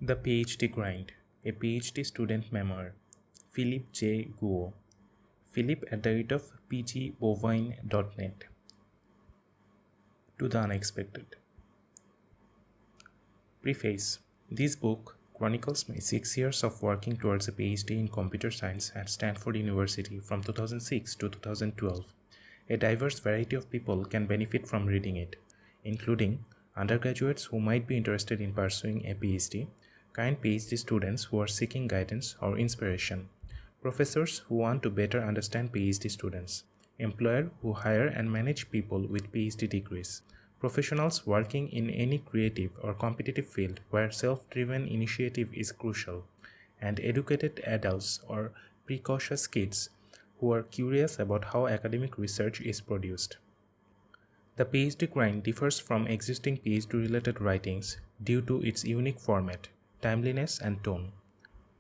The Ph.D. Grind, a Ph.D. student memoir. Philip J. Guo. Philip@pgbovine.net. To the unexpected. Preface. This book chronicles my 6 years of working towards a Ph.D. in computer science at Stanford University from 2006 to 2012. A diverse variety of people can benefit from reading it, including undergraduates who might be interested in pursuing a Ph.D., current Ph.D. students who are seeking guidance or inspiration, professors who want to better understand Ph.D. students, employers who hire and manage people with Ph.D. degrees, professionals working in any creative or competitive field where self-driven initiative is crucial, and educated adults or precocious kids who are curious about how academic research is produced. The Ph.D. grind differs from existing Ph.D.-related writings due to its unique format, timeliness, and tone.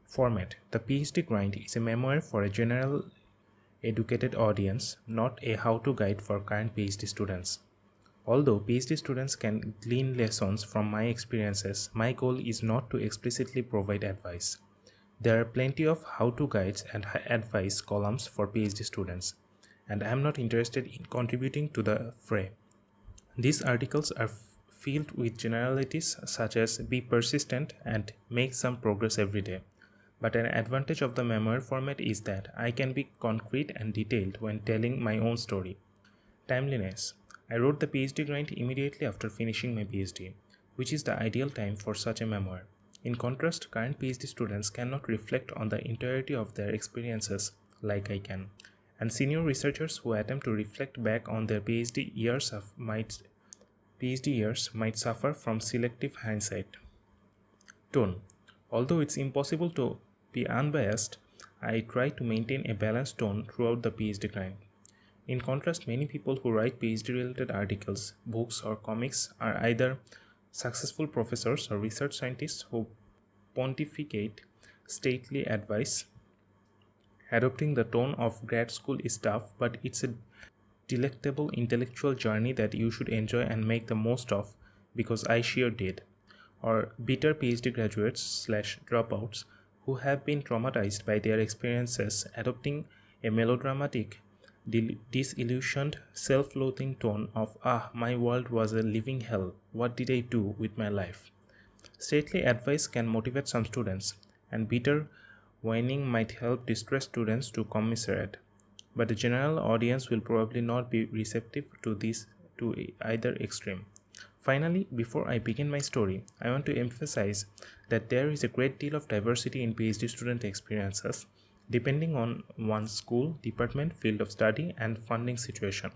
Format. The Ph.D. grind is a memoir for a general educated audience, not a how-to guide for current Ph.D. students. Although Ph.D. students can glean lessons from my experiences, my goal is not to explicitly provide advice. There are plenty of how-to guides and advice columns for Ph.D. students, and I am not interested in contributing to the fray. These articles are filled with generalities such as be persistent and make some progress every day. But an advantage of the memoir format is that I can be concrete and detailed when telling my own story. Timeliness. I wrote the Ph.D. grind immediately after finishing my Ph.D., which is the ideal time for such a memoir. In contrast, current Ph.D. students cannot reflect on the entirety of their experiences like I can, and senior researchers who attempt to reflect back on their Ph.D. years might suffer from selective hindsight. Tone. Although it's impossible to be unbiased, I try to maintain a balanced tone throughout the Ph.D. grind. In contrast, many people who write PhD-related articles, books, or comics are either successful professors or research scientists who pontificate stately advice. Adopting the tone of grad school is tough, but it's a delectable intellectual journey that you should enjoy and make the most of, because I sure did. Or bitter PhD graduates/dropouts who have been traumatized by their experiences, adopting a melodramatic, disillusioned, self-loathing tone of, my world was a living hell, what did I do with my life? Stately advice can motivate some students, and bitter whining might help distressed students to commiserate. But the general audience will probably not be receptive to either extreme. Finally, before I begin my story, I want to emphasize that there is a great deal of diversity in PhD student experiences, depending on one's school, department, field of study, and funding situation.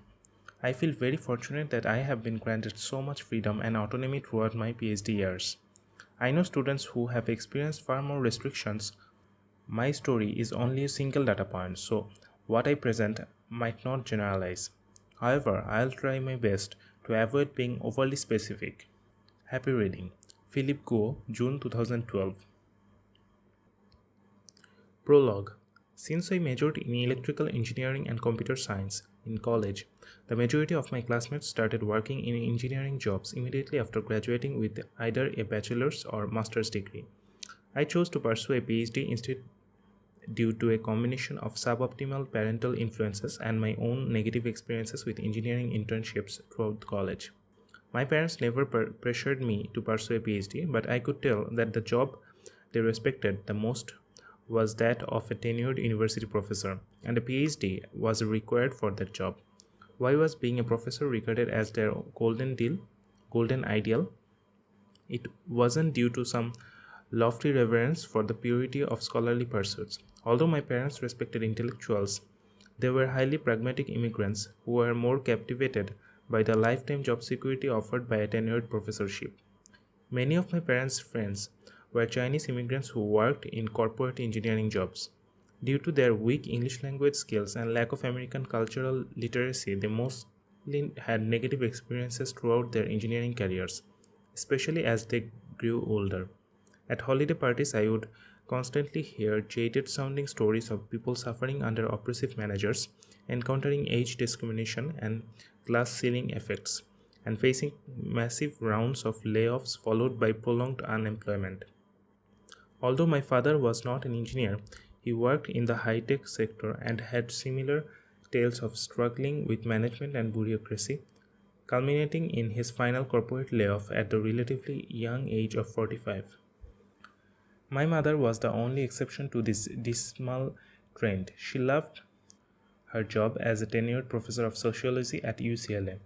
I feel very fortunate that I have been granted so much freedom and autonomy throughout my PhD years. I know students who have experienced far more restrictions. My story is only a single data point, so what I present might not generalize. However, I'll try my best to avoid being overly specific. Happy reading. Philip Guo, June 2012. Prologue. Since I majored in electrical engineering and computer science in college, the majority of my classmates started working in engineering jobs immediately after graduating with either a bachelor's or master's degree. I chose to pursue a PhD instead due to a combination of suboptimal parental influences and my own negative experiences with engineering internships throughout college. My parents never pressured me to pursue a PhD, but I could tell that the job they respected the most was that of a tenured university professor, and a PhD was required for that job. Why was being a professor regarded as their golden ideal? It wasn't due to some lofty reverence for the purity of scholarly pursuits. Although my parents respected intellectuals, they were highly pragmatic immigrants who were more captivated by the lifetime job security offered by a tenured professorship. Many of my parents' friends were Chinese immigrants who worked in corporate engineering jobs. Due to their weak English language skills and lack of American cultural literacy, they mostly had negative experiences throughout their engineering careers, especially as they grew older. At holiday parties, I would constantly hear jaded sounding stories of people suffering under oppressive managers, encountering age discrimination and glass ceiling effects, and facing massive rounds of layoffs followed by prolonged unemployment. Although my father was not an engineer, he worked in the high tech sector and had similar tales of struggling with management and bureaucracy, culminating in his final corporate layoff at the relatively young age of 45. My mother was the only exception to this dismal trend. She loved her job as a tenured professor of sociology at UCLA.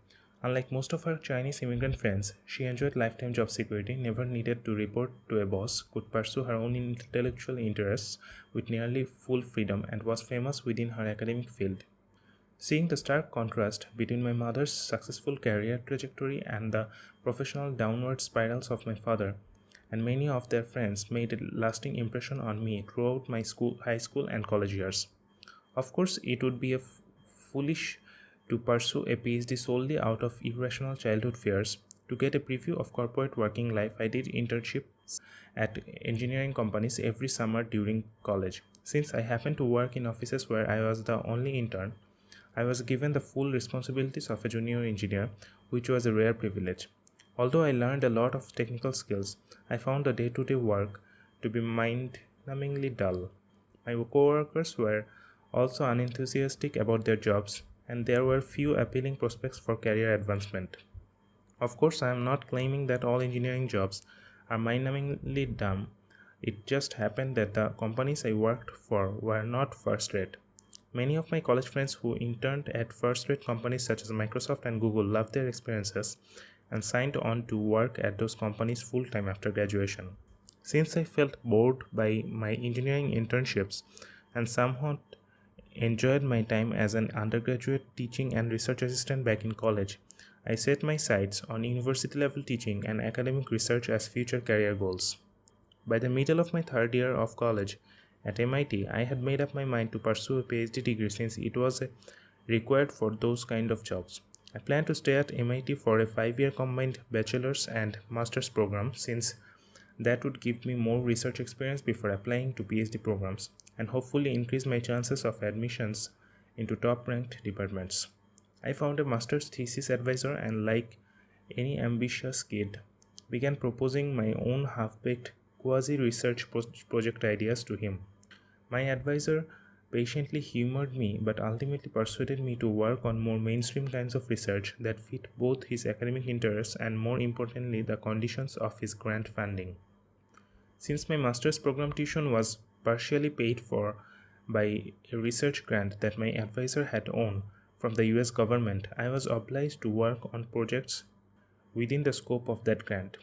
Unlike most of her Chinese immigrant friends, she enjoyed lifetime job security, never needed to report to a boss, could pursue her own intellectual interests with nearly full freedom, and was famous within her academic field. Seeing the stark contrast between my mother's successful career trajectory and the professional downward spirals of my father and many of their friends made a lasting impression on me throughout my high school and college years. Of course, it would be foolish to pursue a PhD solely out of irrational childhood fears. To get a preview of corporate working life, I did internships at engineering companies every summer during college. Since I happened to work in offices where I was the only intern, I was given the full responsibilities of a junior engineer, which was a rare privilege. Although I learned a lot of technical skills, I found the day to day work to be mind numbingly dull. My coworkers were also unenthusiastic about their jobs, and there were few appealing prospects for career advancement. Of course, I am not claiming that all engineering jobs are mind numbingly dumb. It just happened that the companies I worked for were not first rate. Many of my college friends who interned at first rate companies such as Microsoft and Google loved their experiences and signed on to work at those companies full time after graduation. Since I felt bored by my engineering internships and somewhat enjoyed my time as an undergraduate teaching and research assistant back in college, I set my sights on university level teaching and academic research as future career goals. By the middle of my third year of college at MIT, I had made up my mind to pursue a PhD degree since it was required for those kind of jobs. I planned to stay at MIT for a 5-year combined bachelor's and master's program since that would give me more research experience before applying to PhD programs and hopefully increase my chances of admissions into top ranked departments. I found a master's thesis advisor and, like any ambitious kid, began proposing my own half baked quasi research project ideas to him. My advisor patiently humored me but ultimately persuaded me to work on more mainstream kinds of research that fit both his academic interests and, more importantly, the conditions of his grant funding. Since my master's program tuition was partially paid for by a research grant that my advisor had won from the US government, I was obliged to work on projects within the scope of that grant.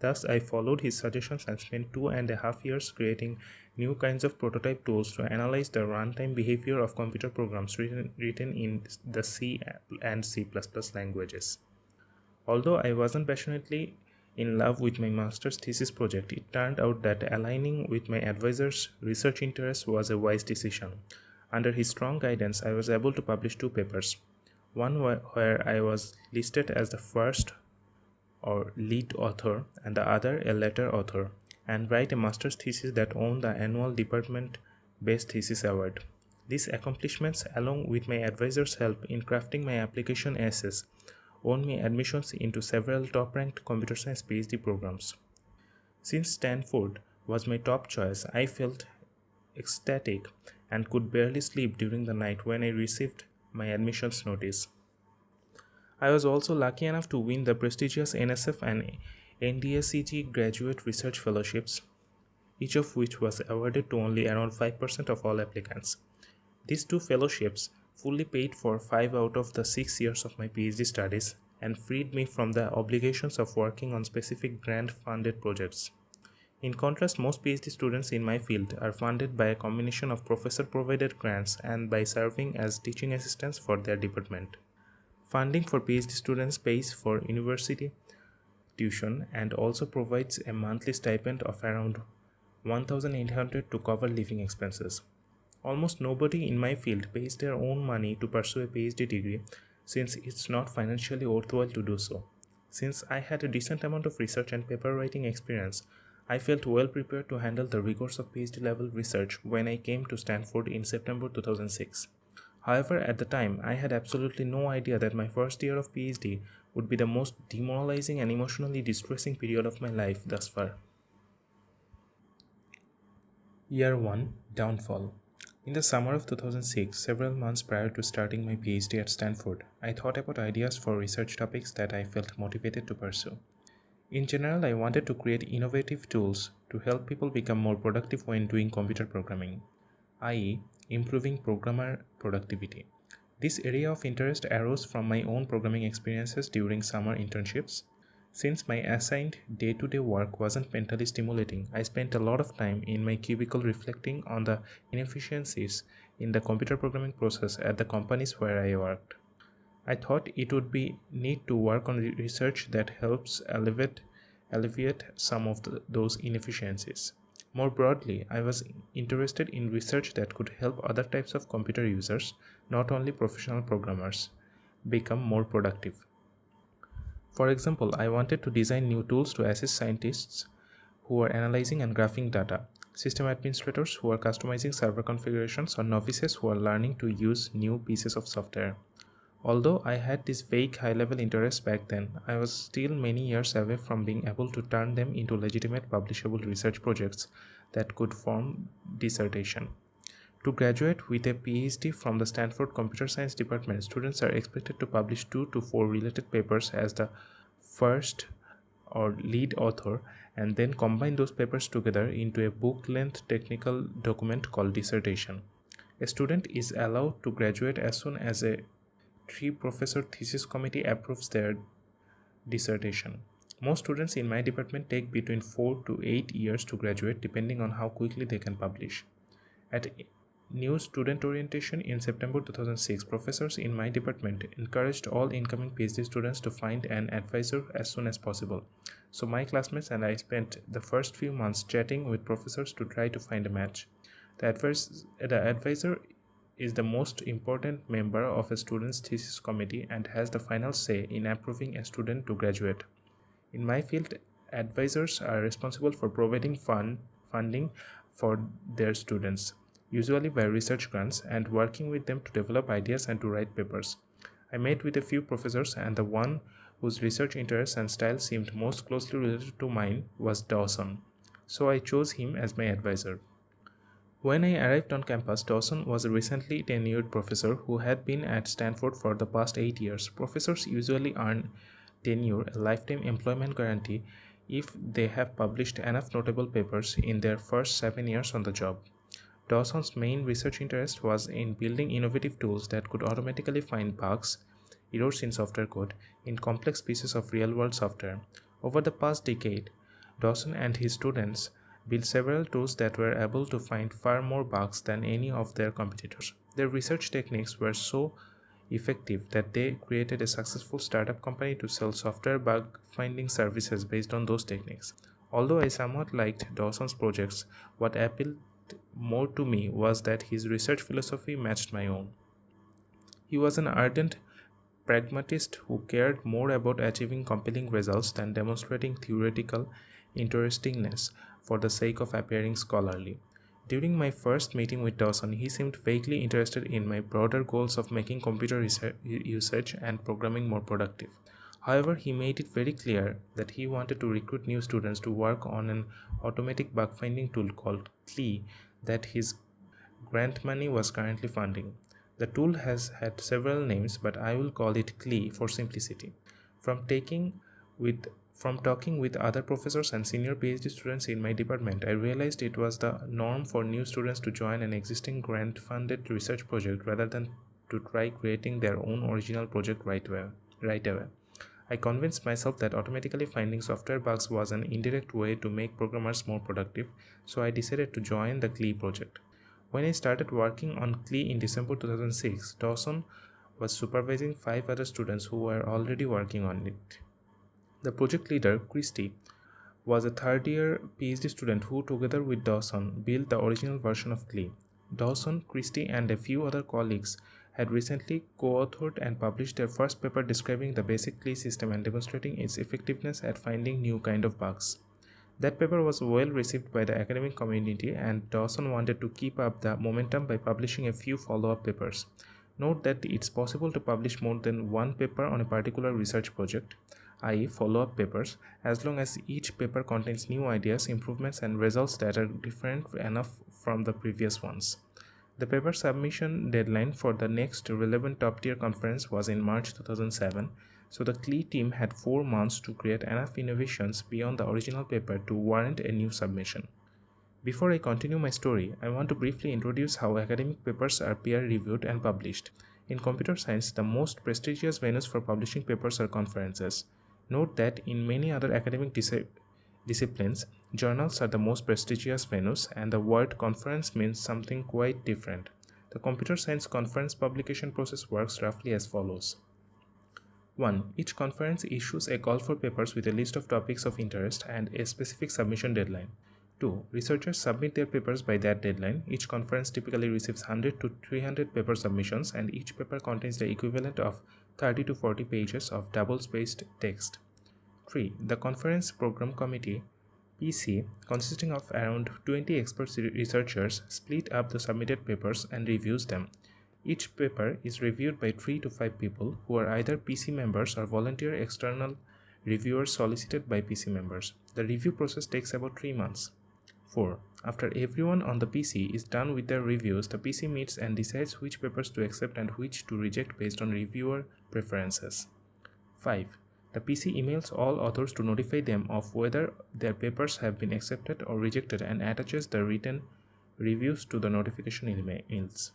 Thus, I followed his suggestions and spent 2.5 years creating new kinds of prototype tools to analyze the runtime behavior of computer programs written in the C and C++ languages. Although I wasn't passionately in love with my master's thesis project, it turned out that aligning with my advisor's research interests was a wise decision. Under his strong guidance, I was able to publish 2 papers, one where I was listed as the first or lead author and the other a letter author, and write a master's thesis that won the annual department based thesis award. These accomplishments, along with my advisor's help in crafting my application essays, won me admissions into several top ranked computer science PhD programs. Since Stanford was my top choice, I felt ecstatic and could barely sleep during the night when I received my admissions notice. I was also lucky enough to win the prestigious NSF and NDSCG graduate research fellowships, each of which was awarded to only around 5% of all applicants. These 2 fellowships fully paid for 5 out of the 6 years of my PhD studies and freed me from the obligations of working on specific grant-funded projects. In contrast, most PhD students in my field are funded by a combination of professor-provided grants and by serving as teaching assistants for their department. Funding for PhD students pays for university tuition and also provides a monthly stipend of around 1,800 to cover living expenses. Almost nobody in my field pays their own money to pursue a PhD degree since it's not financially worthwhile to do so. Since I had a decent amount of research and paper writing experience, I felt well prepared to handle the rigors of PhD level research when I came to Stanford in September 2006. However, at the time, I had absolutely no idea that my first year of PhD would be the most demoralizing and emotionally distressing period of my life thus far. Year 1 Downfall. In the summer of 2006, several months prior to starting my Ph.D. at Stanford, I thought about ideas for research topics that I felt motivated to pursue. In general, I wanted to create innovative tools to help people become more productive when doing computer programming, i.e., improving programmer productivity. This area of interest arose from my own programming experiences during summer internships. Since my assigned day to day work wasn't mentally stimulating, I spent a lot of time in my cubicle reflecting on the inefficiencies in the computer programming process at the companies where I worked. I thought it would be neat to work on research that helps alleviate some of those inefficiencies. More broadly, I was interested in research that could help other types of computer users, not only professional programmers, become more productive. For example, I wanted to design new tools to assist scientists who are analyzing and graphing data, system administrators who are customizing server configurations, or novices who are learning to use new pieces of software. Although I had this vague high-level interest back then, I was still many years away from being able to turn them into legitimate publishable research projects that could form dissertation. To graduate with a PhD from the Stanford Computer Science Department, students are expected to publish 2 to 4 related papers as the first or lead author and then combine those papers together into a book-length technical document called dissertation. A student is allowed to graduate as soon as a 3-professor thesis committee approves their dissertation. Most students in my department take between 4 to 8 years to graduate depending on how quickly they can publish. At new student orientation in September 2006, professors in my department encouraged all incoming PhD students to find an advisor as soon as possible. So my classmates and I spent the first few months chatting with professors to try to find a match. The advisor is the most important member of a student's thesis committee and has the final say in approving a student to graduate. In my field, advisors are responsible for providing funding for their students, usually by research grants, and working with them to develop ideas and to write papers. I met with a few professors, and the one whose research interests and style seemed most closely related to mine was Dawson, so I chose him as my advisor. When I arrived on campus, Dawson was a recently tenured professor who had been at Stanford for the past 8 years. Professors usually earn tenure, a lifetime employment guarantee, if they have published enough notable papers in their first 7 years on the job. Dawson's main research interest was in building innovative tools that could automatically find bugs, errors in software code, in complex pieces of real-world software. Over the past decade, Dawson and his students built several tools that were able to find far more bugs than any of their competitors. Their research techniques were so effective that they created a successful startup company to sell software bug finding services based on those techniques. Although I somewhat liked Dawson's projects, what appealed more to me was that his research philosophy matched my own. He was an ardent pragmatist who cared more about achieving compelling results than demonstrating theoretical interestingness for the sake of appearing scholarly. During my first meeting with Dawson, he seemed vaguely interested in my broader goals of making computer usage and programming more productive. However, he made it very clear that he wanted to recruit new students to work on an automatic bug finding tool called CLE that his grant money was currently funding. The tool has had several names, but I will call it CLE for simplicity. From with from talking with other professors and senior PhD students in my department, I realized it was the norm for new students to join an existing grant-funded research project rather than to try creating their own original project right away. I convinced myself that automatically finding software bugs was an indirect way to make programmers more productive, so I decided to join the CLE project. When I started working on CLE in December 2006, Dawson was supervising 5 other students who were already working on it. The project leader, Christy, was a third-year PhD student who, together with Dawson, built the original version of CLE. Dawson, Christy, and a few other colleagues had recently co-authored and published their first paper describing the basic CLE system and demonstrating its effectiveness at finding new kind of bugs. That paper was well received by the academic community, and Dawson wanted to keep up the momentum by publishing a few follow-up papers. Note that it's possible to publish more than one paper on a particular research project, i.e. follow-up papers, as long as each paper contains new ideas, improvements, and results that are different enough from the previous ones. The paper submission deadline for the next relevant top-tier conference was in March 2007, so the CLE team had 4 months to create enough innovations beyond the original paper to warrant a new submission. Before I continue my story, I want to briefly introduce how academic papers are peer-reviewed and published. In computer science, the most prestigious venues for publishing papers are conferences. Note that in many other academic disciplines, journals are the most prestigious venues, and the word conference means something quite different. The computer science conference publication process works roughly as follows. 1. Each conference issues a call for papers with a list of topics of interest and a specific submission deadline. 2. Researchers submit their papers by that deadline. Each conference typically receives 100 to 300 paper submissions, and each paper contains the equivalent of 30 to 40 pages of double-spaced text. 3. The Conference Program Committee (PC), consisting of around 20 expert researchers, split up the submitted papers and reviews them. Each paper is reviewed by 3 to 5 people who are either PC members or volunteer external reviewers solicited by PC members. The review process takes about 3 months. 4. After everyone on the PC is done with their reviews, the PC meets and decides which papers to accept and which to reject based on reviewer preferences. 5. The PC emails all authors to notify them of whether their papers have been accepted or rejected and attaches the written reviews to the notification emails.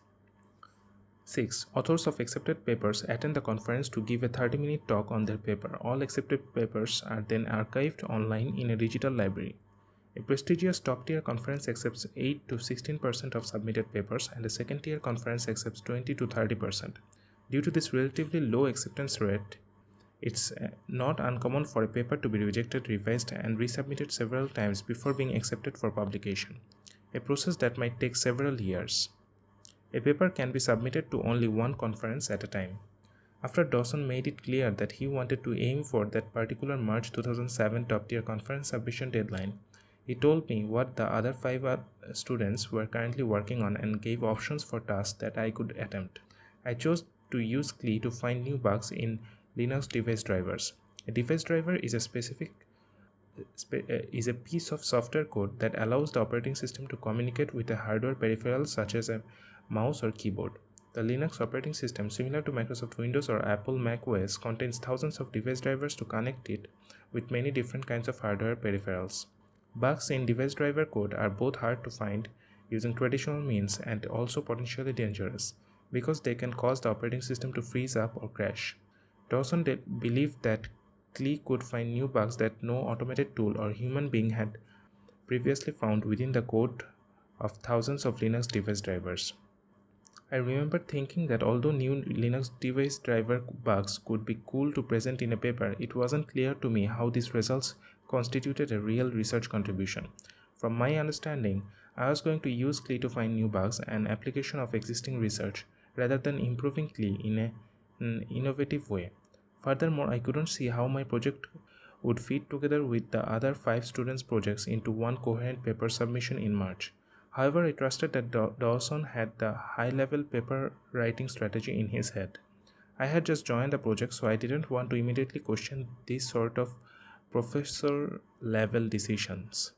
6. Authors of accepted papers attend the conference to give a 30-minute talk on their paper. All accepted papers are then archived online in a digital library. A prestigious top-tier conference accepts 8 to 16% of submitted papers, and a second-tier conference accepts 20 to 30%. Due to this relatively low acceptance rate, it's not uncommon for a paper to be rejected, revised, and resubmitted several times before being accepted for publication, a process that might take several years. A paper can be submitted to only one conference at a time. After Dawson made it clear that he wanted to aim for that particular March 2007 top-tier conference submission deadline, he told me what the other 5 students were currently working on and gave options for tasks that I could attempt. I chose to use CLE to find new bugs in Linux device drivers. A device driver is a piece of software code that allows the operating system to communicate with a hardware peripheral such as a mouse or keyboard. The Linux operating system, similar to Microsoft Windows or Apple Mac OS, contains thousands of device drivers to connect it with many different kinds of hardware peripherals. Bugs in device driver code are both hard to find using traditional means and also potentially dangerous because they can cause the operating system to freeze up or crash. Dawson believed that CLE could find new bugs that no automated tool or human being had previously found within the code of thousands of Linux device drivers. I remember thinking that although new Linux device driver bugs could be cool to present in a paper, it wasn't clear to me how these results constituted a real research contribution. From my understanding, I was going to use CLE to find new bugs, an application of existing research, rather than improving CLE in an innovative way. Furthermore, I couldn't see how my project would fit together with the other 5 students' projects into one coherent paper submission in March. However, I trusted that Dawson had the high-level paper writing strategy in his head. I had just joined the project, so I didn't want to immediately question these sort of professor-level decisions.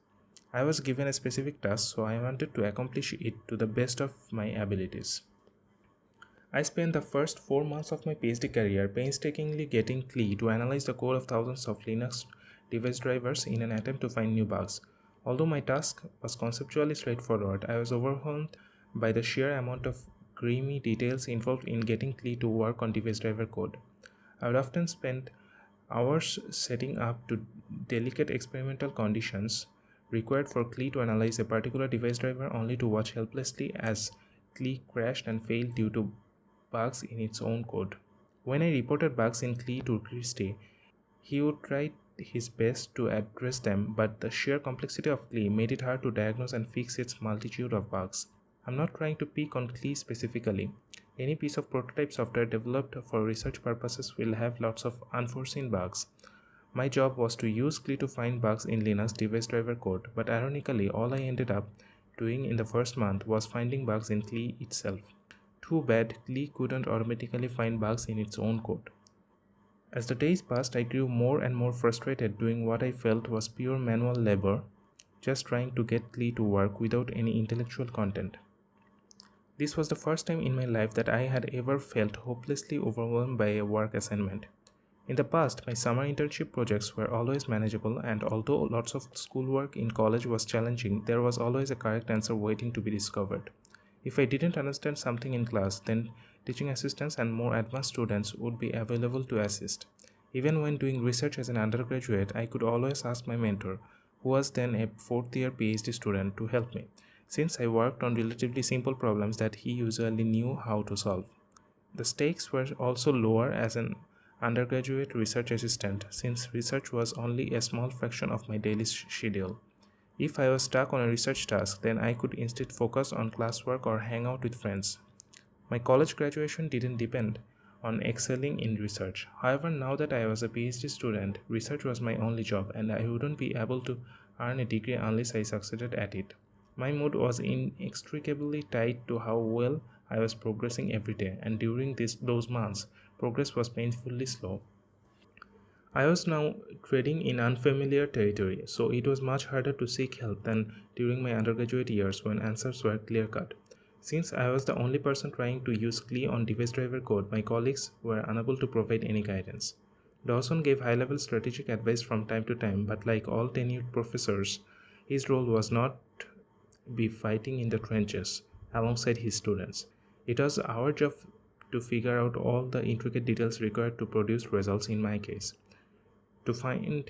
I was given a specific task, so I wanted to accomplish it to the best of my abilities. I spent the first 4 months of my Ph.D. career painstakingly getting CLE to analyze the code of thousands of Linux device drivers in an attempt to find new bugs. Although my task was conceptually straightforward, I was overwhelmed by the sheer amount of grimy details involved in getting CLE to work on device driver code. I would often spend hours setting up to delicate experimental conditions required for CLE to analyze a particular device driver, only to watch helplessly as CLE crashed and failed due to bugs in its own code. When I reported bugs in CLE to Christie, he would try his best to address them, but the sheer complexity of CLE made it hard to diagnose and fix its multitude of bugs. I'm not trying to pick on CLE specifically. Any piece of prototype software developed for research purposes will have lots of unforeseen bugs. My job was to use CLE to find bugs in Linux device driver code, but ironically, all I ended up doing in the first month was finding bugs in CLE itself. Too bad CLE couldn't automatically find bugs in its own code. As the days passed, I grew more and more frustrated doing what I felt was pure manual labor, just trying to get Lee to work without any intellectual content. This was the first time in my life that I had ever felt hopelessly overwhelmed by a work assignment. In the past, my summer internship projects were always manageable, and although lots of schoolwork in college was challenging, there was always a correct answer waiting to be discovered. If I didn't understand something in class, then teaching assistants and more advanced students would be available to assist. Even when doing research as an undergraduate, I could always ask my mentor, who was then a fourth year PhD student, to help me, since I worked on relatively simple problems that he usually knew how to solve. The stakes were also lower as an undergraduate research assistant, since research was only a small fraction of my daily schedule. If I was stuck on a research task, then I could instead focus on classwork or hang out with friends. My college graduation didn't depend on excelling in research. However, now that I was a PhD student, research was my only job, and I wouldn't be able to earn a degree unless I succeeded at it. My mood was inextricably tied to how well I was progressing every day, and during those months, progress was painfully slow. I was now treading in unfamiliar territory, so it was much harder to seek help than during my undergraduate years when answers were clear cut. Since I was the only person trying to use CLI on device driver code, my colleagues were unable to provide any guidance. Dawson gave high level strategic advice from time to time, but like all tenured professors, his role was not be fighting in the trenches alongside his students. It was our job to figure out all the intricate details required to produce results in my case. To find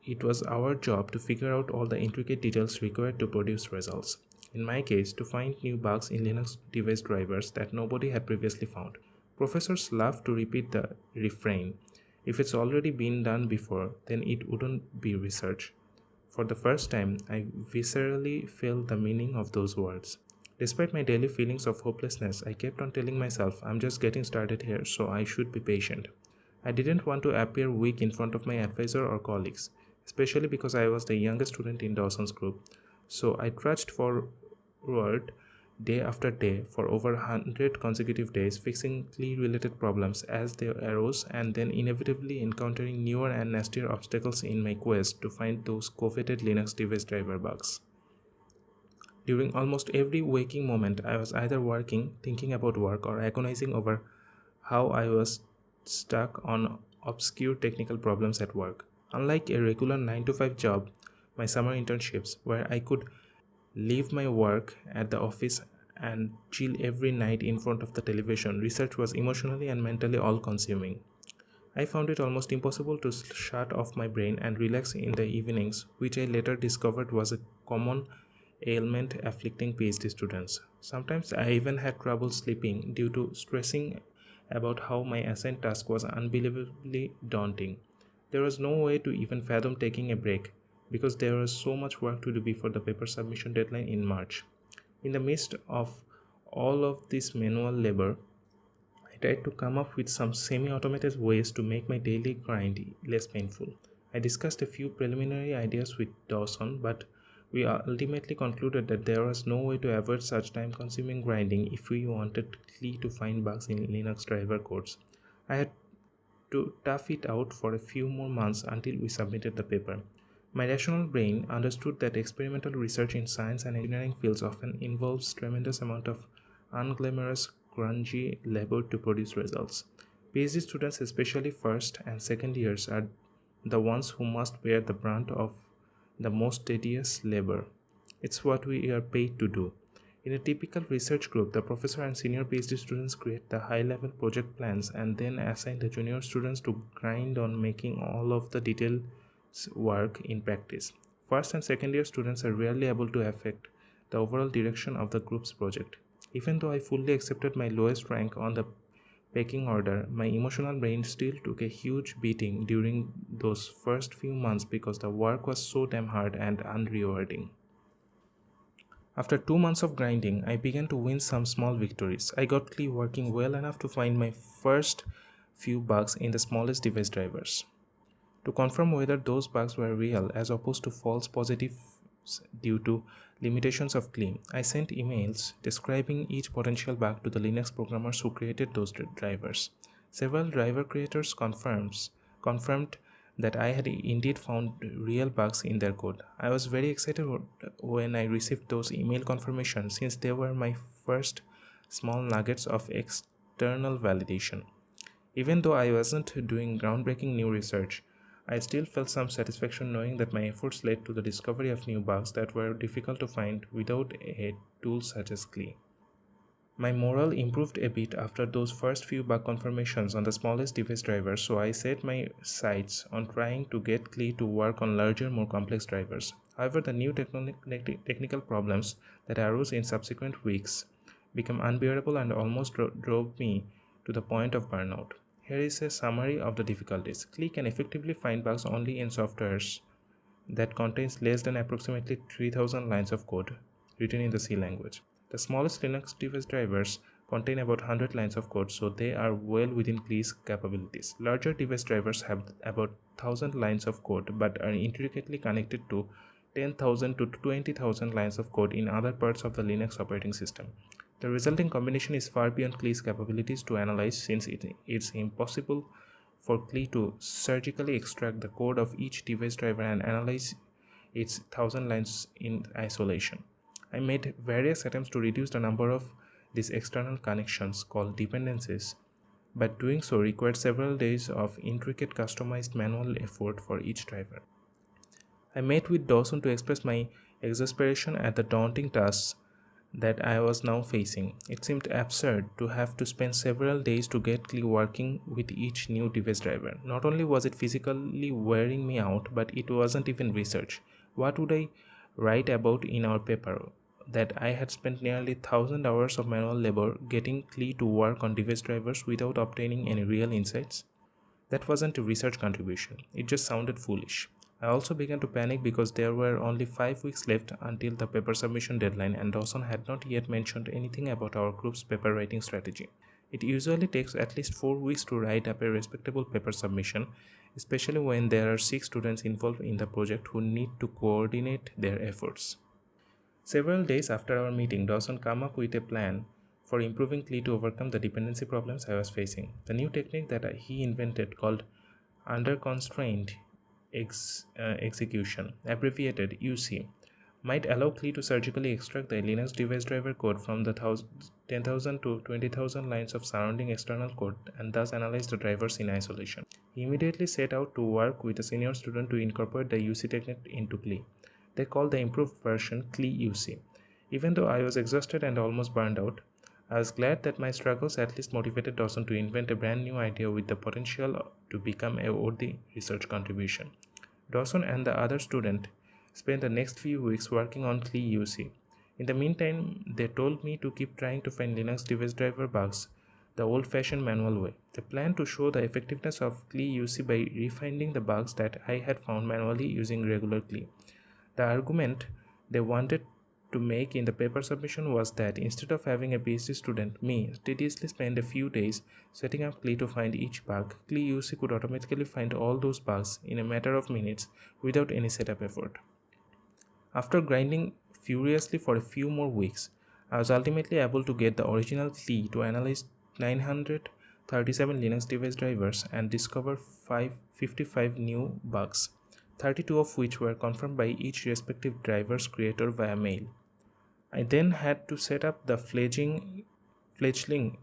It was our job to figure out all the intricate details required to produce results. In my case, to find new bugs in Linux device drivers that nobody had previously found. Professors love to repeat the refrain: if it's already been done before, then it wouldn't be research. For the first time, I viscerally felt the meaning of those words. Despite my daily feelings of hopelessness, I kept on telling myself I'm just getting started here, so I should be patient. I didn't want to appear weak in front of my advisor or colleagues, especially because I was the youngest student in Dawson's group. So I trudged forward day after day for over 100 consecutive days, fixing related problems as they arose and then inevitably encountering newer and nastier obstacles in my quest to find those coveted Linux device driver bugs. During almost every waking moment, I was either working, thinking about work, or agonizing over how I was stuck on obscure technical problems at work. Unlike a regular 9 to 5 job, my summer internships, where I could leave my work at the office and chill every night in front of the television, research was emotionally and mentally all consuming. I found it almost impossible to shut off my brain and relax in the evenings, which I later discovered was a common ailment afflicting PhD students. Sometimes I even had trouble sleeping due to stressing about how my assigned task was unbelievably daunting. There was no way to even fathom taking a break because there was so much work to do before the paper submission deadline in March. In the midst of all of this manual labor, I tried to come up with some semi-automated ways to make my daily grind less painful. I discussed a few preliminary ideas with Dawson, but we ultimately concluded that there was no way to avoid such time-consuming grinding if we wanted to find bugs in Linux driver codes. I had to tough it out for a few more months until we submitted the paper. My rational brain understood that experimental research in science and engineering fields often involves tremendous amount of unglamorous, grungy labor to produce results. PhD students, especially first and second years, are the ones who must bear the brunt of the most tedious labor. It's what we are paid to do. In a typical research group, the professor and senior PhD students create the high-level project plans and then assign the junior students to grind on making all of the detailed work in practice. First and second year students are rarely able to affect the overall direction of the group's project. Even though I fully accepted my lowest rank on the pecking order, my emotional brain still took a huge beating during those first few months because the work was so damn hard and unrewarding. After 2 months of grinding, I began to win some small victories. I got Klee working well enough to find my first few bugs in the smallest device drivers. To confirm whether those bugs were real as opposed to false positives due to limitations of Klee, I sent emails describing each potential bug to the Linux programmers who created those drivers. Several driver creators confirmed that I had indeed found real bugs in their code. I was very excited when I received those email confirmations, since they were my first small nuggets of external validation. Even though I wasn't doing groundbreaking new research, I still felt some satisfaction knowing that my efforts led to the discovery of new bugs that were difficult to find without a tool such as Klee. My morale improved a bit after those first few bug confirmations on the smallest device drivers, so I set my sights on trying to get Klee to work on larger, more complex drivers. However, the new technical problems that arose in subsequent weeks became unbearable and almost drove me to the point of burnout. Here is a summary of the difficulties. Klee can effectively find bugs only in softwares that contains less than approximately 3000 lines of code written in the C language. The smallest Linux device drivers contain about 100 lines of code, so they are well within Klee's capabilities. Larger device drivers have about 1000 lines of code but are intricately connected to 10,000 to 20,000 lines of code in other parts of the Linux operating system. The resulting combination is far beyond Klee's capabilities to analyze, since it's impossible for Klee to surgically extract the code of each device driver and analyze its 1000 lines in isolation. I made various attempts to reduce the number of these external connections, called dependencies, but doing so required several days of intricate customized manual effort for each driver. I met with Dawson to express my exasperation at the daunting tasks that I was now facing. It seemed absurd to have to spend several days to get Klee working with each new device driver. Not only was it physically wearing me out, but it wasn't even research. What would I write about in our paper? That I had spent nearly 1000 hours of manual labor getting Klee to work on device drivers without obtaining any real insights? That wasn't a research contribution. It just sounded foolish. I also began to panic because there were only 5 weeks left until the paper submission deadline, and Dawson had not yet mentioned anything about our group's paper writing strategy. It usually takes at least 4 weeks to write up a respectable paper submission, especially when there are 6 students involved in the project who need to coordinate their efforts. Several days after our meeting, Dawson came up with a plan for improving Klee to overcome the dependency problems I was facing. The new technique that he invented, called under constraint execution, abbreviated UC, might allow Klee to surgically extract the Linux device driver code from the 10,000 to 20,000 lines of surrounding external code and thus analyze the drivers in isolation. He immediately set out to work with a senior student to incorporate the UC technique into Klee. They called the improved version Klee UC. Even though I was exhausted and almost burned out, I was glad that my struggles at least motivated Dawson to invent a brand new idea with the potential to become a worthy research contribution. Dawson and the other student spent the next few weeks working on Klee UC. In the meantime, they told me to keep trying to find Linux device driver bugs the old-fashioned manual way. They planned to show the effectiveness of Klee UC by refinding the bugs that I had found manually using regular Klee. The argument they wanted to make in the paper submission was that instead of having a PhD student, me, tediously spend a few days setting up Klee to find each bug, Klee UC could automatically find all those bugs in a matter of minutes without any setup effort. After grinding furiously for a few more weeks, I was ultimately able to get the original Klee to analyze 937 Linux device drivers and discover 55 new bugs, 32 of which were confirmed by each respective driver's creator via mail. I then had to set up the fledgling Klee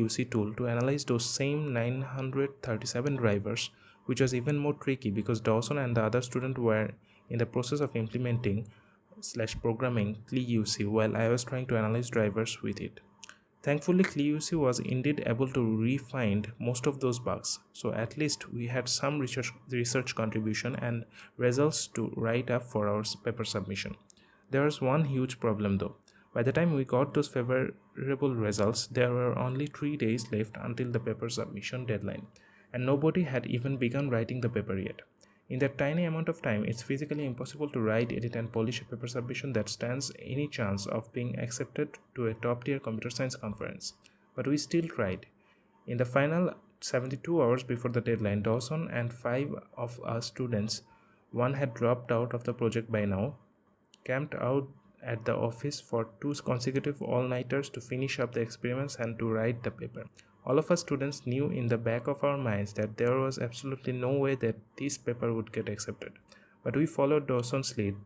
UC tool to analyze those same 937 drivers, which was even more tricky because Dawson and the other student were in the process of implementing/programming Klee UC while I was trying to analyze drivers with it. Thankfully, Klee UC was indeed able to re-find most of those bugs, so at least we had some research contribution and results to write up for our paper submission. There was one huge problem though. By the time we got those favorable results, there were only 3 days left until the paper submission deadline, and nobody had even begun writing the paper yet. In that tiny amount of time, it's physically impossible to write, edit, and polish a paper submission that stands any chance of being accepted to a top-tier computer science conference. But we still tried. In the final 72 hours before the deadline, Dawson and 5 of us students, one had dropped out of the project by now, camped out at the office for 2 consecutive all-nighters to finish up the experiments and to write the paper. All of us students knew in the back of our minds that there was absolutely no way that this paper would get accepted. But we followed Dawson's lead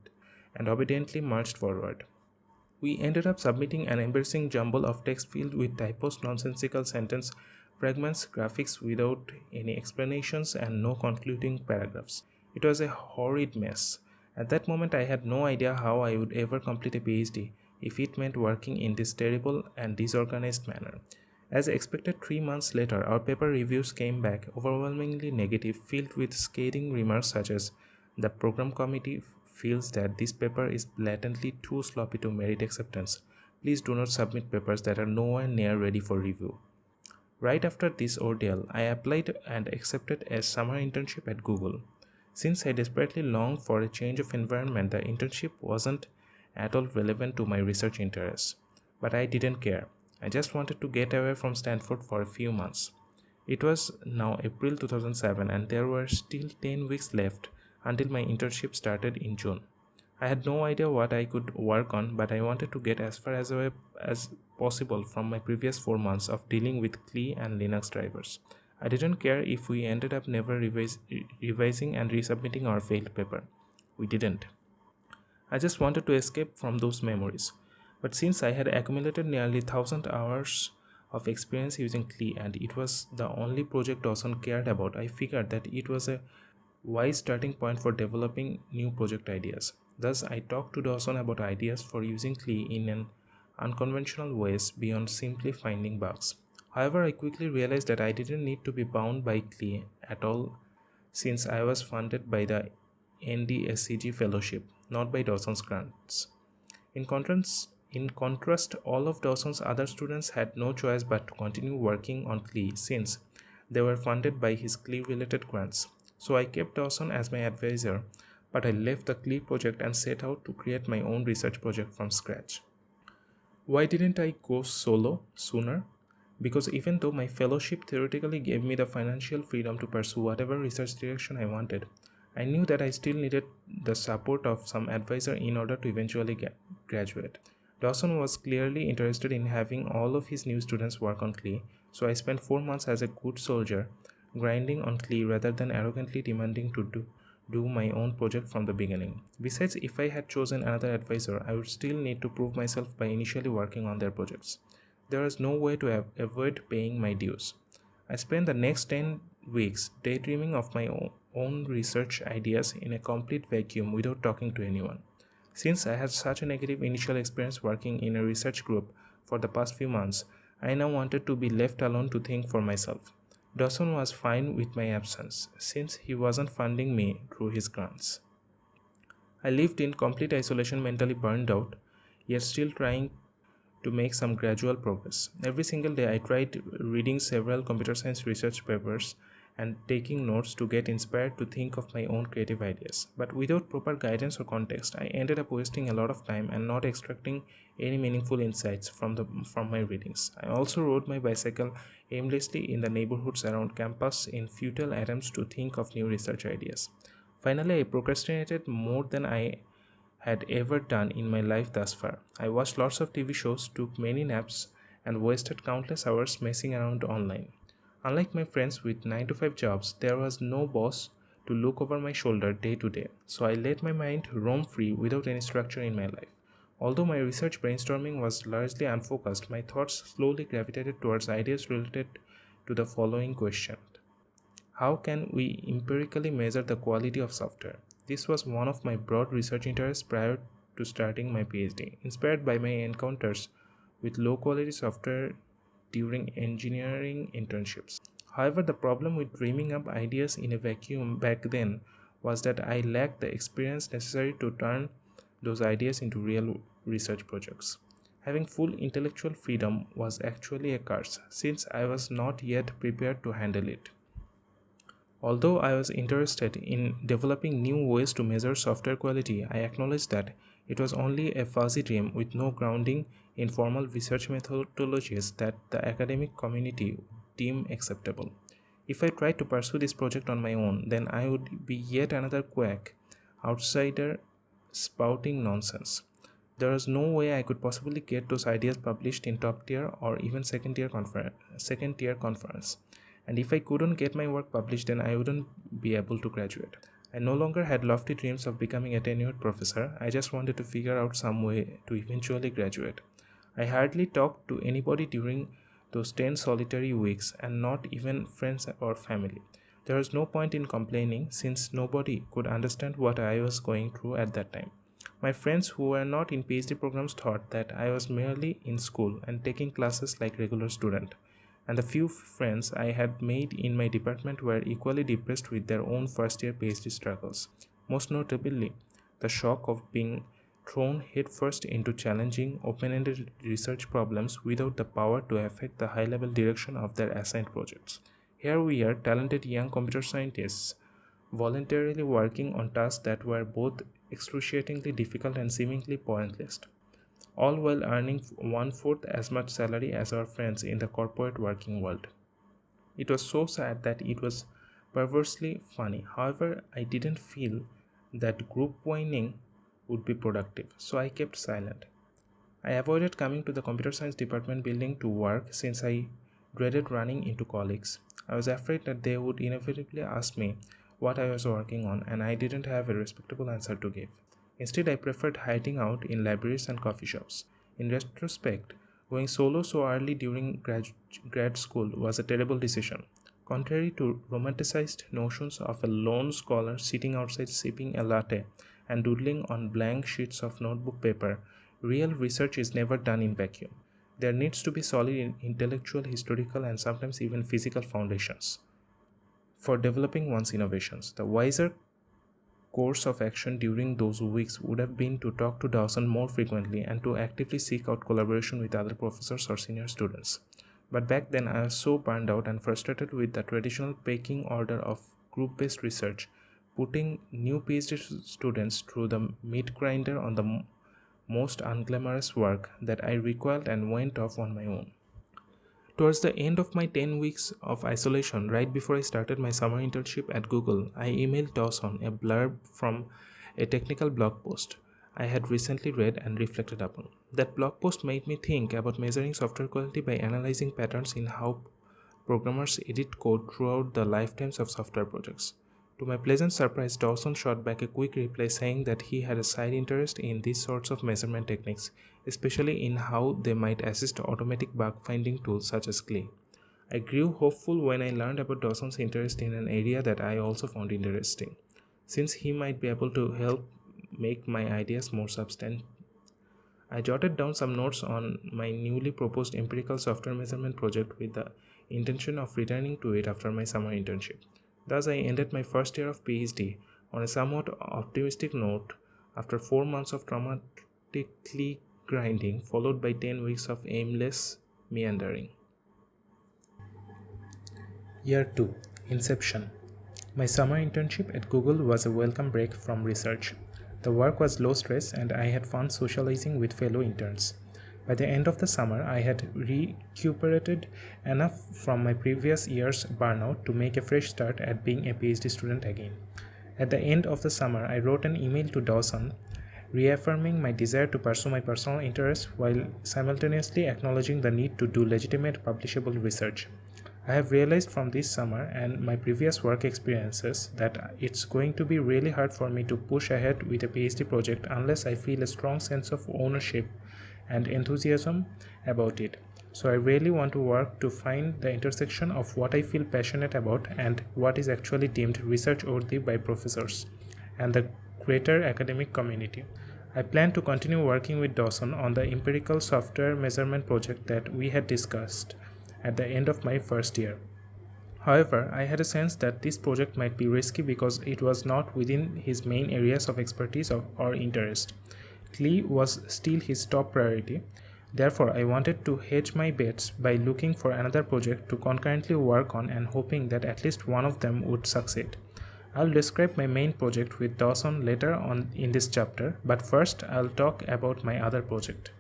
and obediently marched forward. We ended up submitting an embarrassing jumble of text filled with typos, nonsensical sentence fragments, graphics without any explanations, and no concluding paragraphs. It was a horrid mess. At that moment, I had no idea how I would ever complete a PhD if it meant working in this terrible and disorganized manner. As expected, 3 months later, our paper reviews came back overwhelmingly negative, filled with scathing remarks such as, "The program committee feels that this paper is blatantly too sloppy to merit acceptance. Please do not submit papers that are nowhere near ready for review." Right after this ordeal, I applied and accepted a summer internship at Google. Since I desperately longed for a change of environment, the internship wasn't at all relevant to my research interests. But I didn't care. I just wanted to get away from Stanford for a few months. It was now April 2007 and there were still 10 weeks left until my internship started in June. I had no idea what I could work on, but I wanted to get as far as away as possible from my previous 4 months of dealing with CLI and Linux drivers. I didn't care if we ended up never revising and resubmitting our failed paper. We didn't. I just wanted to escape from those memories. But since I had accumulated nearly 1,000 hours of experience using CLI and it was the only project Dawson cared about, I figured that it was a wise starting point for developing new project ideas. Thus, I talked to Dawson about ideas for using CLI in an unconventional ways beyond simply finding bugs. However, I quickly realized that I didn't need to be bound by CLI at all since I was funded by the NDSCG Fellowship, not by Dawson's grants. In contrast, all of Dawson's other students had no choice but to continue working on CLI since they were funded by his CLI-related grants. So I kept Dawson as my advisor, but I left the CLI project and set out to create my own research project from scratch. Why didn't I go solo sooner? Because even though my fellowship theoretically gave me the financial freedom to pursue whatever research direction I wanted, I knew that I still needed the support of some advisor in order to eventually graduate. Dawson was clearly interested in having all of his new students work on CLI, so I spent 4 months as a good soldier grinding on CLI rather than arrogantly demanding to do my own project from the beginning. Besides, if I had chosen another advisor, I would still need to prove myself by initially working on their projects. There was no way to avoid paying my dues. I spent the next 10 weeks daydreaming of my own research ideas in a complete vacuum without talking to anyone. Since I had such a negative initial experience working in a research group for the past few months, I now wanted to be left alone to think for myself. Dawson was fine with my absence, since he wasn't funding me through his grants. I lived in complete isolation, mentally burned out, yet still trying to make some gradual progress. Every single day I tried reading several computer science research papers and taking notes to get inspired to think of my own creative ideas. But without proper guidance or context, I ended up wasting a lot of time and not extracting any meaningful insights from my readings. I also rode my bicycle aimlessly in the neighborhoods around campus in futile attempts to think of new research ideas. Finally, I procrastinated more than I had ever done in my life thus far. I watched lots of TV shows, took many naps, and wasted countless hours messing around online. Unlike my friends with 9 to 5 jobs, there was no boss to look over my shoulder day to day, so I let my mind roam free without any structure in my life. Although my research brainstorming was largely unfocused, my thoughts slowly gravitated towards ideas related to the following question: how can we empirically measure the quality of software? This was one of my broad research interests prior to starting my PhD, inspired by my encounters with low quality software during engineering internships. However, the problem with dreaming up ideas in a vacuum back then was that I lacked the experience necessary to turn those ideas into real research projects. Having full intellectual freedom was actually a curse, since I was not yet prepared to handle it. Although I was interested in developing new ways to measure software quality, I acknowledged that it was only a fuzzy dream with no grounding in formal research methodologies that the academic community would deem acceptable. If I tried to pursue this project on my own, then I would be yet another quack outsider spouting nonsense. There was no way I could possibly get those ideas published in top tier or even second tier conference. And if I couldn't get my work published, then I wouldn't be able to graduate. I no longer had lofty dreams of becoming a tenured professor. I just wanted to figure out some way to eventually graduate. I hardly talked to anybody during those 10 solitary weeks, and not even friends or family. There was no point in complaining since nobody could understand what I was going through at that time. My friends who were not in PhD programs thought that I was merely in school and taking classes like regular student. And the few friends I had made in my department were equally depressed with their own first-year PhD struggles. Most notably, the shock of being thrown headfirst into challenging, open-ended research problems without the power to affect the high-level direction of their assigned projects. Here we are, talented young computer scientists, voluntarily working on tasks that were both excruciatingly difficult and seemingly pointless, all while earning one-fourth as much salary as our friends in the corporate working world. It was so sad that it was perversely funny. However, I didn't feel that group whining would be productive, so I kept silent. I avoided coming to the computer science department building to work since I dreaded running into colleagues. I was afraid that they would inevitably ask me what I was working on, and I didn't have a respectable answer to give. Instead, I preferred hiding out in libraries and coffee shops. In retrospect, going solo so early during grad school was a terrible decision. Contrary to romanticized notions of a lone scholar sitting outside sipping a latte and doodling on blank sheets of notebook paper, real research is never done in vacuum. There needs to be solid intellectual, historical, and sometimes even physical foundations for developing one's innovations. The wiser course of action during those weeks would have been to talk to Dawson more frequently and to actively seek out collaboration with other professors or senior students. But back then I was so burned out and frustrated with the traditional pecking order of group-based research, putting new PhD students through the meat grinder on the most unglamorous work, that I recoiled and went off on my own. Towards the end of my 10 weeks of isolation, right before I started my summer internship at Google, I emailed Dawson a blurb from a technical blog post I had recently read and reflected upon. That blog post made me think about measuring software quality by analyzing patterns in how programmers edit code throughout the lifetimes of software projects. To my pleasant surprise, Dawson shot back a quick reply saying that he had a side interest in these sorts of measurement techniques, especially in how they might assist automatic bug-finding tools such as Clay. I grew hopeful when I learned about Dawson's interest in an area that I also found interesting, since he might be able to help make my ideas more substantial. I jotted down some notes on my newly proposed empirical software measurement project with the intention of returning to it after my summer internship. Thus, I ended my first year of PhD on a somewhat optimistic note after 4 months of traumatically grinding, followed by 10 weeks of aimless meandering. Year 2. Inception. My summer internship at Google was a welcome break from research. The work was low stress and I had fun socializing with fellow interns. By the end of the summer, I had recuperated enough from my previous year's burnout to make a fresh start at being a PhD student again. At the end of the summer, I wrote an email to Dawson, reaffirming my desire to pursue my personal interests while simultaneously acknowledging the need to do legitimate publishable research. I have realized from this summer and my previous work experiences that it's going to be really hard for me to push ahead with a PhD project unless I feel a strong sense of ownership and enthusiasm about it. So I really want to work to find the intersection of what I feel passionate about and what is actually deemed research-worthy by professors and the greater academic community. I plan to continue working with Dawson on the empirical software measurement project that we had discussed at the end of my first year. However, I had a sense that this project might be risky because it was not within his main areas of expertise or interest. Clay was still his top priority. Therefore, I wanted to hedge my bets by looking for another project to concurrently work on and hoping that at least one of them would succeed. I'll describe my main project with Dawson later on in this chapter, but first I'll talk about my other project.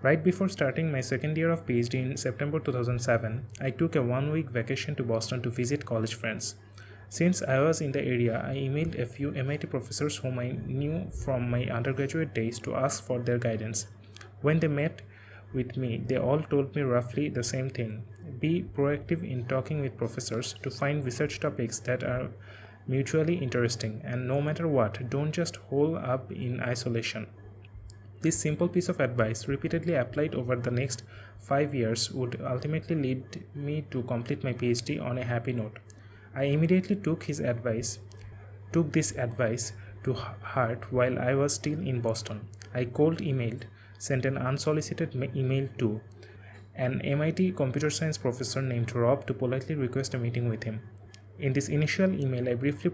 Right before starting my second year of PhD in September 2007, I took a 1-week vacation to Boston to visit college friends. Since I was in the area, I emailed a few MIT professors whom I knew from my undergraduate days to ask for their guidance. When they met with me, they all told me roughly the same thing. Be proactive in talking with professors to find research topics that are mutually interesting, and no matter what, don't just hole up in isolation. This simple piece of advice, repeatedly applied over the next 5 years, would ultimately lead me to complete my PhD on a happy note. I immediately took this advice to heart while I was still in Boston. I cold emailed, sent an unsolicited email to an MIT computer science professor named Rob to politely request a meeting with him. In this initial email, I briefly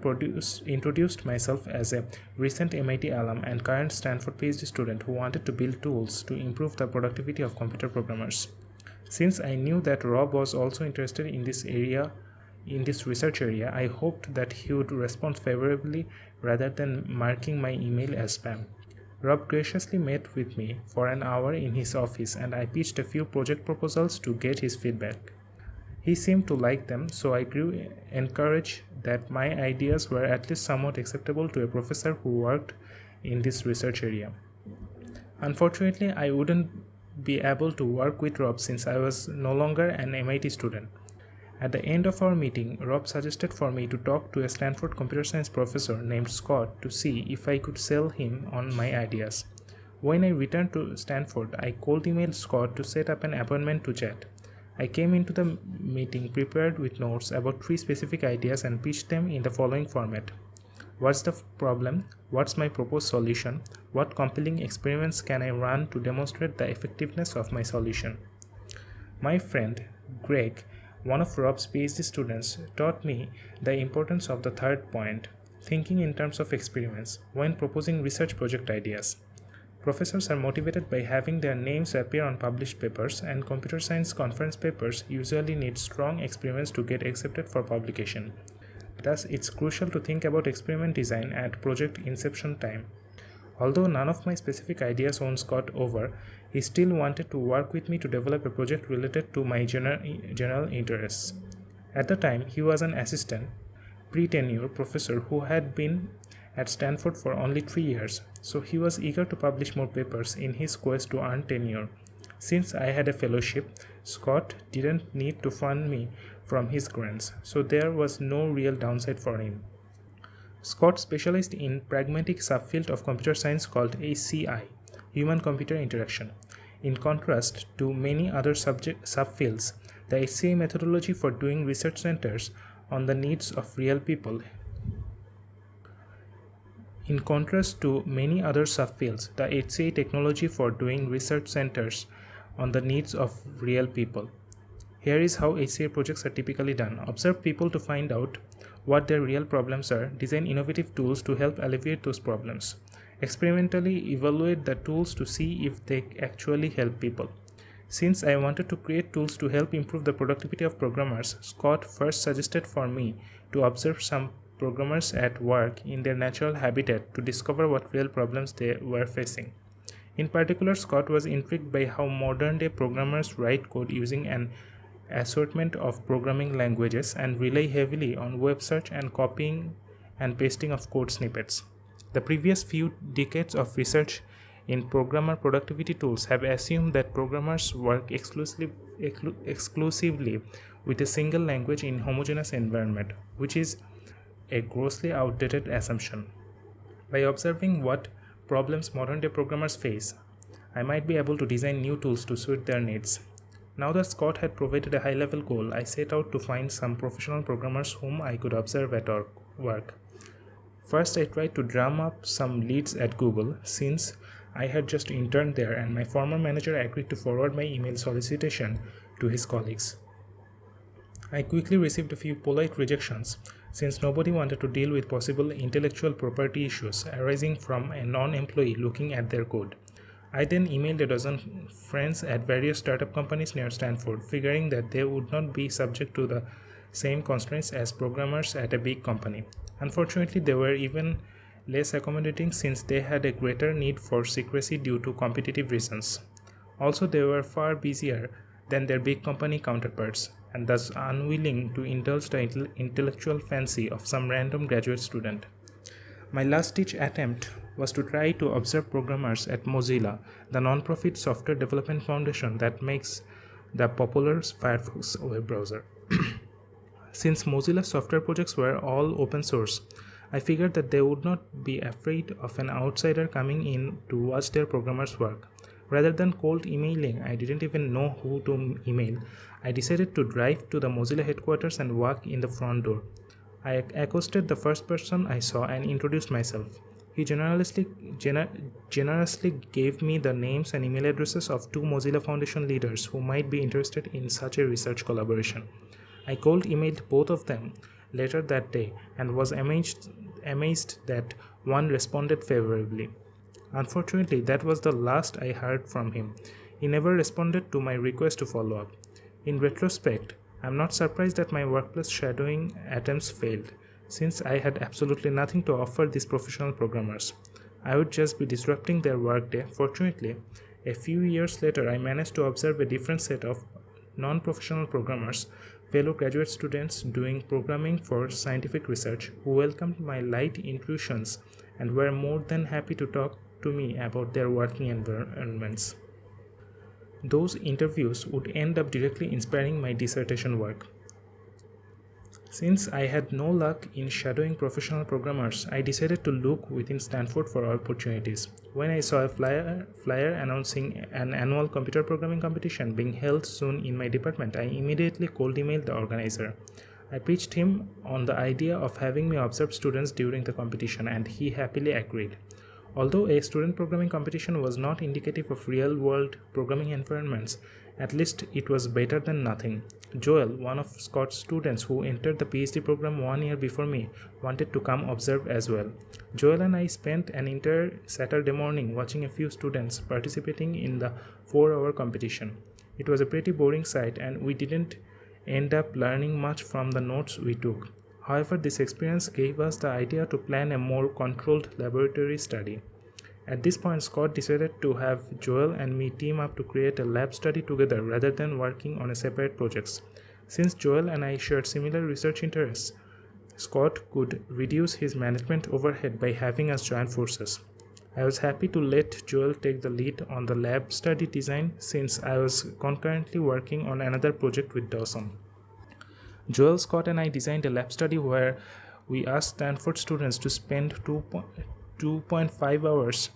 introduced myself as a recent MIT alum and current Stanford PhD student who wanted to build tools to improve the productivity of computer programmers. Since I knew that Rob was also interested in this research area, I hoped that he would respond favorably rather than marking my email as spam. Rob graciously met with me for an hour in his office, and I pitched a few project proposals to get his feedback. He seemed to like them, so I grew encouraged that my ideas were at least somewhat acceptable to a professor who worked in this research area. Unfortunately, I wouldn't be able to work with Rob since I was no longer an MIT student. At the end of our meeting, Rob suggested for me to talk to a Stanford computer science professor named Scott to see if I could sell him on my ideas. When I returned to Stanford, I cold emailed Scott to set up an appointment to chat. I came into the meeting prepared with notes about 3 specific ideas and pitched them in the following format. What's the problem? What's my proposed solution? What compelling experiments can I run to demonstrate the effectiveness of my solution? My friend, Greg, one of Rob's PhD students, taught me the importance of the third point, thinking in terms of experiments, when proposing research project ideas. Professors are motivated by having their names appear on published papers, and computer science conference papers usually need strong experiments to get accepted for publication. Thus, it's crucial to think about experiment design at project inception time. Although none of my specific ideas won Scott over, he still wanted to work with me to develop a project related to my general interests. At the time, he was an assistant, pre-tenure professor who had been at Stanford for only 3 years, so he was eager to publish more papers in his quest to earn tenure. Since I had a fellowship, Scott didn't need to fund me from his grants, so there was no real downside for him. Scott specialized in pragmatic subfield of computer science called HCI, Human-Computer Interaction. In contrast to many other subfields, the HCI methodology for doing research centers on the needs of real people. In contrast to many other subfields, the HCI technology for doing research centers on the needs of real people. Here is how HCI projects are typically done. Observe people to find out what their real problems are, design innovative tools to help alleviate those problems. Experimentally evaluate the tools to see if they actually help people. Since I wanted to create tools to help improve the productivity of programmers, Scott first suggested for me to observe some programmers at work in their natural habitat to discover what real problems they were facing. In particular, Scott was intrigued by how modern-day programmers write code using an assortment of programming languages and rely heavily on web search and copying and pasting of code snippets. The previous few decades of research in programmer productivity tools have assumed that programmers work exclusively with a single language in homogeneous environment, which is a grossly outdated assumption. By observing what problems modern-day programmers face, I might be able to design new tools to suit their needs. Now that Scott had provided a high-level goal, I set out to find some professional programmers whom I could observe at work. First, I tried to drum up some leads at Google, since I had just interned there and my former manager agreed to forward my email solicitation to his colleagues. I quickly received a few polite rejections, since nobody wanted to deal with possible intellectual property issues arising from a non-employee looking at their code. I then emailed a dozen friends at various startup companies near Stanford, figuring that they would not be subject to the same constraints as programmers at a big company. Unfortunately, they were even less accommodating since they had a greater need for secrecy due to competitive reasons. Also, they were far busier than their big company counterparts, and thus unwilling to indulge the intellectual fancy of some random graduate student. My last-ditch attempt was to try to observe programmers at Mozilla, the non-profit software development foundation that makes the popular Firefox web browser. Since Mozilla software projects were all open source, I figured that they would not be afraid of an outsider coming in to watch their programmers work. Rather than cold emailing, I didn't even know who to email. I decided to drive to the Mozilla headquarters and walk in the front door. I accosted the first person I saw and introduced myself. He generously gave me the names and email addresses of two Mozilla Foundation leaders who might be interested in such a research collaboration. I cold emailed both of them later that day and was amazed that one responded favorably. Unfortunately, that was the last I heard from him. He never responded to my request to follow up. In retrospect, I'm not surprised that my workplace shadowing attempts failed, since I had absolutely nothing to offer these professional programmers. I would just be disrupting their workday. Fortunately, a few years later, I managed to observe a different set of non-professional programmers, fellow graduate students doing programming for scientific research, who welcomed my light intrusions and were more than happy to talk to me about their working environments. Those interviews would end up directly inspiring my dissertation work. Since I had no luck in shadowing professional programmers, I decided to look within Stanford for opportunities. When I saw a flyer announcing an annual computer programming competition being held soon in my department, I immediately cold emailed the organizer. I pitched him on the idea of having me observe students during the competition, and he happily agreed. Although a student programming competition was not indicative of real-world programming environments, at least it was better than nothing. Joel, one of Scott's students who entered the Ph.D. program 1 year before me, wanted to come observe as well. Joel and I spent an entire Saturday morning watching a few students participating in the 4-hour competition. It was a pretty boring sight, and we didn't end up learning much from the notes we took. However, this experience gave us the idea to plan a more controlled laboratory study. At this point, Scott decided to have Joel and me team up to create a lab study together rather than working on separate projects. Since Joel and I shared similar research interests, Scott could reduce his management overhead by having us join forces. I was happy to let Joel take the lead on the lab study design since I was concurrently working on another project with Dawson. Joel, Scott, and I designed a lab study where we asked Stanford students to spend 2.5 hours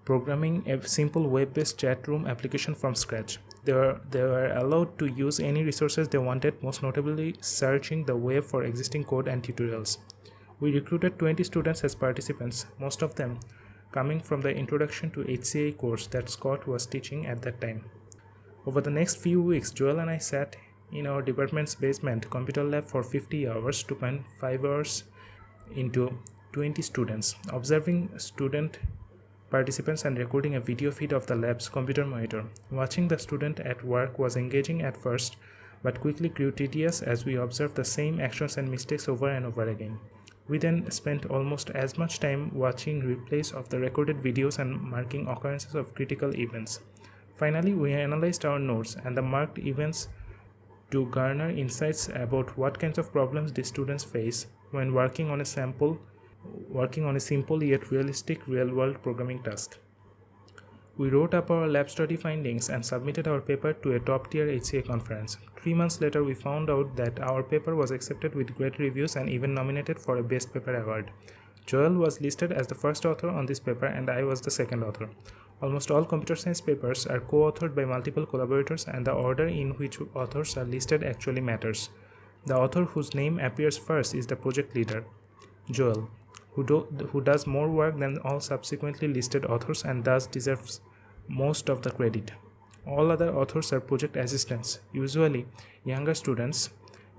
programming a simple web-based chat room application from scratch. They were allowed to use any resources they wanted, most notably searching the web for existing code and tutorials. We recruited 20 students as participants, most of them coming from the Introduction to HCI course that Scott was teaching at that time. Over the next few weeks, Joel and I sat in our department's basement computer lab for 50 hours, 2.5 hours into 20 students, observing student participants and recording a video feed of the lab's computer monitor. Watching the student at work was engaging at first, but quickly grew tedious as we observed the same actions and mistakes over and over again. We then spent almost as much time watching replays of the recorded videos and marking occurrences of critical events. Finally, we analyzed our notes and the marked events to garner insights about what kinds of problems the students face when working on a simple yet realistic real-world programming task. We wrote up our lab study findings and submitted our paper to a top-tier HCA conference. 3 months later, we found out that our paper was accepted with great reviews and even nominated for a Best Paper award. Joel was listed as the first author on this paper, and I was the second author. Almost all computer science papers are co-authored by multiple collaborators, and the order in which authors are listed actually matters. The author whose name appears first is the project leader, Joel, who does more work than all subsequently listed authors and thus deserves most of the credit. All other authors are project assistants, usually younger students,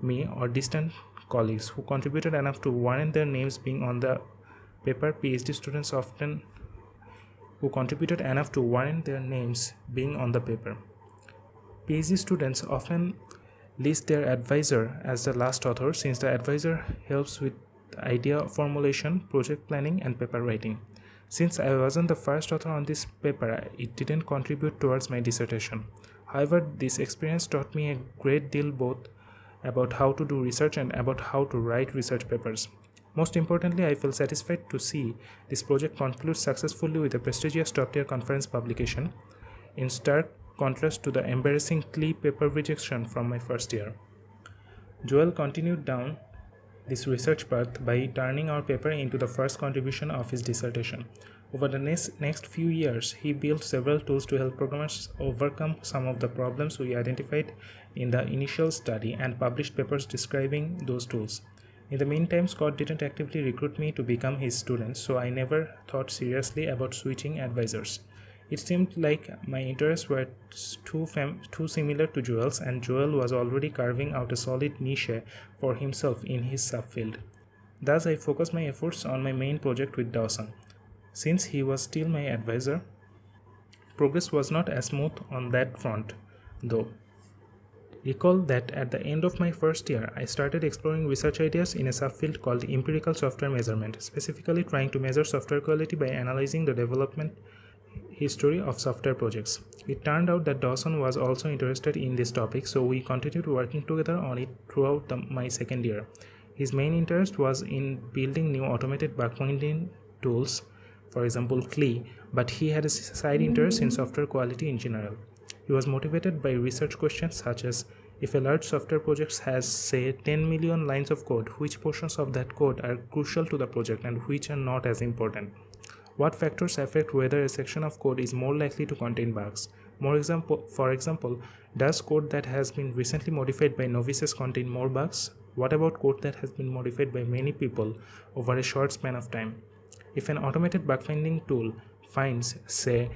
me, or distant colleagues who contributed enough to warrant their names being on the paper. PhD students often list their advisor as the last author, since the advisor helps with idea formulation, project planning, and paper writing. Since I wasn't the first author on this paper, it didn't contribute towards my dissertation. However, this experience taught me a great deal both about how to do research and about how to write research papers. Most importantly, I feel satisfied to see this project conclude successfully with a prestigious top-tier conference publication, in stark contrast to the embarrassing CLE paper rejection from my first year. Joel continued down this research path by turning our paper into the first contribution of his dissertation. Over the next few years, he built several tools to help programmers overcome some of the problems we identified in the initial study and published papers describing those tools. In the meantime, Scott didn't actively recruit me to become his student, so I never thought seriously about switching advisors. It seemed like my interests were too similar to Joel's, and Joel was already carving out a solid niche for himself in his subfield. Thus, I focused my efforts on my main project with Dawson. Since he was still my advisor, progress was not as smooth on that front, though. Recall that at the end of my first year, I started exploring research ideas in a subfield called empirical software measurement, specifically trying to measure software quality by analyzing the development history of software projects. It turned out that Dawson was also interested in this topic, so we continued working together on it throughout my second year. His main interest was in building new automated bug finding tools, for example CLE, but he had a side interest in software quality in general. He was motivated by research questions such as, if a large software project has, say, 10 million lines of code, which portions of that code are crucial to the project and which are not as important? What factors affect whether a section of code is more likely to contain bugs? For example, does code that has been recently modified by novices contain more bugs? What about code that has been modified by many people over a short span of time? If an automated bug finding tool finds, say,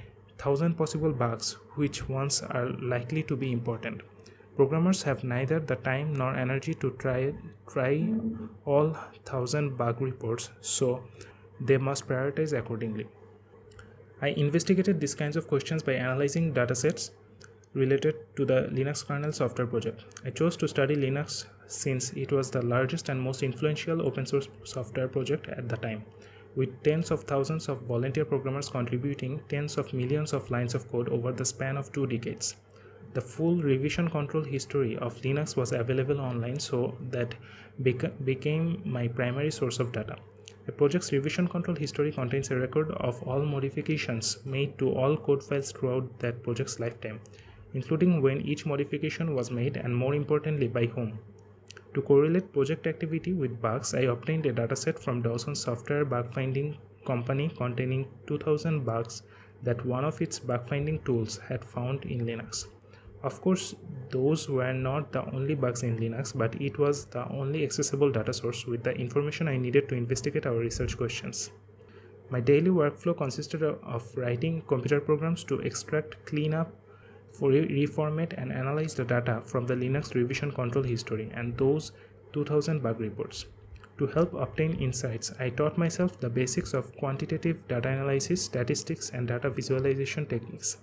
1,000 possible bugs, which ones are likely to be important? Programmers have neither the time nor energy to try all 1,000 bug reports, so they must prioritize accordingly. I investigated these kinds of questions by analyzing datasets related to the Linux kernel software project. I chose to study Linux since it was the largest and most influential open source software project at the time, with tens of thousands of volunteer programmers contributing tens of millions of lines of code over the span of 2 decades. The full revision control history of Linux was available online, so that became my primary source of data. A project's revision control history contains a record of all modifications made to all code files throughout that project's lifetime, including when each modification was made and, more importantly, by whom. To correlate project activity with bugs, I obtained a dataset from Dawson's software bug finding company containing 2,000 bugs that one of its bug finding tools had found in Linux. Of course, those were not the only bugs in Linux, but it was the only accessible data source with the information I needed to investigate our research questions. My daily workflow consisted of writing computer programs to extract, clean up, reformat, and analyze the data from the Linux revision control history and those 2000 bug reports. To help obtain insights, I taught myself the basics of quantitative data analysis, statistics, and data visualization techniques.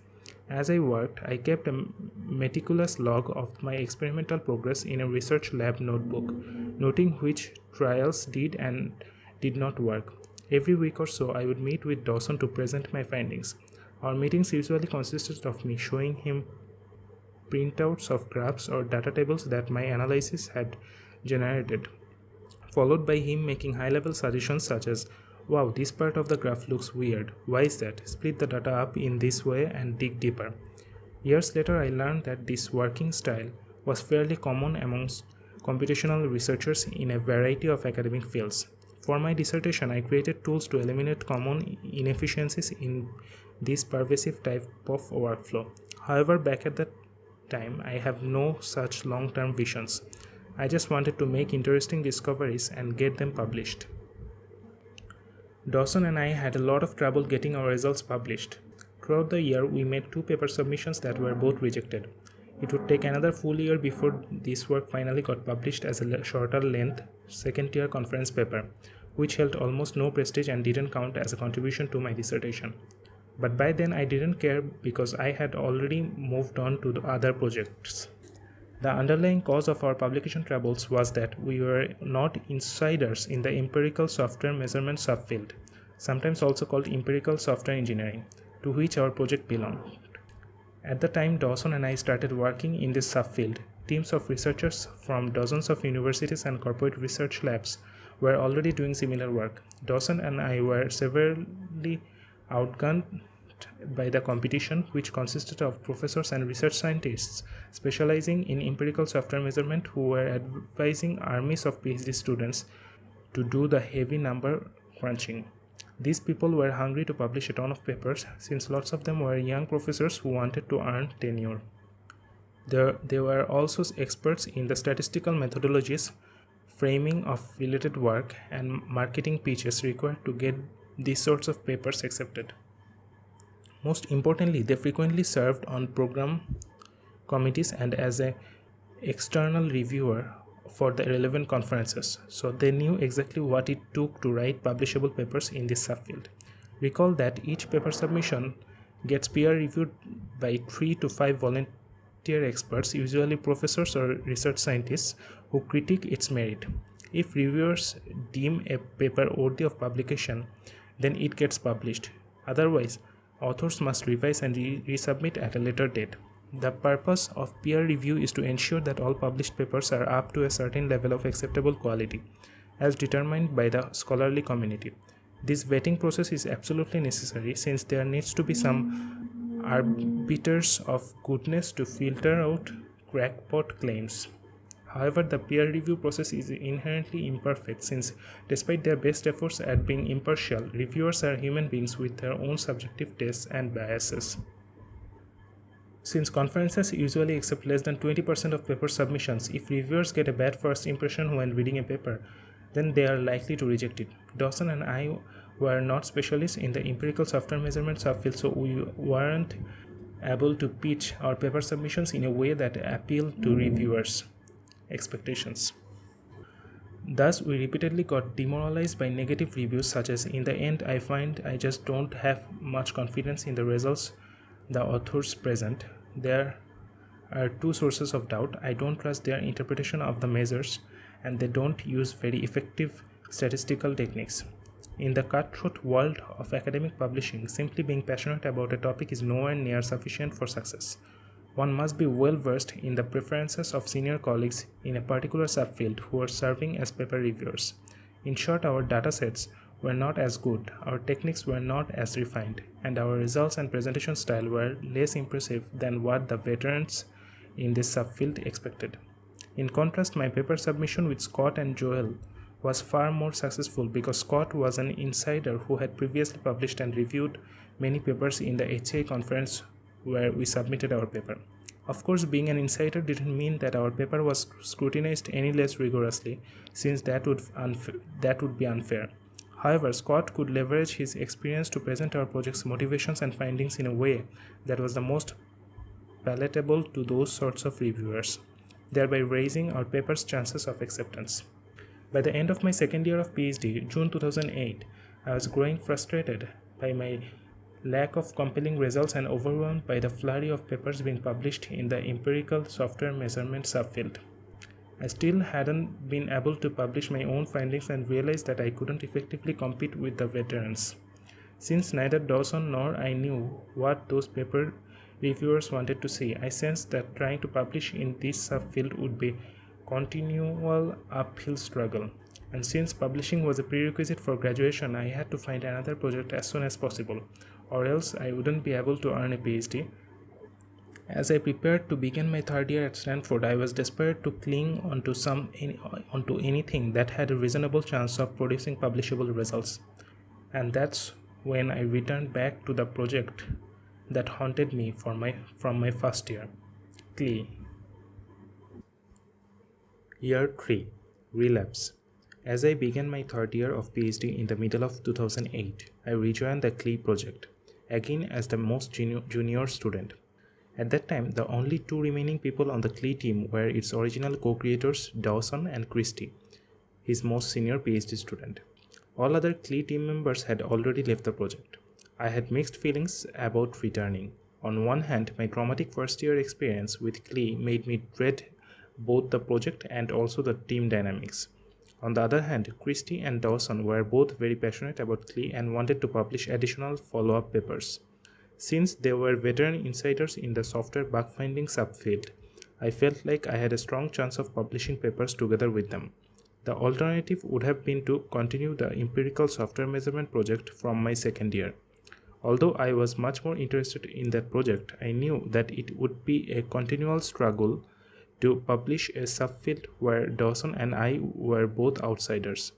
As I worked, I kept a meticulous log of my experimental progress in a research lab notebook, noting which trials did and did not work. Every week or so, I would meet with Dawson to present my findings. Our meetings usually consisted of me showing him printouts of graphs or data tables that my analysis had generated, followed by him making high-level suggestions such as, "Wow, this part of the graph looks weird. Why is that? Split the data up in this way and dig deeper." Years later, I learned that this working style was fairly common amongst computational researchers in a variety of academic fields. For my dissertation, I created tools to eliminate common inefficiencies in this pervasive type of workflow. However, back at that time, I have no such long-term visions. I just wanted to make interesting discoveries and get them published. Dawson and I had a lot of trouble getting our results published. Throughout the year, we made 2 paper submissions that were both rejected. It would take another full year before this work finally got published as a shorter length second-tier conference paper, which held almost no prestige and didn't count as a contribution to my dissertation. But by then I didn't care because I had already moved on to the other projects. The underlying cause of our publication troubles was that we were not insiders in the empirical software measurement subfield, sometimes also called empirical software engineering, to which our project belonged. At the time Dawson and I started working in this subfield, teams of researchers from dozens of universities and corporate research labs were already doing similar work. Dawson and I were severely outgunned by the competition, which consisted of professors and research scientists specializing in empirical software measurement who were advising armies of PhD students to do the heavy number crunching. These people were hungry to publish a ton of papers, since lots of them were young professors who wanted to earn tenure. They were also experts in the statistical methodologies, framing of related work, and marketing pitches required to get these sorts of papers accepted. Most importantly, they frequently served on program committees and as an external reviewer for the relevant conferences, so they knew exactly what it took to write publishable papers in this subfield. Recall that each paper submission gets peer reviewed by 3 to 5 volunteer experts, usually professors or research scientists, who critique its merit. If reviewers deem a paper worthy of publication, then it gets published. Otherwise, authors must revise and resubmit at a later date. The purpose of peer review is to ensure that all published papers are up to a certain level of acceptable quality, as determined by the scholarly community. This vetting process is absolutely necessary, since there needs to be some arbiters of goodness to filter out crackpot claims. However, the peer review process is inherently imperfect, since despite their best efforts at being impartial, reviewers are human beings with their own subjective tastes and biases. Since conferences usually accept less than 20% of paper submissions, if reviewers get a bad first impression when reading a paper, then they are likely to reject it. Dawson and I were not specialists in the empirical software measurement subfield, so we weren't able to pitch our paper submissions in a way that appealed to reviewers' expectations. Thus, we repeatedly got demoralized by negative reviews such as, "In the end, I find I just don't have much confidence in the results the authors present. There are 2 sources of doubt. I don't trust their interpretation of the measures, and they don't use very effective statistical techniques." In the cutthroat world of academic publishing, simply being passionate about a topic is nowhere near sufficient for success. One must be well versed in the preferences of senior colleagues in a particular subfield who are serving as paper reviewers. In short, our datasets were not as good, our techniques were not as refined, and our results and presentation style were less impressive than what the veterans in this subfield expected. In contrast, my paper submission with Scott and Joel was far more successful because Scott was an insider who had previously published and reviewed many papers in the HA conference where we submitted our paper. Of course, being an insider didn't mean that our paper was scrutinized any less rigorously, since that would be unfair. However, Scott could leverage his experience to present our project's motivations and findings in a way that was the most palatable to those sorts of reviewers, thereby raising our paper's chances of acceptance. By the end of my second year of Ph.D., June 2008, I was growing frustrated by my lack of compelling results and overwhelmed by the flurry of papers being published in the empirical software measurement subfield. I still hadn't been able to publish my own findings and realized that I couldn't effectively compete with the veterans. Since neither Dawson nor I knew what those paper reviewers wanted to see, I sensed that trying to publish in this subfield would be a continual uphill struggle. And since publishing was a prerequisite for graduation, I had to find another project as soon as possible, or else I wouldn't be able to earn a PhD. As I prepared to begin my 3rd year at Stanford, I was desperate to cling onto anything that had a reasonable chance of producing publishable results. And that's when I returned back to the project that haunted me from my first year, CLE. Year 3. Relapse. As I began my 3rd year of PhD in the middle of 2008, I rejoined the CLE project, again as the most junior student. At that time, the only 2 remaining people on the CLE team were its original co-creators Dawson and Christy, his most senior PhD student. All other CLE team members had already left the project. I had mixed feelings about returning. On one hand, my traumatic first-year experience with CLE made me dread both the project and also the team dynamics. On the other hand, Christy and Dawson were both very passionate about CLE and wanted to publish additional follow-up papers. Since they were veteran insiders in the software bug finding subfield, I felt like I had a strong chance of publishing papers together with them. The alternative would have been to continue the empirical software measurement project from my second year. Although I was much more interested in that project, I knew that it would be a continual struggle to publish a subfield where Dawson and I were both outsiders.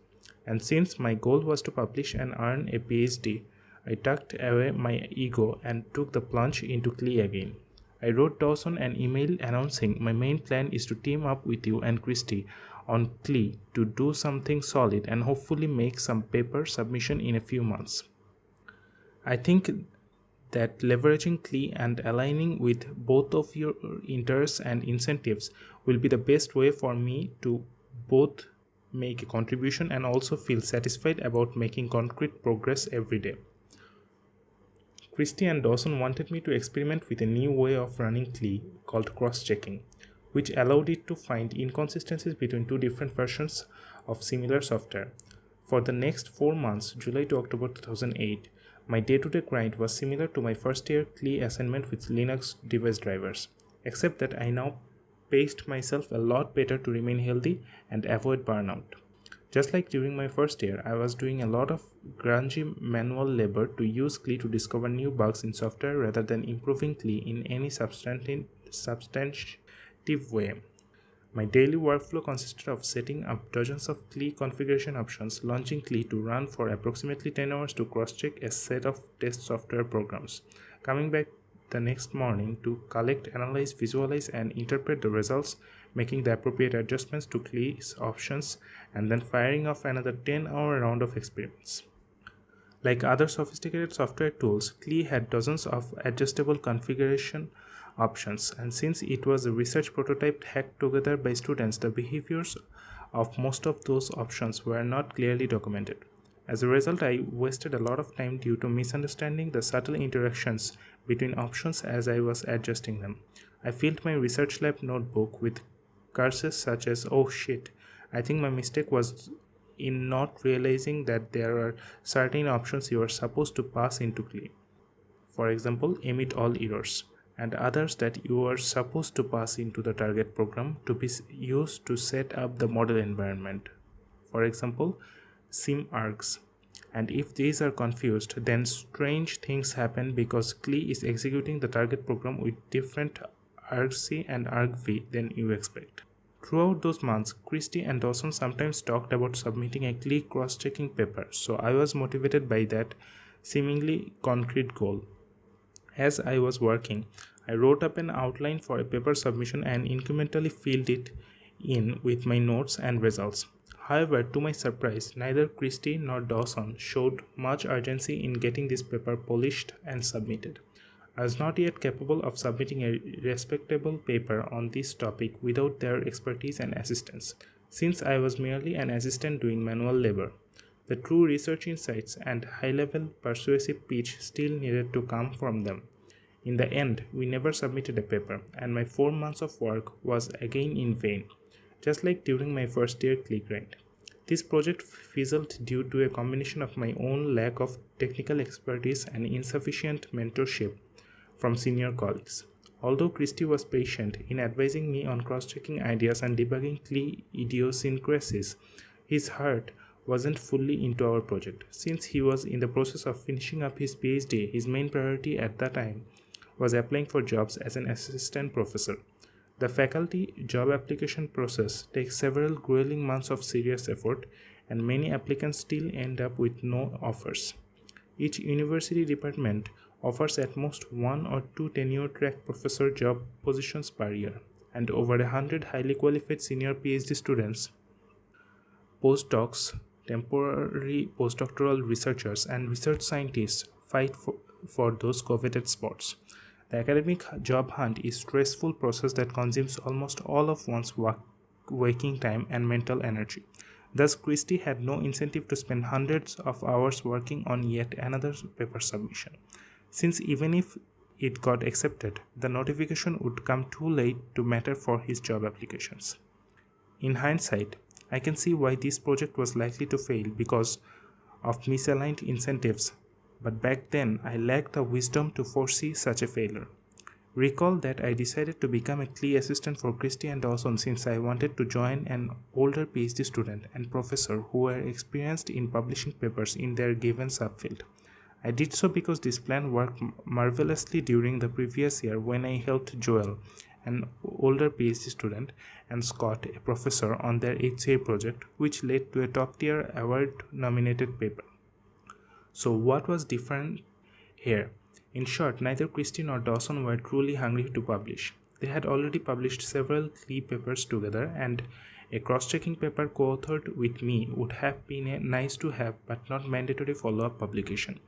And since my goal was to publish and earn a PhD, I tucked away my ego and took the plunge into Klee again. I wrote Dawson an email announcing my main plan is to team up with you and Christy on Klee to do something solid and hopefully make some paper submission in a few months. I think that leveraging Klee and aligning with both of your interests and incentives will be the best way for me to both make a contribution and also feel satisfied about making concrete progress every day. Christy and Dawson wanted me to experiment with a new way of running Klee called cross-checking, which allowed it to find inconsistencies between two different versions of similar software. For the next 4 months, July to October 2008, my day-to-day grind was similar to my first-year Klee assignment with Linux device drivers, except that I now paced myself a lot better to remain healthy and avoid burnout. Just like during my first year, I was doing a lot of grungy manual labor to use Klee to discover new bugs in software rather than improving Klee in any substantive way. My daily workflow consisted of setting up dozens of Klee configuration options, launching Klee to run for approximately 10 hours to cross-check a set of test software programs, coming back the next morning to collect, analyze, visualize, and interpret the results, making the appropriate adjustments to Klee's options, and then firing off another 10-hour round of experiments. Like other sophisticated software tools, Klee had dozens of adjustable configuration options, and since it was a research prototype hacked together by students, the behaviors of most of those options were not clearly documented. As a result, I wasted a lot of time due to misunderstanding the subtle interactions between options as I was adjusting them. I filled my research lab notebook with curses such as, "Oh shit, I think my mistake was in not realizing that there are certain options you are supposed to pass into Klee. For example, emit all errors, and others that you are supposed to pass into the target program to be used to set up the model environment. For example, sim args. And if these are confused, then strange things happen because Klee is executing the target program with different argc and argv than you expect." Throughout those months, Christy and Dawson sometimes talked about submitting a Klee cross-checking paper, so I was motivated by that seemingly concrete goal. As I was working, I wrote up an outline for a paper submission and incrementally filled it in with my notes and results. However, to my surprise, neither Christy nor Dawson showed much urgency in getting this paper polished and submitted. I was not yet capable of submitting a respectable paper on this topic without their expertise and assistance, since I was merely an assistant doing manual labor. The true research insights and high-level persuasive pitch still needed to come from them. In the end, we never submitted a paper, and my 4 months of work was again in vain, just like during my first year Klee grind. This project fizzled due to a combination of my own lack of technical expertise and insufficient mentorship from senior colleagues. Although Christy was patient in advising me on cross-checking ideas and debugging Klee idiosyncrasies, his heart wasn't fully into our project. Since he was in the process of finishing up his PhD, his main priority at the time was applying for jobs as an assistant professor. The faculty job application process takes several grueling months of serious effort, and many applicants still end up with no offers. Each university department offers at most 1 or 2 tenure-track professor job positions per year, and over 100 highly qualified senior PhD students, postdocs, temporary postdoctoral researchers, and research scientists fight for those coveted spots. The academic job hunt is a stressful process that consumes almost all of one's waking time and mental energy. Thus, Christy had no incentive to spend hundreds of hours working on yet another paper submission, since even if it got accepted, the notification would come too late to matter for his job applications. In hindsight, I can see why this project was likely to fail because of misaligned incentives but back then I lacked the wisdom to foresee such a failure. Recall that I decided to become a CLE assistant for Christie and Dawson since I wanted to join an older PhD student and professor who were experienced in publishing papers in their given subfield. I did so because this plan worked marvelously during the previous year when I helped Joel, an older PhD student, and Scott, a professor, on their HCA project, which led to a top-tier award-nominated paper. So what was different here? In short, neither Christie nor Dawson were truly hungry to publish. They had already published several CLE papers together, and a cross-checking paper co-authored with me would have been a nice-to-have but not mandatory follow-up publication.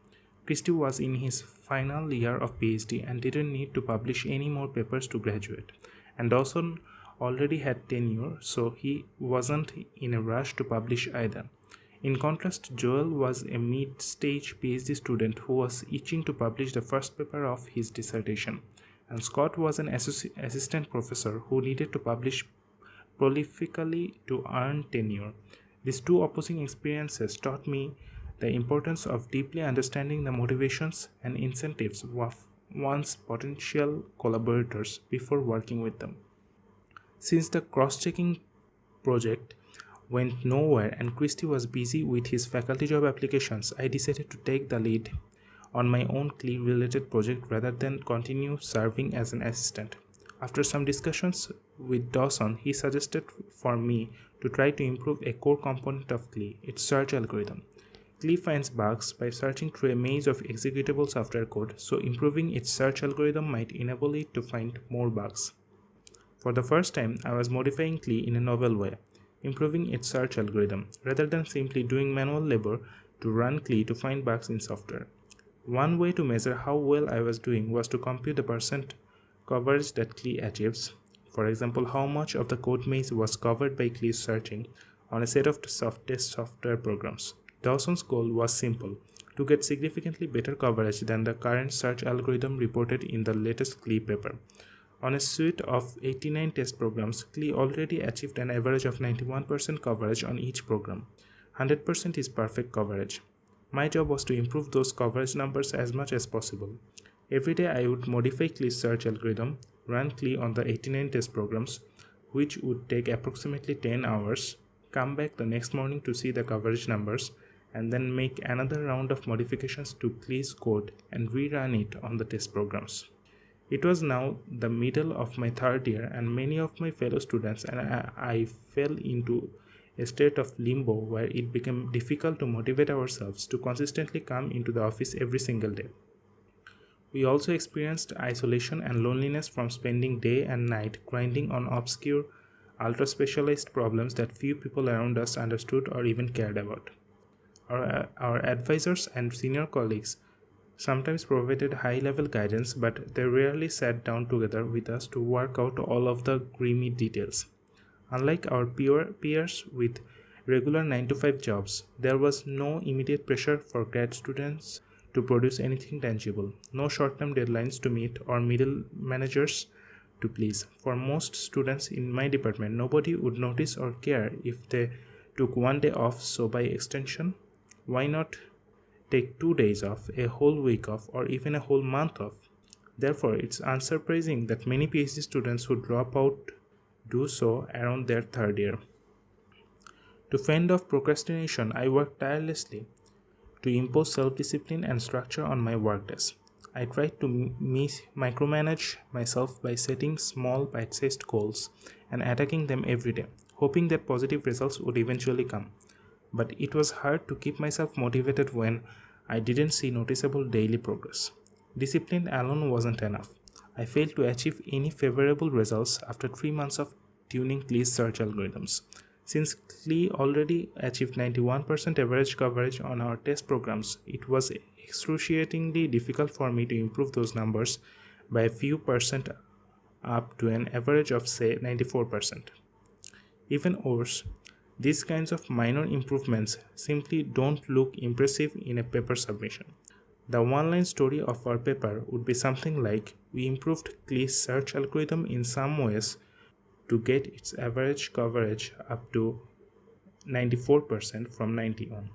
Christie was in his final year of PhD and didn't need to publish any more papers to graduate, and Dawson already had tenure, so he wasn't in a rush to publish either. In contrast, Joel was a mid-stage PhD student who was itching to publish the first paper of his dissertation, and Scott was an assistant professor who needed to publish prolifically to earn tenure. These two opposing experiences taught me the importance of deeply understanding the motivations and incentives of one's potential collaborators before working with them. Since the cross-checking project went nowhere and Christie was busy with his faculty job applications, I decided to take the lead on my own CLE-related project rather than continue serving as an assistant. After some discussions with Dawson, he suggested for me to try to improve a core component of CLE, its search algorithm. CLE finds bugs by searching through a maze of executable software code, so improving its search algorithm might enable it to find more bugs. For the first time, I was modifying CLE in a novel way, improving its search algorithm, rather than simply doing manual labor to run CLE to find bugs in software. One way to measure how well I was doing was to compute the percent coverage that CLE achieves. For example, how much of the code maze was covered by CLE searching on a set of test software programs. Dawson's goal was simple: to get significantly better coverage than the current search algorithm reported in the latest CLE paper. On a suite of 89 test programs, CLE already achieved an average of 91% coverage on each program. 100% is perfect coverage. My job was to improve those coverage numbers as much as possible. Every day I would modify CLE's search algorithm, run CLE on the 89 test programs, which would take approximately 10 hours, come back the next morning to see the coverage numbers, and then make another round of modifications to CLE's code and rerun it on the test programs. It was now the middle of my third year, and many of my fellow students and I fell into a state of limbo where it became difficult to motivate ourselves to consistently come into the office every single day. We also experienced isolation and loneliness from spending day and night grinding on obscure, ultra-specialized problems that few people around us understood or even cared about. Our advisors and senior colleagues sometimes provided high-level guidance, but they rarely sat down together with us to work out all of the grimy details. Unlike our peers with regular 9-to-5 jobs, there was no immediate pressure for grad students to produce anything tangible, no short-term deadlines to meet or middle managers to please. For most students in my department, nobody would notice or care if they took one day off, so by extension, why not take 2 days off, a whole week off, or even a whole month off? Therefore, it's unsurprising that many PhD students who drop out do so around their third year. To fend off procrastination, I worked tirelessly to impose self-discipline and structure on my workdays. I tried to micromanage myself by setting small bite-sized goals and attacking them every day, hoping that positive results would eventually come. But it was hard to keep myself motivated when I didn't see noticeable daily progress. Discipline alone wasn't enough. I failed to achieve any favorable results after 3 months of tuning CLE's search algorithms. Since CLE already achieved 91% average coverage on our test programs, it was excruciatingly difficult for me to improve those numbers by a few percent up to an average of, say, 94%. Even worse, these kinds of minor improvements simply don't look impressive in a paper submission. The one-line story of our paper would be something like, we improved CLE's search algorithm in some ways to get its average coverage up to 94% from 91.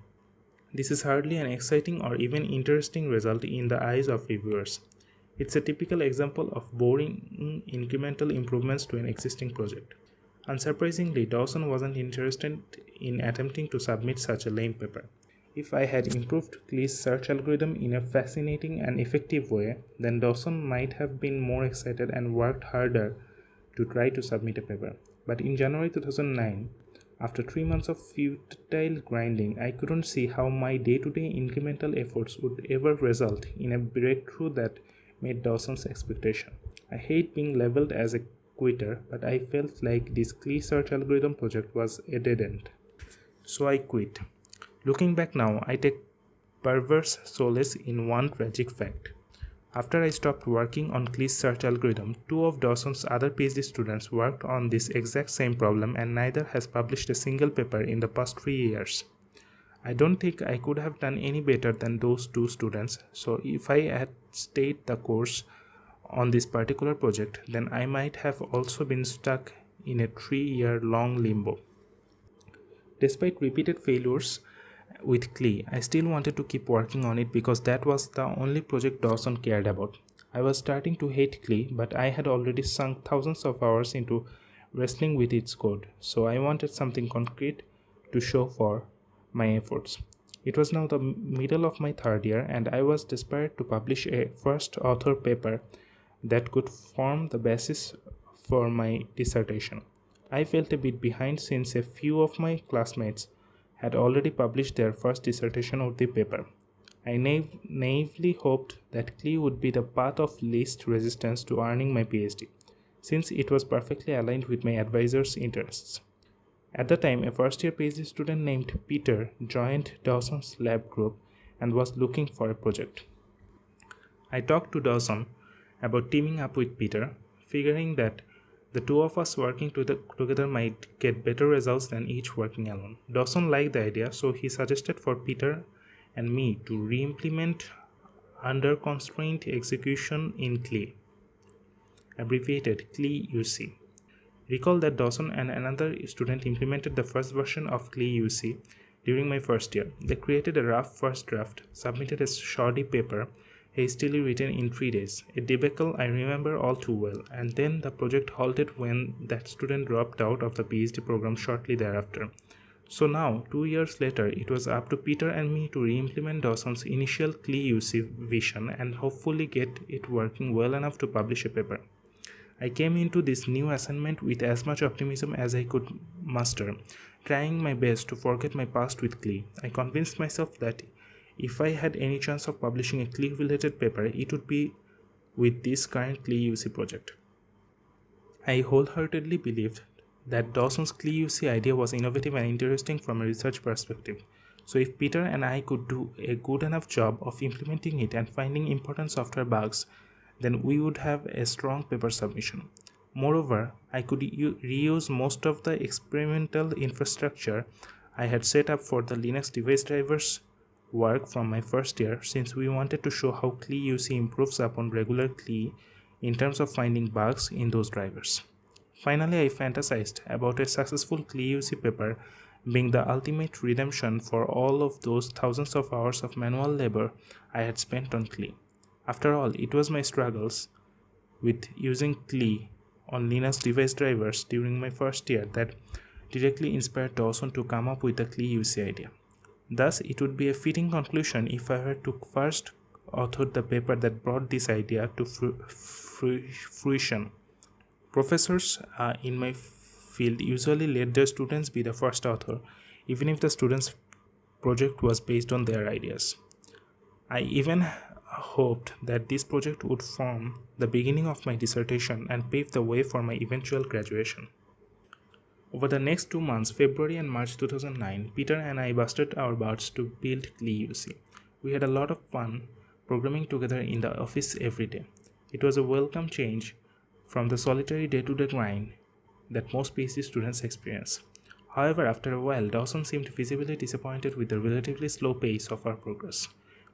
This is hardly an exciting or even interesting result in the eyes of reviewers. It's a typical example of boring incremental improvements to an existing project. Unsurprisingly, Dawson wasn't interested in attempting to submit such a lame paper. If I had improved Klee's search algorithm in a fascinating and effective way, then Dawson might have been more excited and worked harder to try to submit a paper. But in January 2009, after 3 months of futile grinding, I couldn't see how my day-to-day incremental efforts would ever result in a breakthrough that made Dawson's expectation. I hate being labeled as a quitter, but I felt like this Klee search algorithm project was a dead end. So I quit. Looking back now, I take perverse solace in one tragic fact. After I stopped working on Klee's search algorithm, two of Dawson's other PhD students worked on this exact same problem, and neither has published a single paper in the past 3 years. I don't think I could have done any better than those two students, so if I had stayed the course on this particular project, then I might have also been stuck in a 3-year-long limbo. Despite repeated failures with Klee, I still wanted to keep working on it because that was the only project Dawson cared about. I was starting to hate Klee, but I had already sunk thousands of hours into wrestling with its code, so I wanted something concrete to show for my efforts. It was now the middle of my third year, and I was desperate to publish a first author paper that could form the basis for my dissertation. I felt a bit behind since a few of my classmates had already published their first dissertation of the paper. I naively hoped that Klee would be the path of least resistance to earning my PhD, since it was perfectly aligned with my advisor's interests. At the time, a first-year PhD student named Peter joined Dawson's lab group and was looking for a project. I talked to Dawson about teaming up with Peter, figuring that the two of us working together might get better results than each working alone. Dawson liked the idea, so he suggested for Peter and me to re-implement under constraint execution in Klee, abbreviated Klee UC. Recall that Dawson and another student implemented the first version of Klee UC during my first year. They created a rough first draft, submitted a shoddy paper, hastily written in 3 days, a debacle I remember all too well, and then the project halted when that student dropped out of the PhD program shortly thereafter. So now, 2 years later, it was up to Peter and me to re-implement Dawson's initial Klee UC vision and hopefully get it working well enough to publish a paper. I came into this new assignment with as much optimism as I could muster, trying my best to forget my past with Klee. I convinced myself that if I had any chance of publishing a Klee-related paper, it would be with this current Klee UC project. I wholeheartedly believed that Dawson's Klee UC idea was innovative and interesting from a research perspective. So if Peter and I could do a good enough job of implementing it and finding important software bugs, then we would have a strong paper submission. Moreover, I could reuse most of the experimental infrastructure I had set up for the Linux device drivers work from my first year, since we wanted to show how Klee UC improves upon regular Klee in terms of finding bugs in those drivers. Finally, I fantasized about a successful Klee UC paper being the ultimate redemption for all of those thousands of hours of manual labor I had spent on Klee. After all, it was my struggles with using Klee on Linux device drivers during my first year that directly inspired Dawson to come up with the Klee UC idea. Thus, it would be a fitting conclusion if I were to first author the paper that brought this idea to fruition. Professors in my field usually let their students be the first author, even if the student's project was based on their ideas. I even hoped that this project would form the beginning of my dissertation and pave the way for my eventual graduation. Over the next 2 months, February and March 2009, Peter and I busted our butts to build Klee UC. We had a lot of fun programming together in the office every day. It was a welcome change from the solitary day-to-day grind that most PhD students experience. However, after a while, Dawson seemed visibly disappointed with the relatively slow pace of our progress.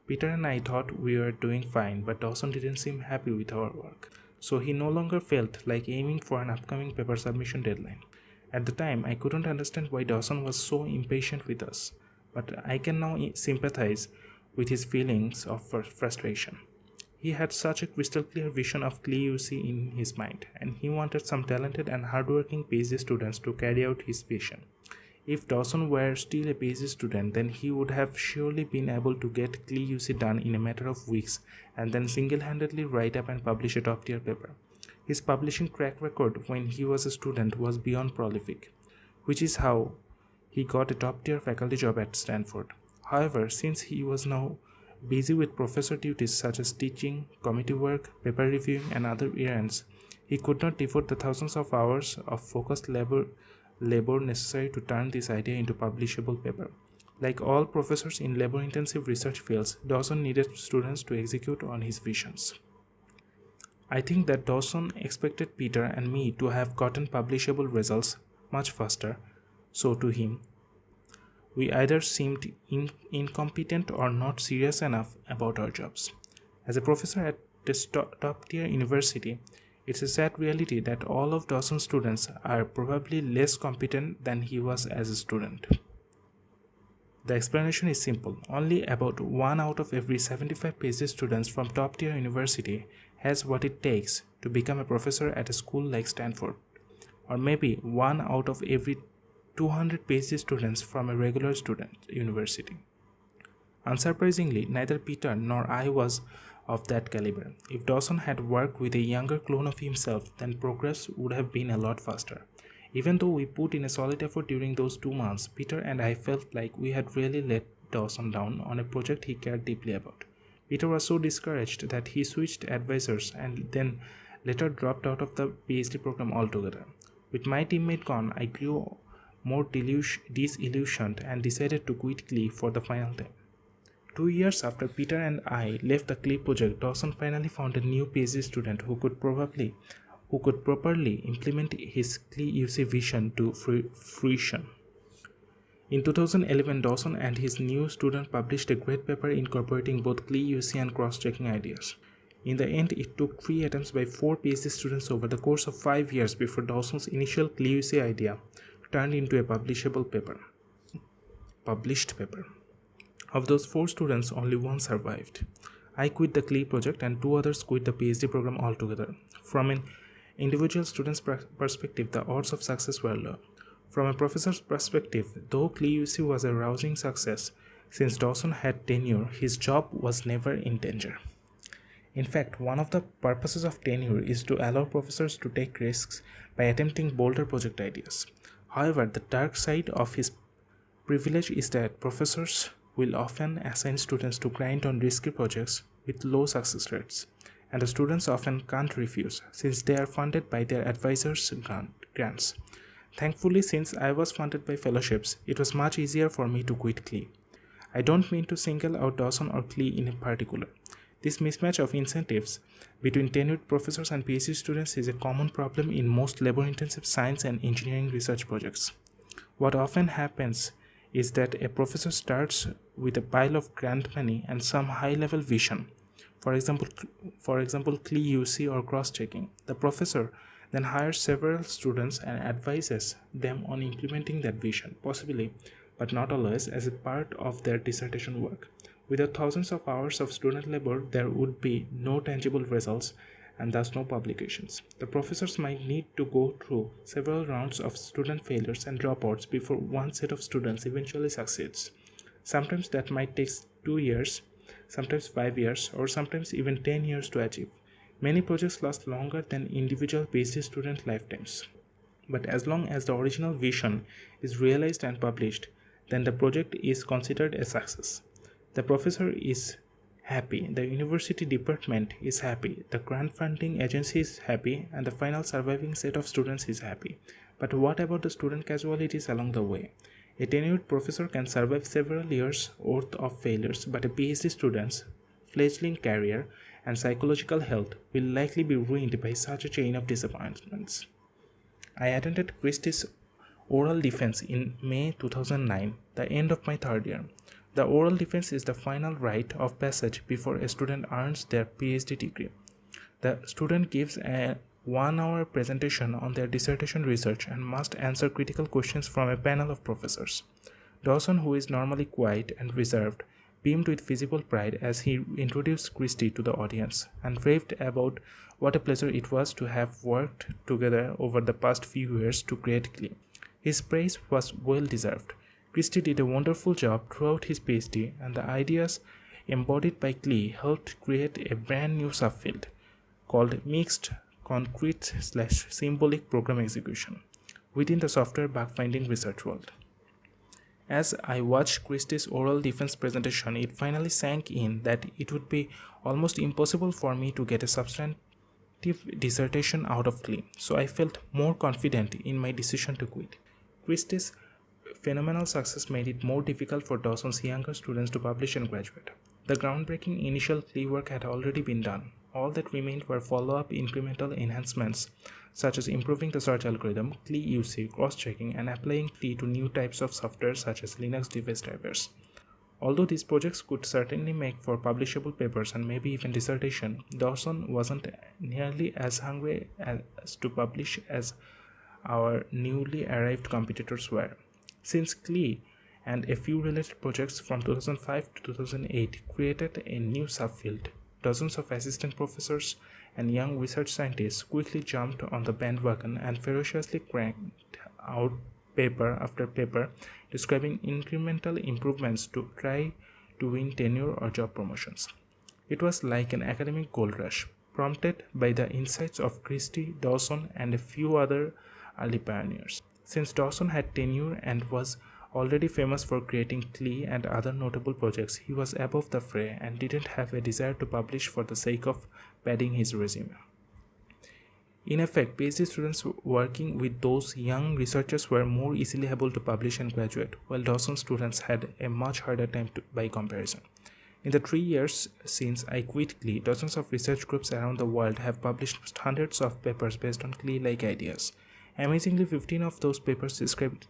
Peter and I thought we were doing fine, but Dawson didn't seem happy with our work, so he no longer felt like aiming for an upcoming paper submission deadline. At the time, I couldn't understand why Dawson was so impatient with us, but I can now sympathize with his feelings of frustration. He had such a crystal clear vision of CLEUC in his mind, and he wanted some talented and hardworking PhD students to carry out his vision. If Dawson were still a PhD student, then he would have surely been able to get CLEUC done in a matter of weeks and then single-handedly write up and publish a top-tier paper. His publishing track record when he was a student was beyond prolific, which is how he got a top-tier faculty job at Stanford. However, since he was now busy with professor duties such as teaching, committee work, paper reviewing, and other errands, he could not devote the thousands of hours of focused labor necessary to turn this idea into publishable paper. Like all professors in labor-intensive research fields, Dawson needed students to execute on his visions. I think that Dawson expected Peter and me to have gotten publishable results much faster, so to him, we either seemed incompetent or not serious enough about our jobs. As a professor at this top-tier university, it's a sad reality that all of Dawson's students are probably less competent than he was as a student. The explanation is simple. Only about 1 out of every 75 PhD students from top-tier university has what it takes to become a professor at a school like Stanford, or maybe 1 out of every 200 PhD students from a regular student university. Unsurprisingly, neither Peter nor I was of that caliber. If Dawson had worked with a younger clone of himself, then progress would have been a lot faster. Even though we put in a solid effort during those 2 months, Peter and I felt like we had really let Dawson down on a project he cared deeply about. Peter was so discouraged that he switched advisors and then later dropped out of the PhD program altogether. With my teammate gone, I grew more disillusioned and decided to quit CLE for the final time. 2 years after Peter and I left the CLE project, Dawson finally found a new PhD student who could properly implement his CLEUC vision to fruition. In 2011, Dawson and his new student published a great paper incorporating both CLEUC and cross-checking ideas. In the end, it took 3 attempts by 4 PhD students over the course of 5 years before Dawson's initial CLEUC idea turned into a published paper. Of those 4 students, only 1 survived. I quit the CLE project and 2 others quit the PhD program altogether. From an individual student's perspective, the odds of success were low. From a professor's perspective, though CLEUC was a rousing success, since Dawson had tenure, his job was never in danger. In fact, one of the purposes of tenure is to allow professors to take risks by attempting bolder project ideas. However, the dark side of his privilege is that professors will often assign students to grind on risky projects with low success rates, and the students often can't refuse since they are funded by their advisors' grants. Thankfully, since I was funded by fellowships, it was much easier for me to quit CLE. I don't mean to single out Dawson or CLE in particular. This mismatch of incentives between tenured professors and PhD students is a common problem in most labor-intensive science and engineering research projects. What often happens is that a professor starts with a pile of grant money and some high-level vision, for example CLEUC or cross-checking. The professor then hires several students and advises them on implementing that vision, possibly, but not always, as a part of their dissertation work. Without thousands of hours of student labor, there would be no tangible results and thus no publications. The professors might need to go through several rounds of student failures and dropouts before one set of students eventually succeeds. Sometimes that might take 2 years, sometimes 5 years, or sometimes even 10 years to achieve. Many projects last longer than individual PhD student lifetimes. But as long as the original vision is realized and published, then the project is considered a success. The professor is happy, the university department is happy, the grant funding agency is happy, and the final surviving set of students is happy. But what about the student casualties along the way? A tenured professor can survive several years' worth of failures, but a PhD student's fledgling career and psychological health will likely be ruined by such a chain of disappointments. I attended Christie's oral defense in May 2009, the end of my 3rd year. The oral defense is the final rite of passage before a student earns their PhD degree. The student gives a 1-hour presentation on their dissertation research and must answer critical questions from a panel of professors. Dawson, who is normally quiet and reserved, beamed with visible pride as he introduced Christie to the audience and raved about what a pleasure it was to have worked together over the past few years to create Glee. His praise was well deserved. Christie did a wonderful job throughout his Ph.D., and the ideas embodied by Glee helped create a brand new subfield called Mixed Concrete/Symbolic Program Execution within the software bug finding research world. As I watched Christie's oral defense presentation, it finally sank in that it would be almost impossible for me to get a substantive dissertation out of Glee, so I felt more confident in my decision to quit. Christie's phenomenal success made it more difficult for Dawson's younger students to publish and graduate. The groundbreaking initial Glee work had already been done. All that remained were follow-up incremental enhancements, such as improving the search algorithm, Glee UC, cross-checking, and applying Glee to new types of software such as Linux device drivers. Although these projects could certainly make for publishable papers and maybe even dissertation, Dawson wasn't nearly as hungry as to publish as our newly arrived competitors were. Since Glee and a few related projects from 2005 to 2008 created a new subfield, dozens of assistant professors and young research scientists quickly jumped on the bandwagon and ferociously cranked out paper after paper describing incremental improvements to try to win tenure or job promotions. It was like an academic gold rush, prompted by the insights of Christie, Dawson, and a few other early pioneers. Since Dawson had tenure and was already famous for creating Glee and other notable projects, he was above the fray and didn't have a desire to publish for the sake of padding his resume. In effect, PhD students working with those young researchers were more easily able to publish and graduate, while Dawson students had a much harder time by comparison. In the 3 years since I quit Glee, dozens of research groups around the world have published hundreds of papers based on Glee-like ideas. Amazingly, 15 of those papers described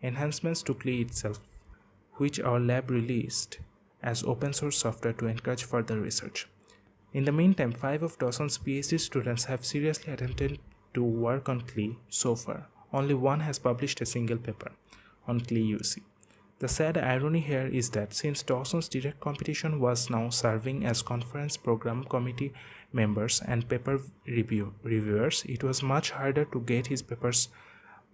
enhancements to Glee itself, which our lab released as open source software to encourage further research. In the meantime, 5 of Dawson's PhD students have seriously attempted to work on Glee so far. Only one has published a single paper on Glee UC. The sad irony here is that since Dawson's direct competition was now serving as conference program committee members and paper reviewers, it was much harder to get his papers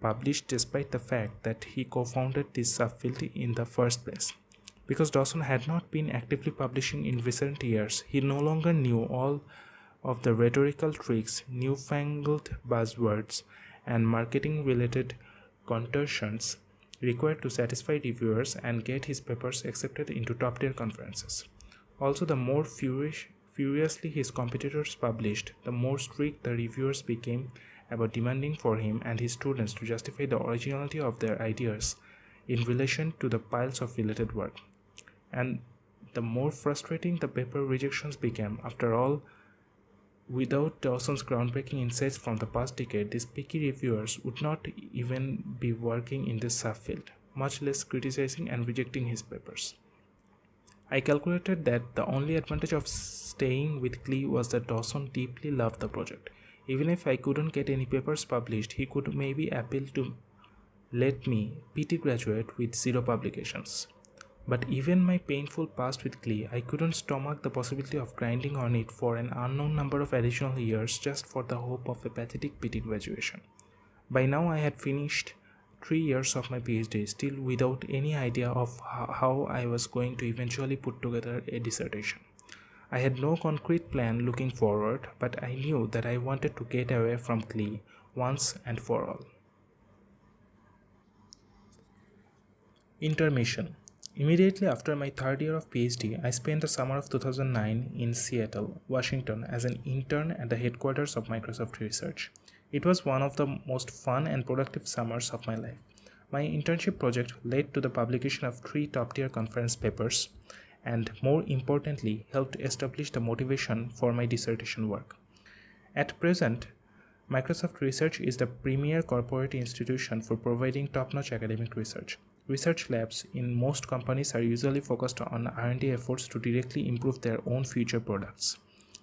published despite the fact that he co-founded this subfield in the first place. Because Dawson had not been actively publishing in recent years, he no longer knew all of the rhetorical tricks, newfangled buzzwords, and marketing-related contortions required to satisfy reviewers and get his papers accepted into top-tier conferences. Also, the more furiously his competitors published, the more strict the reviewers became about demanding for him and his students to justify the originality of their ideas in relation to the piles of related work. And the more frustrating the paper rejections became. After all, without Dawson's groundbreaking insights from the past decade, these picky reviewers would not even be working in this subfield, much less criticizing and rejecting his papers. I calculated that the only advantage of staying with Glee was that Dawson deeply loved the project. Even if I couldn't get any papers published, he could maybe appeal to let me PT graduate with 0 publications. But even my painful past with Glee, I couldn't stomach the possibility of grinding on it for an unknown number of additional years just for the hope of a pathetic PT graduation. By now I had finished 3 years of my PhD, still without any idea of how I was going to eventually put together a dissertation. I had no concrete plan looking forward, but I knew that I wanted to get away from Glee once and for all. Intermission. Immediately after my 3rd year of PhD, I spent the summer of 2009 in Seattle, Washington as an intern at the headquarters of Microsoft Research. It was one of the most fun and productive summers of my life. My internship project led to the publication of 3 top-tier conference papers and, more importantly, helped establish the motivation for my dissertation work. At present, Microsoft Research is the premier corporate institution for providing top-notch academic research. Research labs in most companies are usually focused on R&D efforts to directly improve their own future products.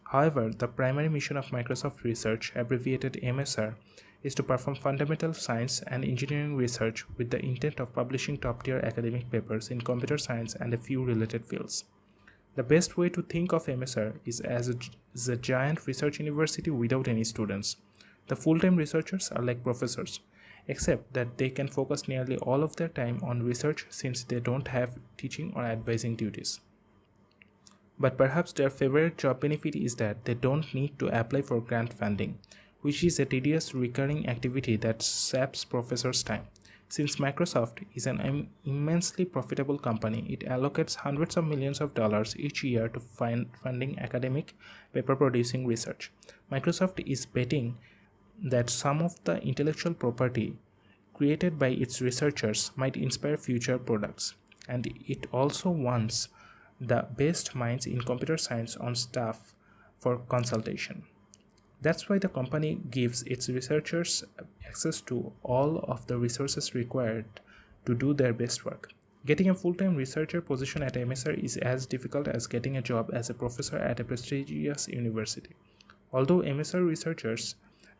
However, the primary mission of Microsoft Research, abbreviated MSR, is to perform fundamental science and engineering research with the intent of publishing top-tier academic papers in computer science and a few related fields. The best way to think of MSR is as a giant research university without any students. The full-time researchers are like professors, except that they can focus nearly all of their time on research since they don't have teaching or advising duties. But perhaps their favorite job benefit is that they don't need to apply for grant funding, which is a tedious recurring activity that saps professors' time. Since Microsoft is an immensely profitable company, it allocates hundreds of millions of dollars each year to funding academic paper-producing research. Microsoft is betting that some of the intellectual property created by its researchers might inspire future products, and it also wants the best minds in computer science on staff for consultation. That's why the company gives its researchers access to all of the resources required to do their best work. Getting a full-time researcher position at MSR is as difficult as getting a job as a professor at a prestigious university. Although MSR researchers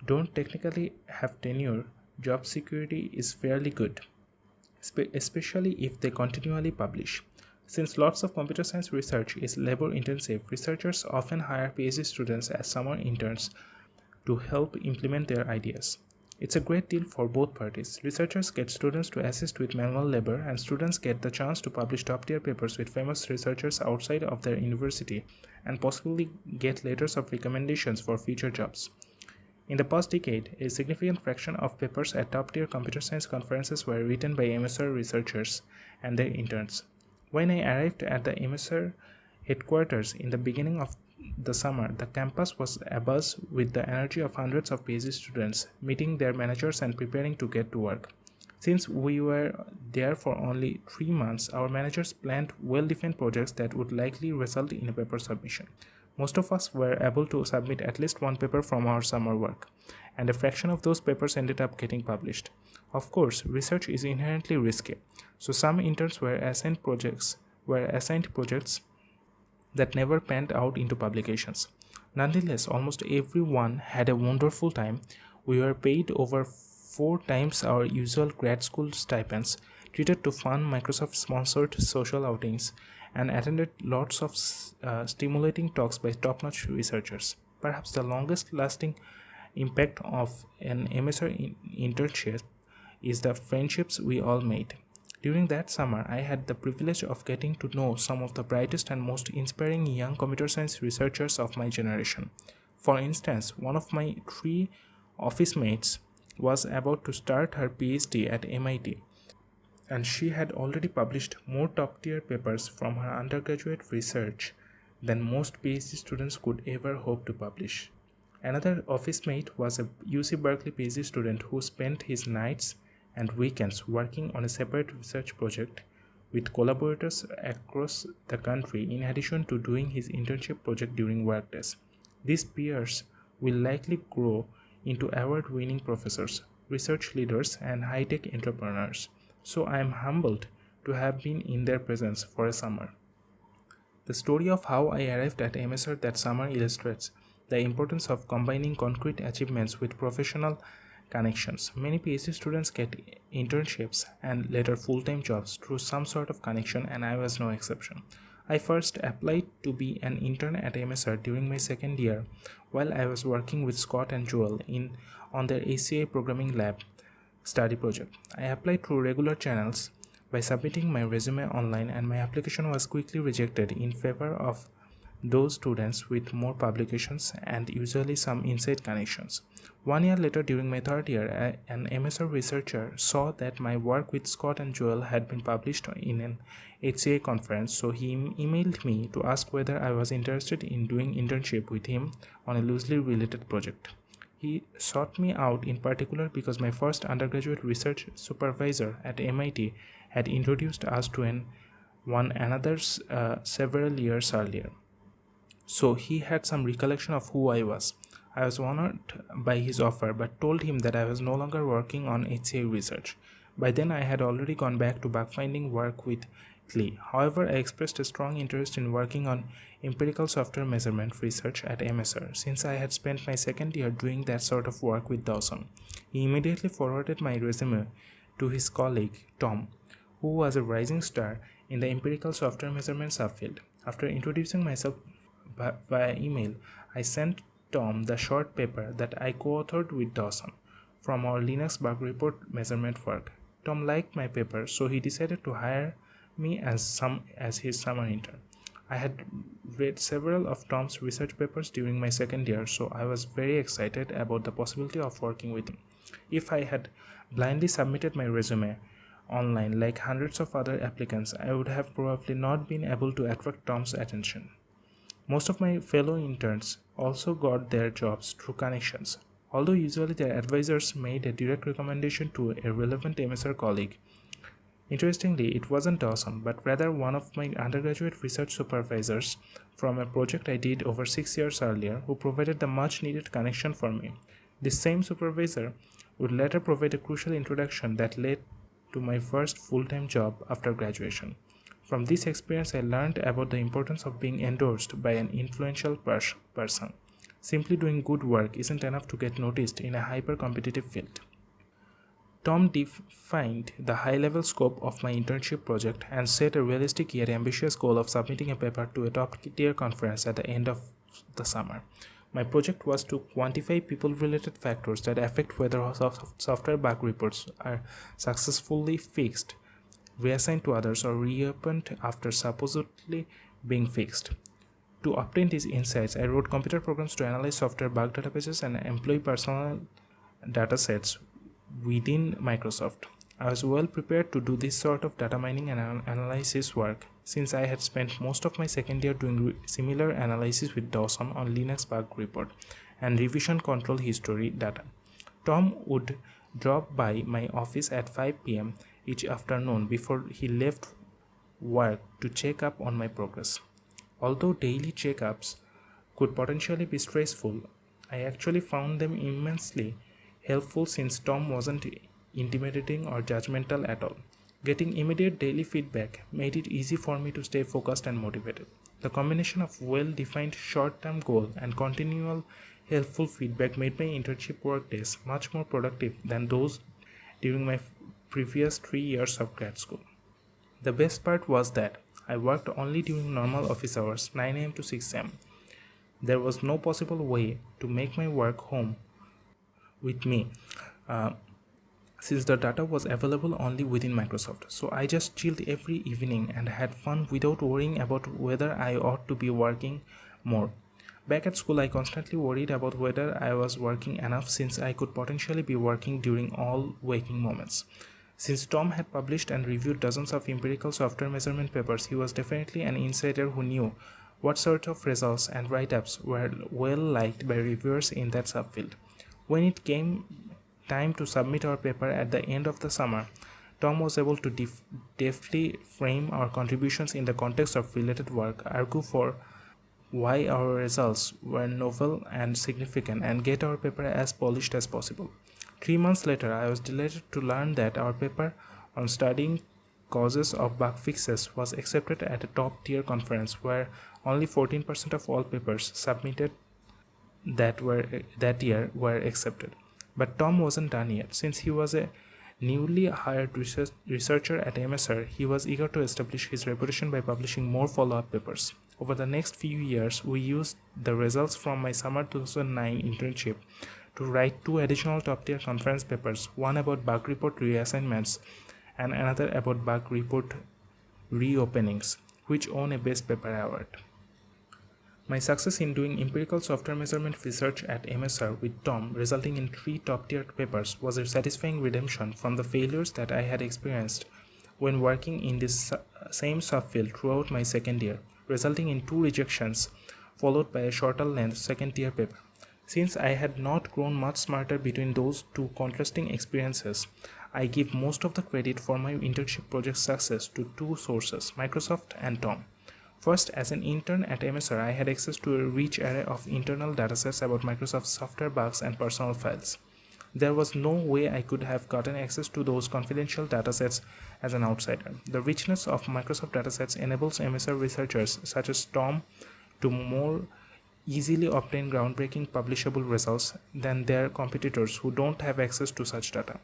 don't technically have tenure, job security is fairly good, especially if they continually publish. Since lots of computer science research is labor-intensive, researchers often hire PhD students as summer interns to help implement their ideas. It's a great deal for both parties. Researchers get students to assist with manual labor, and students get the chance to publish top-tier papers with famous researchers outside of their university and possibly get letters of recommendations for future jobs. In the past decade, a significant fraction of papers at top-tier computer science conferences were written by MSR researchers and their interns. When I arrived at the MSR headquarters in the beginning of the summer, the campus was abuzz with the energy of hundreds of PhD students meeting their managers and preparing to get to work. Since we were there for only 3 months, our managers planned well-defined projects that would likely result in a paper submission. Most of us were able to submit at least one paper from our summer work, and a fraction of those papers ended up getting published. Of course, research is inherently risky, so some interns were assigned projects that never panned out into publications. Nonetheless, almost everyone had a wonderful time. We were paid over 4 times our usual grad school stipends, treated to fun Microsoft-sponsored social outings, and attended lots of stimulating talks by top-notch researchers. Perhaps the longest-lasting impact of an MSR internship is the friendships we all made. During that summer, I had the privilege of getting to know some of the brightest and most inspiring young computer science researchers of my generation. For instance, one of my 3 office mates was about to start her Ph.D. at MIT, and she had already published more top-tier papers from her undergraduate research than most PhD students could ever hope to publish. Another office mate was a UC Berkeley PhD student who spent his nights and weekends working on a separate research project with collaborators across the country in addition to doing his internship project during workdays. These peers will likely grow into award-winning professors, research leaders, and high-tech entrepreneurs. So I am humbled to have been in their presence for a summer. The story of how I arrived at MSR that summer illustrates the importance of combining concrete achievements with professional connections. Many PhD students get internships and later full-time jobs through some sort of connection, and I was no exception. I first applied to be an intern at MSR during my second year while I was working with Scott and Joel on their ACI programming lab study project. I applied through regular channels by submitting my resume online, and my application was quickly rejected in favor of those students with more publications and usually some inside connections. 1 year later, during my third year, an MSR researcher saw that my work with Scott and Joel had been published in an HCA conference, so he emailed me to ask whether I was interested in doing internship with him on a loosely related project. He sought me out in particular because my first undergraduate research supervisor at MIT had introduced us to one another several years earlier. So he had some recollection of who I was. I was honored by his offer but told him that I was no longer working on HCA research. By then I had already gone back to bug-finding work with However, I expressed a strong interest in working on empirical software measurement research at MSR since I had spent my second year doing that sort of work with Dawson. He immediately forwarded my resume to his colleague, Tom, who was a rising star in the empirical software measurement subfield. After introducing myself via email, I sent Tom the short paper that I co-authored with Dawson from our Linux bug report measurement work. Tom liked my paper, so he decided to hire me as his summer intern. I had read several of Tom's research papers during my second year, so I was very excited about the possibility of working with him. If I had blindly submitted my resume online like hundreds of other applicants, I would have probably not been able to attract Tom's attention. Most of my fellow interns also got their jobs through connections. Although usually their advisors made a direct recommendation to a relevant MSR colleague. Interestingly, it wasn't Dawson, but rather one of my undergraduate research supervisors from a project I did over 6 years earlier who provided the much needed connection for me. This same supervisor would later provide a crucial introduction that led to my first full-time job after graduation. From this experience, I learned about the importance of being endorsed by an influential person. Simply doing good work isn't enough to get noticed in a hyper-competitive field. Tom defined the high-level scope of my internship project and set a realistic yet ambitious goal of submitting a paper to a top-tier conference at the end of the summer. My project was to quantify people-related factors that affect whether software bug reports are successfully fixed, reassigned to others, or reopened after supposedly being fixed. To obtain these insights, I wrote computer programs to analyze software bug databases and employee personal datasets within Microsoft. I was well prepared to do this sort of data mining and analysis work since I had spent most of my second year doing similar analysis with Dawson on Linux bug report and revision control history data. Tom would drop by my office at 5 p.m. each afternoon before he left work to check up on my progress. Although daily checkups could potentially be stressful, I actually found them immensely helpful since Tom wasn't intimidating or judgmental at all. Getting immediate daily feedback made it easy for me to stay focused and motivated. The combination of well-defined short-term goal and continual helpful feedback made my internship work days much more productive than those during my previous 3 years of grad school. The best part was that I worked only during normal office hours, 9 a.m. to 6 a.m. There was no possible way to make my work home with me since the data was available only within Microsoft. So I just chilled every evening and had fun without worrying about whether I ought to be working more. Back at school, I constantly worried about whether I was working enough since I could potentially be working during all waking moments. Since Tom had published and reviewed dozens of empirical software measurement papers, he was definitely an insider who knew what sort of results and write-ups were well liked by reviewers in that subfield. When it came time to submit our paper at the end of the summer, Tom was able to deftly frame our contributions in the context of related work, argue for why our results were novel and significant, and get our paper as polished as possible. 3 months later, I was delighted to learn that our paper on studying causes of bug fixes was accepted at a top-tier conference where only 14% of all papers submitted that year were accepted. But Tom wasn't done yet. Since he was a newly hired researcher at MSR, he was eager to establish his reputation by publishing more follow-up papers. Over the next few years, we used the results from my summer 2009 internship to write 2 additional top-tier conference papers, one about bug report reassignments and another about bug report reopenings, which won a Best Paper award. My success in doing empirical software measurement research at MSR with Tom, resulting in 3 top-tier papers, was a satisfying redemption from the failures that I had experienced when working in this same subfield throughout my second year, resulting in 2 rejections followed by a shorter length second-tier paper. Since I had not grown much smarter between those 2 contrasting experiences, I give most of the credit for my internship project's success to 2 sources, Microsoft and Tom. First, as an intern at MSR, I had access to a rich array of internal datasets about Microsoft's software bugs and personal files. There was no way I could have gotten access to those confidential datasets as an outsider. The richness of Microsoft datasets enables MSR researchers such as Tom to more easily obtain groundbreaking publishable results than their competitors who don't have access to such data.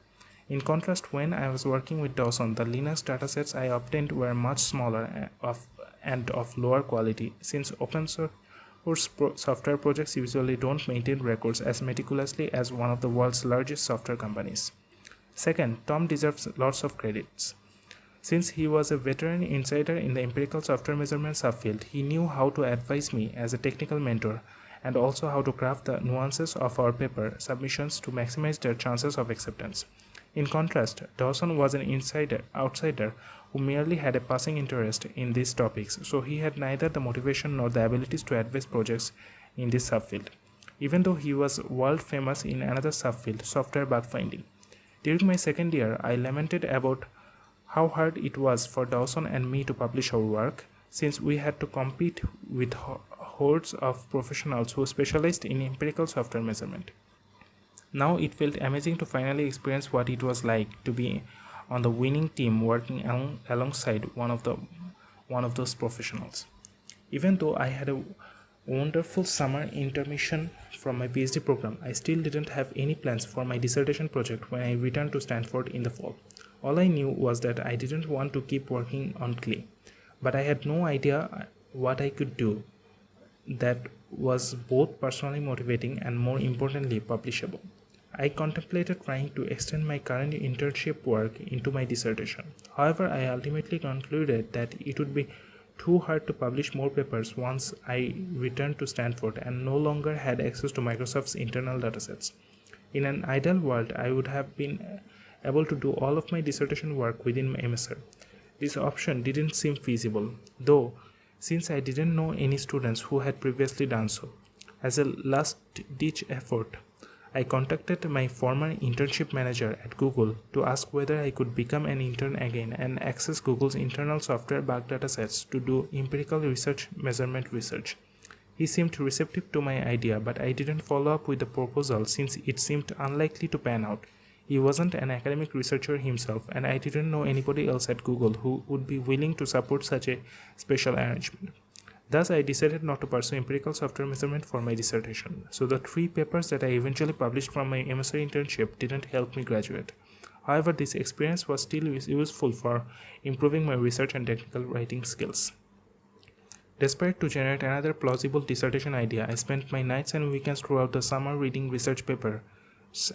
In contrast, when I was working with Dawson, the Linux datasets I obtained were much smaller and of lower quality, since open source software projects usually don't maintain records as meticulously as one of the world's largest software companies. Second, Tom deserves lots of credits. Since he was a veteran insider in the empirical software measurement subfield, he knew how to advise me as a technical mentor and also how to craft the nuances of our paper submissions to maximize their chances of acceptance. In contrast, Dawson was an outsider who merely had a passing interest in these topics, so he had neither the motivation nor the abilities to advise projects in this subfield, even though he was world famous in another subfield, software bug finding. During my second year, I lamented about how hard it was for Dawson and me to publish our work, since we had to compete with hordes of professionals who specialized in empirical software measurement. Now it felt amazing to finally experience what it was like to be on the winning team working alongside one of those professionals. Even though I had a wonderful summer intermission from my PhD program, I still didn't have any plans for my dissertation project when I returned to Stanford in the fall. All I knew was that I didn't want to keep working on clay, but I had no idea what I could do that was both personally motivating and, more importantly, publishable. I contemplated trying to extend my current internship work into my dissertation. However, I ultimately concluded that it would be too hard to publish more papers once I returned to Stanford and no longer had access to Microsoft's internal datasets. In an ideal world, I would have been able to do all of my dissertation work within my MSR. This option didn't seem feasible, though, since I didn't know any students who had previously done so. As a last-ditch effort, I contacted my former internship manager at Google to ask whether I could become an intern again and access Google's internal software bug datasets to do empirical measurement research. He seemed receptive to my idea, but I didn't follow up with the proposal since it seemed unlikely to pan out. He wasn't an academic researcher himself, and I didn't know anybody else at Google who would be willing to support such a special arrangement. Thus, I decided not to pursue empirical software measurement for my dissertation, so the 3 papers that I eventually published from my MSR internship didn't help me graduate. However, this experience was still useful for improving my research and technical writing skills. Desperate to generate another plausible dissertation idea, I spent my nights and weekends throughout the summer reading research papers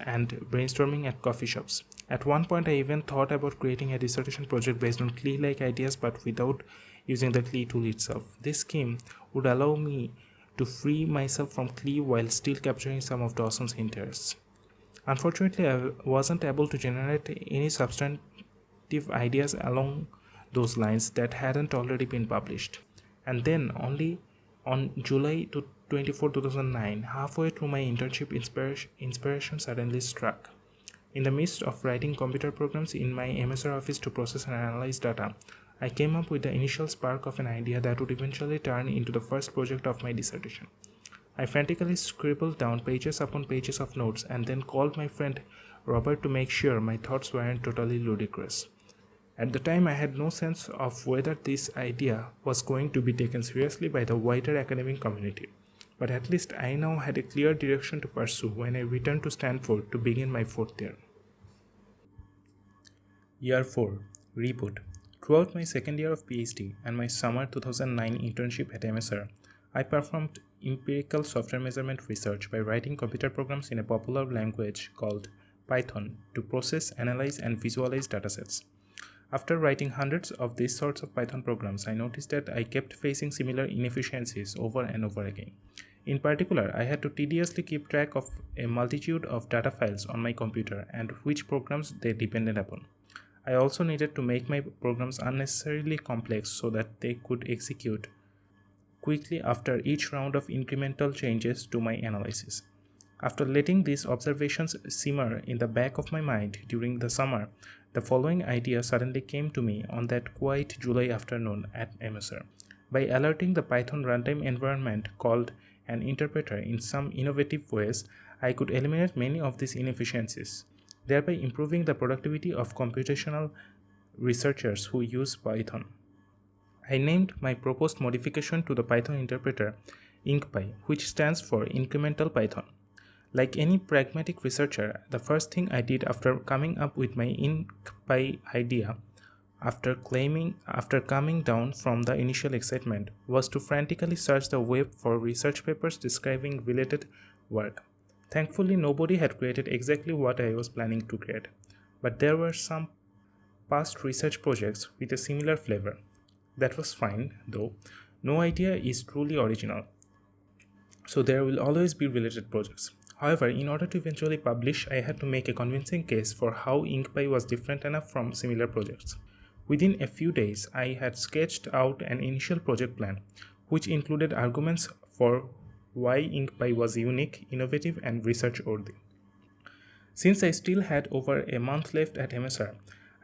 and brainstorming at coffee shops. At one point, I even thought about creating a dissertation project based on Klee-like ideas but without using the Klee tool itself. This scheme would allow me to free myself from Klee while still capturing some of Dawson's interests. Unfortunately, I wasn't able to generate any substantive ideas along those lines that hadn't already been published. And then, only on July 24, 2009, halfway through my internship, inspiration suddenly struck. In the midst of writing computer programs in my MSR office to process and analyze data, I came up with the initial spark of an idea that would eventually turn into the first project of my dissertation. I frantically scribbled down pages upon pages of notes and then called my friend Robert to make sure my thoughts weren't totally ludicrous. At the time, I had no sense of whether this idea was going to be taken seriously by the wider academic community, but at least I now had a clear direction to pursue when I returned to Stanford to begin my 4th year. Year 4. Reboot. Throughout my second year of PhD and my summer 2009 internship at MSR, I performed empirical software measurement research by writing computer programs in a popular language called Python to process, analyze, and visualize datasets. After writing hundreds of these sorts of Python programs, I noticed that I kept facing similar inefficiencies over and over again. In particular, I had to tediously keep track of a multitude of data files on my computer and which programs they depended upon. I also needed to make my programs unnecessarily complex so that they could execute quickly after each round of incremental changes to my analysis. After letting these observations simmer in the back of my mind during the summer, the following idea suddenly came to me on that quiet July afternoon at MSR. By alerting the Python runtime environment called an interpreter in some innovative ways, I could eliminate many of these inefficiencies, thereby improving the productivity of computational researchers who use Python. I named my proposed modification to the Python interpreter IncPy, which stands for Incremental Python. Like any pragmatic researcher, the first thing I did after coming up with my IncPy idea, after coming down from the initial excitement, was to frantically search the web for research papers describing related work. Thankfully, nobody had created exactly what I was planning to create, but there were some past research projects with a similar flavor. That was fine, though. No idea is truly original, so there will always be related projects. However, in order to eventually publish, I had to make a convincing case for how IncPy was different enough from similar projects. Within a few days, I had sketched out an initial project plan, which included arguments for why IncPy was unique, innovative, and research-worthy. Since I still had over a month left at MSR,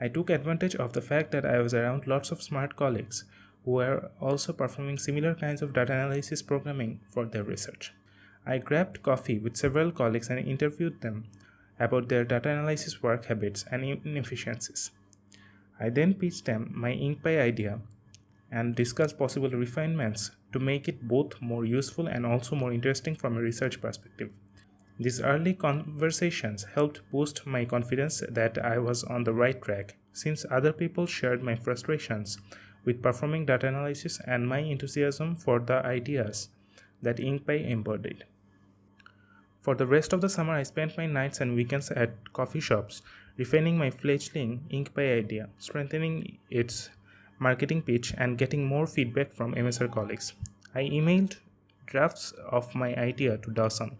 I took advantage of the fact that I was around lots of smart colleagues who were also performing similar kinds of data analysis programming for their research. I grabbed coffee with several colleagues and interviewed them about their data analysis work habits and inefficiencies. I then pitched them my IncPy idea and discussed possible refinements to make it both more useful and also more interesting from a research perspective. These early conversations helped boost my confidence that I was on the right track, since other people shared my frustrations with performing data analysis and my enthusiasm for the ideas that IncPy embodied. For the rest of the summer, I spent my nights and weekends at coffee shops, refining my fledgling IncPy idea, strengthening its marketing pitch, and getting more feedback from MSR colleagues. I emailed drafts of my idea to Dawson,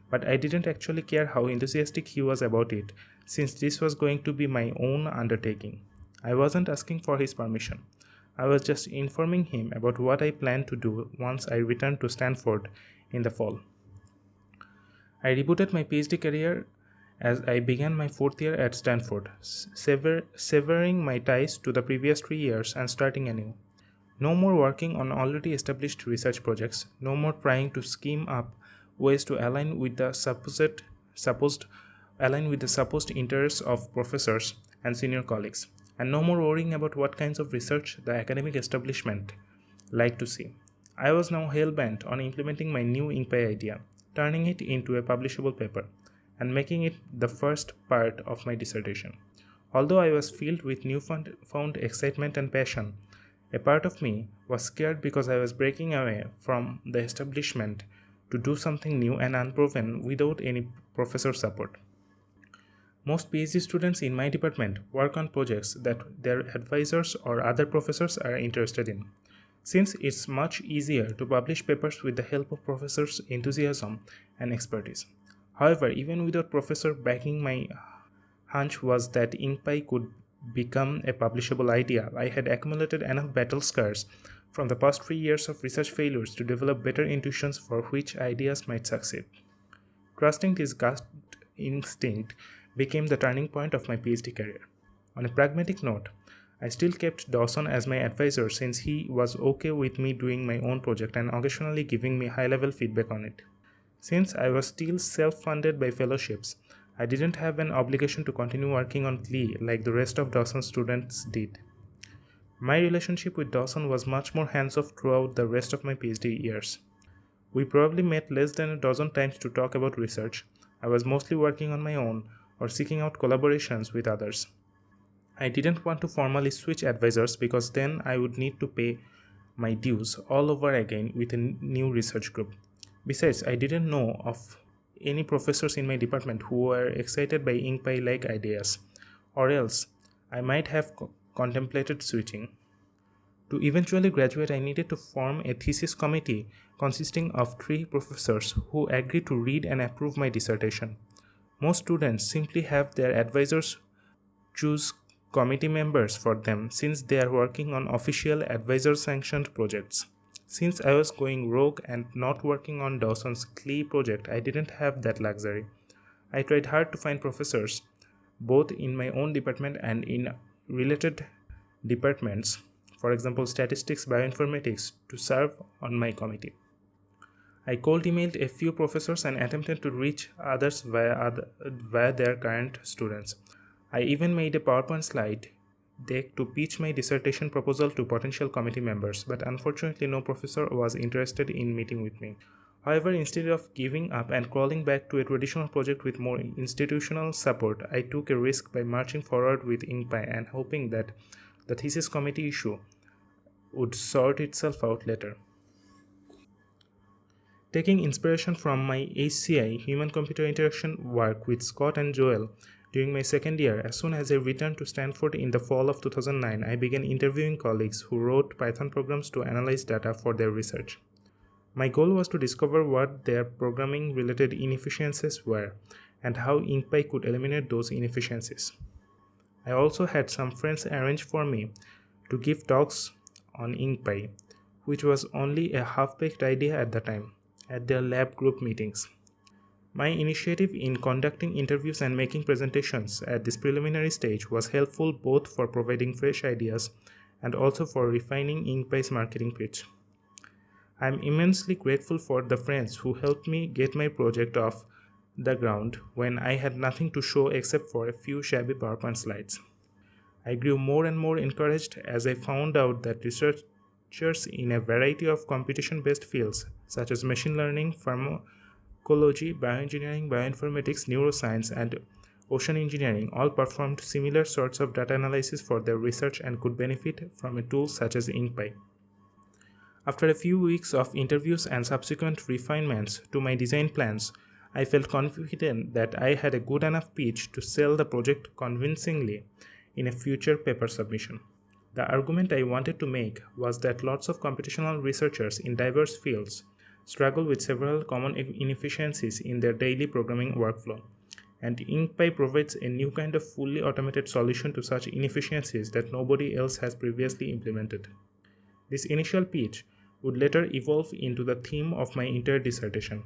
but I didn't actually care how enthusiastic he was about it, since this was going to be my own undertaking. I wasn't asking for his permission. I was just informing him about what I planned to do once I returned to Stanford in the fall. I rebooted my PhD career as I began my fourth year at Stanford, severing my ties to the previous 3 years and starting anew. No more working on already established research projects, no more trying to scheme up ways to align with the supposed interests of professors and senior colleagues, and no more worrying about what kinds of research the academic establishment like to see. I was now hell-bent on implementing my new IncPy idea, turning it into a publishable paper, and making it the first part of my dissertation. Although I was filled with newfound excitement and passion, a part of me was scared because I was breaking away from the establishment to do something new and unproven without any professor support. Most PhD students in my department work on projects that their advisors or other professors are interested in. Since it's much easier to publish papers with the help of professors' enthusiasm and expertise. However, even without professor backing, my hunch was that IncPy could become a publishable idea. I had accumulated enough battle scars from the past 3 years of research failures to develop better intuitions for which ideas might succeed. Trusting this gut instinct became the turning point of my PhD career. On a pragmatic note, I still kept Dawson as my advisor since he was okay with me doing my own project and occasionally giving me high-level feedback on it. Since I was still self-funded by fellowships, I didn't have an obligation to continue working on Glee like the rest of Dawson's students did. My relationship with Dawson was much more hands-off throughout the rest of my PhD years. We probably met less than a dozen times to talk about research. I was mostly working on my own or seeking out collaborations with others. I didn't want to formally switch advisors because then I would need to pay my dues all over again with a new research group. Besides, I didn't know of any professors in my department who were excited by IncPy-like ideas, or else I might have contemplated switching. To eventually graduate, I needed to form a thesis committee consisting of 3 professors who agreed to read and approve my dissertation. Most students simply have their advisors choose committee members for them since they are working on official advisor-sanctioned projects. Since I was going rogue and not working on Dawson's Glee project, I didn't have that luxury. I tried hard to find professors, both in my own department and in related departments, for example statistics, bioinformatics, to serve on my committee. I cold emailed a few professors and attempted to reach others via their current students. I even made a PowerPoint slide deck to pitch my dissertation proposal to potential committee members, but unfortunately, no professor was interested in meeting with me. However, instead of giving up and crawling back to a traditional project with more institutional support, I took a risk by marching forward with InkPy and hoping that the thesis committee issue would sort itself out later. Taking inspiration from my HCI human computer interaction work with Scott and Joel during my second year, as soon as I returned to Stanford in the fall of 2009, I began interviewing colleagues who wrote Python programs to analyze data for their research. My goal was to discover what their programming related inefficiencies were and how InkPy could eliminate those inefficiencies. I also had some friends arrange for me to give talks on InkPy, which was only a half-baked idea at the time, at their lab group meetings. My initiative in conducting interviews and making presentations at this preliminary stage was helpful both for providing fresh ideas and also for refining InkPy's marketing pitch. I am immensely grateful for the friends who helped me get my project off the ground when I had nothing to show except for a few shabby PowerPoint slides. I grew more and more encouraged as I found out that researchers in a variety of computation-based fields such as machine learning, pharmacology, bioengineering, bioinformatics, neuroscience, and ocean engineering all performed similar sorts of data analysis for their research and could benefit from a tool such as InkPy. After a few weeks of interviews and subsequent refinements to my design plans, I felt confident that I had a good enough pitch to sell the project convincingly in a future paper submission. The argument I wanted to make was that lots of computational researchers in diverse fields struggle with several common inefficiencies in their daily programming workflow, and InkPy provides a new kind of fully automated solution to such inefficiencies that nobody else has previously implemented. This initial pitch would later evolve into the theme of my entire dissertation.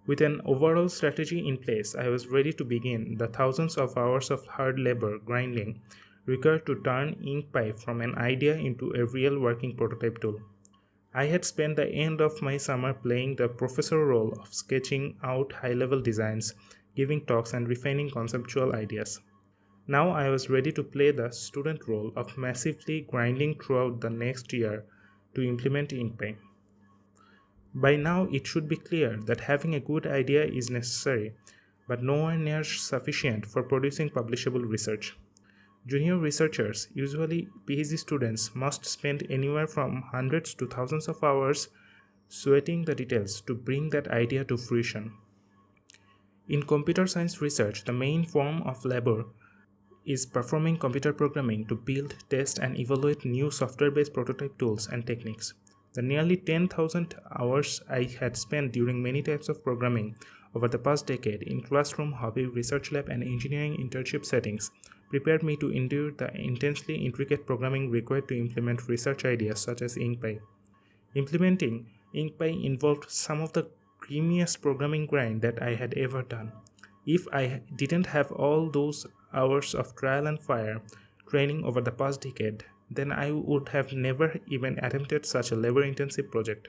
With an overall strategy in place, I was ready to begin the thousands of hours of hard labor grinding required to turn InkPy from an idea into a real working prototype tool. I had spent the end of my summer playing the professor role of sketching out high-level designs, giving talks, and refining conceptual ideas. Now I was ready to play the student role of massively grinding throughout the next year to implement InkPy. By now, it should be clear that having a good idea is necessary, but nowhere near sufficient for producing publishable research. Junior researchers, usually PhD students, must spend anywhere from hundreds to thousands of hours sweating the details to bring that idea to fruition. In computer science research, the main form of labor is performing computer programming to build, test, and evaluate new software-based prototype tools and techniques. The nearly 10,000 hours I had spent during many types of programming over the past decade in classroom, hobby, research lab, and engineering internship settings prepared me to endure the intensely intricate programming required to implement research ideas such as InkPy. Implementing InkPy involved some of the creamiest programming grind that I had ever done. If I didn't have all those hours of trial and fire training over the past decade, then I would have never even attempted such a labor-intensive project.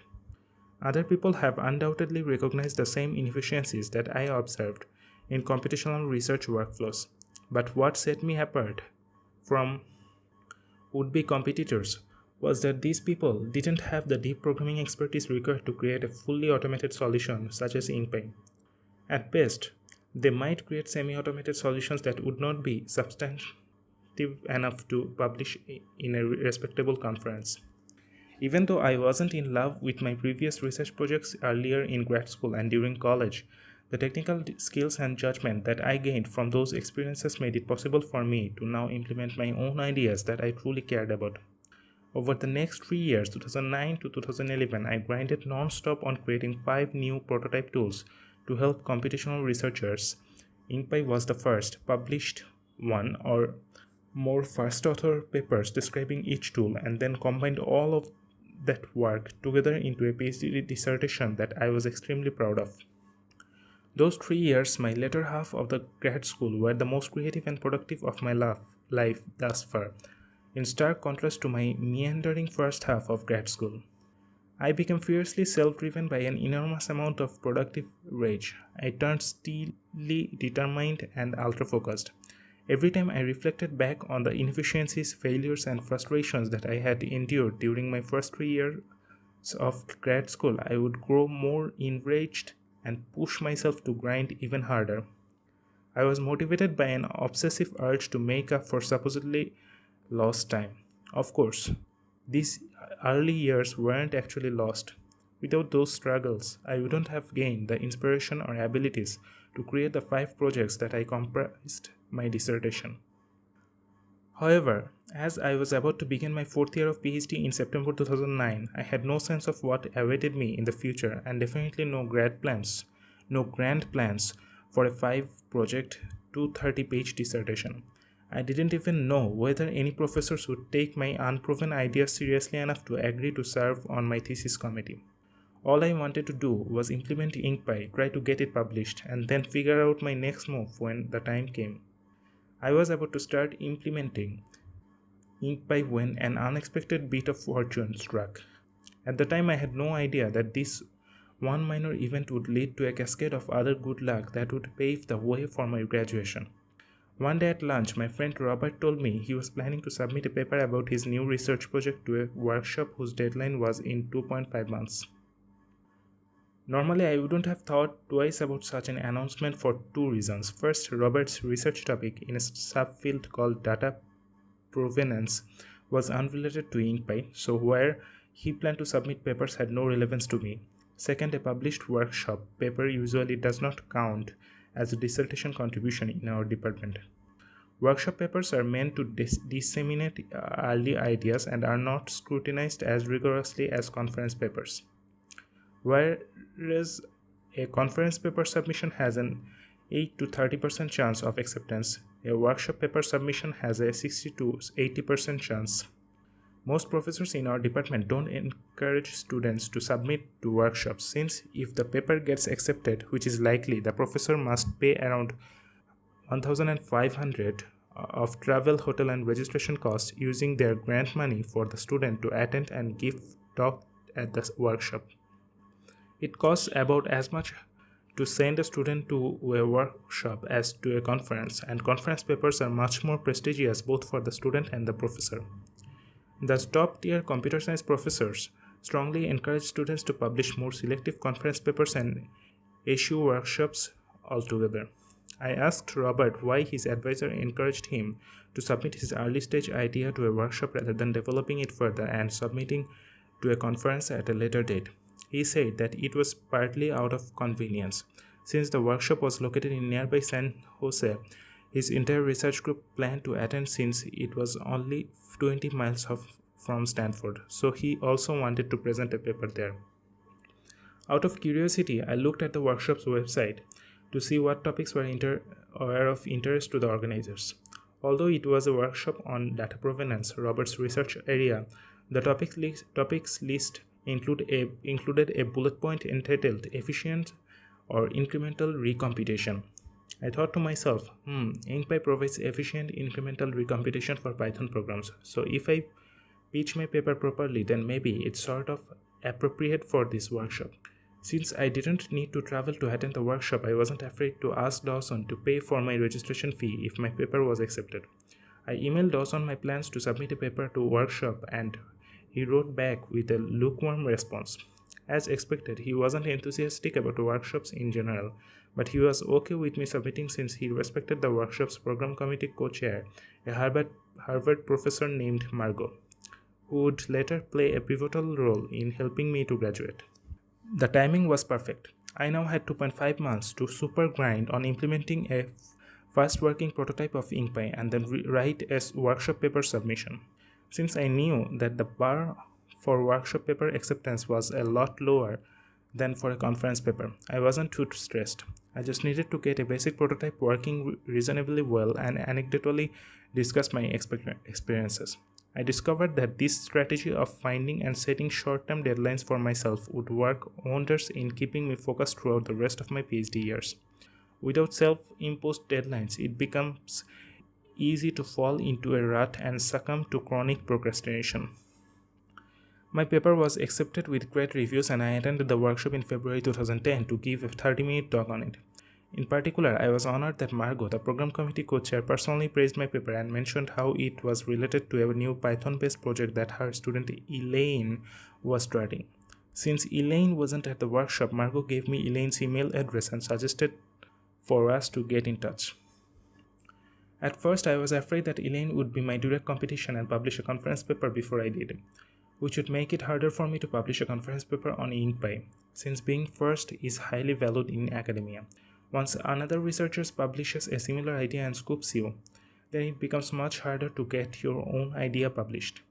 Other people have undoubtedly recognized the same inefficiencies that I observed in computational research workflows. But what set me apart from would-be competitors was that these people didn't have the deep programming expertise required to create a fully automated solution such as InkPy. At best, they might create semi-automated solutions that would not be substantive enough to publish in a respectable conference. Even though I wasn't in love with my previous research projects earlier in grad school and during college, the technical skills and judgment that I gained from those experiences made it possible for me to now implement my own ideas that I truly cared about. Over the next 3 years, 2009 to 2011, I grinded non-stop on creating 5 new prototype tools to help computational researchers. InkPy was the first published one or more first author papers describing each tool, and then combined all of that work together into a PhD dissertation that I was extremely proud of. Those 3 years, my latter half of the grad school, were the most creative and productive of my life thus far, in stark contrast to my meandering first half of grad school. I became fiercely self-driven by an enormous amount of productive rage. I turned steely determined and ultra-focused. Every time I reflected back on the inefficiencies, failures, and frustrations that I had endured during my first 3 years of grad school, I would grow more enraged and push myself to grind even harder. I was motivated by an obsessive urge to make up for supposedly lost time. Of course, these early years weren't actually lost. Without those struggles, I wouldn't have gained the inspiration or abilities to create the 5 projects that I comprised my dissertation. However, as I was about to begin my 4th year of PhD in September 2009, I had no sense of what awaited me in the future and definitely no grand plans for a 5 project, 230-page dissertation. I didn't even know whether any professors would take my unproven ideas seriously enough to agree to serve on my thesis committee. All I wanted to do was implement InkPy, try to get it published, and then figure out my next move when the time came. I was about to start implementing InkPy when an unexpected bit of fortune struck. At the time, I had no idea that this one minor event would lead to a cascade of other good luck that would pave the way for my graduation. One day at lunch, my friend Robert told me he was planning to submit a paper about his new research project to a workshop whose deadline was in 2.5 months. Normally, I wouldn't have thought twice about such an announcement for 2 reasons. First, Robert's research topic in a subfield called data provenance was unrelated to InkPy, so where he planned to submit papers had no relevance to me. Second, a published workshop paper usually does not count as a dissertation contribution in our department. Workshop papers are meant to disseminate early ideas and are not scrutinized as rigorously as conference papers. Whereas a conference paper submission has an 8 to 30% chance of acceptance, a workshop paper submission has a 60 to 80% chance. Most professors in our department don't encourage students to submit to workshops, since if the paper gets accepted, which is likely, the professor must pay around 1,500 of travel, hotel, and registration costs using their grant money for the student to attend and give talk at the workshop. It costs about as much to send a student to a workshop as to a conference, and conference papers are much more prestigious both for the student and the professor. The top-tier computer science professors strongly encourage students to publish more selective conference papers and issue workshops altogether. I asked Robert why his advisor encouraged him to submit his early-stage idea to a workshop rather than developing it further and submitting to a conference at a later date. He said that it was partly out of convenience. Since the workshop was located in nearby San Jose, his entire research group planned to attend since it was only 20 miles from Stanford, so he also wanted to present a paper there. Out of curiosity, I looked at the workshop's website to see what topics were of interest to the organizers. Although it was a workshop on data provenance, Robert's research area, the topics list included a bullet point entitled Efficient or Incremental Recomputation. I thought to myself, InkPy provides efficient incremental recomputation for Python programs, so if I pitch my paper properly, then maybe it's sort of appropriate for this workshop. Since I didn't need to travel to attend the workshop, I wasn't afraid to ask Dawson to pay for my registration fee if my paper was accepted. I emailed Dawson my plans to submit a paper to a workshop, and he wrote back with a lukewarm response. As expected, he wasn't enthusiastic about workshops in general, but he was okay with me submitting since he respected the workshop's program committee co-chair, a Harvard professor named Margot, who would later play a pivotal role in helping me to graduate. The timing was perfect. I now had 2.5 months to super grind on implementing a first working prototype of InkPy and then write a workshop paper submission. Since I knew that the bar for workshop paper acceptance was a lot lower than for a conference paper, I wasn't too stressed. I just needed to get a basic prototype working reasonably well and anecdotally discuss my experiences. I discovered that this strategy of finding and setting short-term deadlines for myself would work wonders in keeping me focused throughout the rest of my PhD years. Without self-imposed deadlines, it becomes easy to fall into a rut and succumb to chronic procrastination. My paper was accepted with great reviews, and I attended the workshop in February 2010 to give a 30-minute talk on it. In particular, I was honored that Margot, the program committee co-chair, personally praised my paper and mentioned how it was related to a new Python-based project that her student Elaine was starting. Since Elaine wasn't at the workshop, Margot gave me Elaine's email address and suggested for us to get in touch. At first, I was afraid that Elaine would be my direct competition and publish a conference paper before I did, which would make it harder for me to publish a conference paper on InkPy, since being first is highly valued in academia. Once another researcher publishes a similar idea and scoops you, then it becomes much harder to get your own idea published.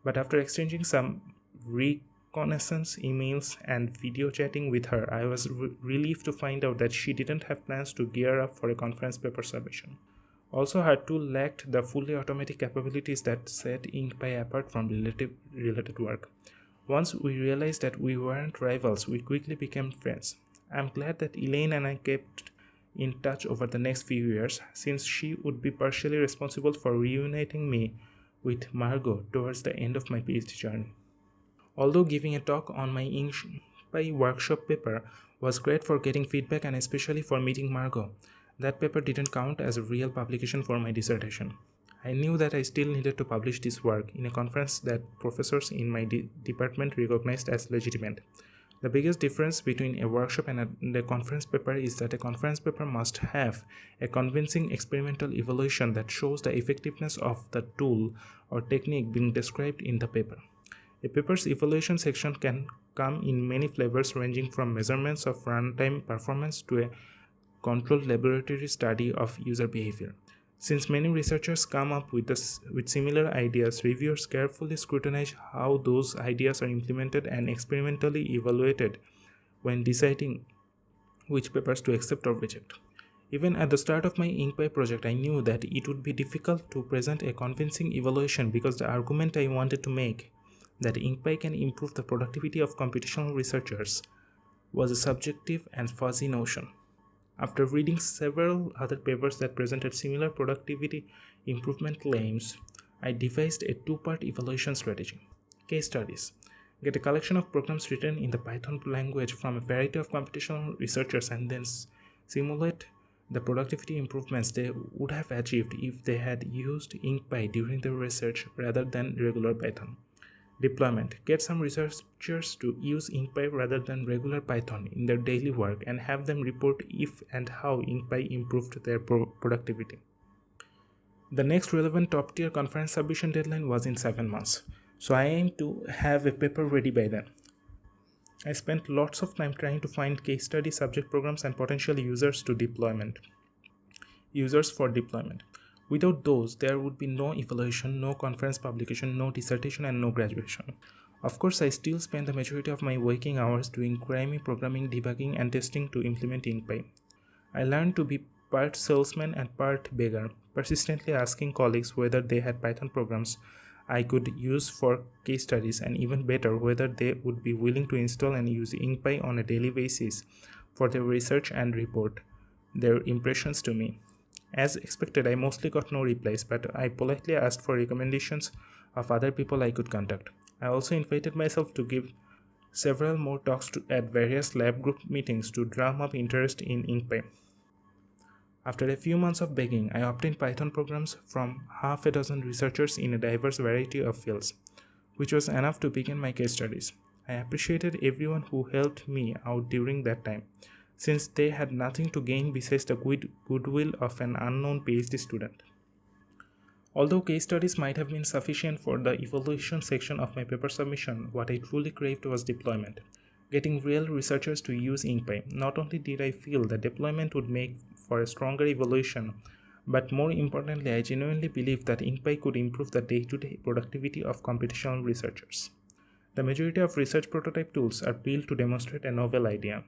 But after exchanging some reconnaissance emails and video chatting with her, I was relieved to find out that she didn't have plans to gear up for a conference paper submission. Also, her tool lacked the fully automatic capabilities that set InkPy apart from related work. Once we realized that we weren't rivals, we quickly became friends. I'm glad that Elaine and I kept in touch over the next few years, since she would be partially responsible for reuniting me with Margot towards the end of my PhD journey. Although giving a talk on my InkPy workshop paper was great for getting feedback and especially for meeting Margot, that paper didn't count as a real publication for my dissertation. I knew that I still needed to publish this work in a conference that professors in my department recognized as legitimate. The biggest difference between a workshop and a conference paper is that a conference paper must have a convincing experimental evaluation that shows the effectiveness of the tool or technique being described in the paper. A paper's evaluation section can come in many flavors, ranging from measurements of runtime performance to a controlled laboratory study of user behavior. Since many researchers come up with similar ideas, reviewers carefully scrutinize how those ideas are implemented and experimentally evaluated when deciding which papers to accept or reject. Even at the start of my InkPy project, I knew that it would be difficult to present a convincing evaluation because the argument I wanted to make, that InkPy can improve the productivity of computational researchers, was a subjective and fuzzy notion. After reading several other papers that presented similar productivity improvement claims, I devised a two-part evaluation strategy. Case studies. Get a collection of programs written in the Python language from a variety of computational researchers and then simulate the productivity improvements they would have achieved if they had used InkPy during their research rather than regular Python. Deployment. Get some researchers to use InkPy rather than regular Python in their daily work and have them report if and how InkPy improved their productivity. The next relevant top-tier conference submission deadline was in 7 months, so I aim to have a paper ready by then. I spent lots of time trying to find case study subject programs and potential users for deployment. Without those, there would be no evaluation, no conference publication, no dissertation, and no graduation. Of course, I still spend the majority of my waking hours doing grimy programming, debugging, and testing to implement InkPy. I learned to be part salesman and part beggar, persistently asking colleagues whether they had Python programs I could use for case studies, and even better, whether they would be willing to install and use InkPy on a daily basis for their research and report their impressions to me. As expected, I mostly got no replies, but I politely asked for recommendations of other people I could contact. I also invited myself to give several more talks at various lab group meetings to drum up interest in InkPy. After a few months of begging, I obtained Python programs from half a dozen researchers in a diverse variety of fields, which was enough to begin my case studies. I appreciated everyone who helped me out during that time, since they had nothing to gain besides the goodwill of an unknown PhD student. Although case studies might have been sufficient for the evaluation section of my paper submission, what I truly craved was deployment. Getting real researchers to use InkPy. Not only did I feel that deployment would make for a stronger evaluation, but more importantly, I genuinely believed that InkPy could improve the day-to-day productivity of computational researchers. The majority of research prototype tools are built to demonstrate a novel idea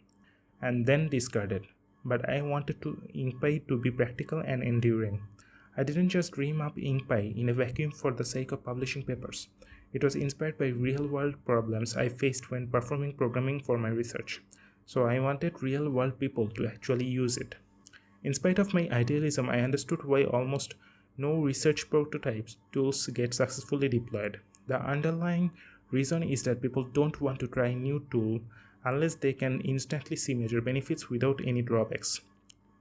and then discarded, but I wanted InkPy to be practical and enduring. I didn't just dream up InkPy in a vacuum for the sake of publishing papers. It was inspired by real-world problems I faced when performing programming for my research, so I wanted real-world people to actually use it. In spite of my idealism, I understood why almost no research prototypes tools get successfully deployed. The underlying Reason is that people don't want to try new tool unless they can instantly see major benefits without any drawbacks.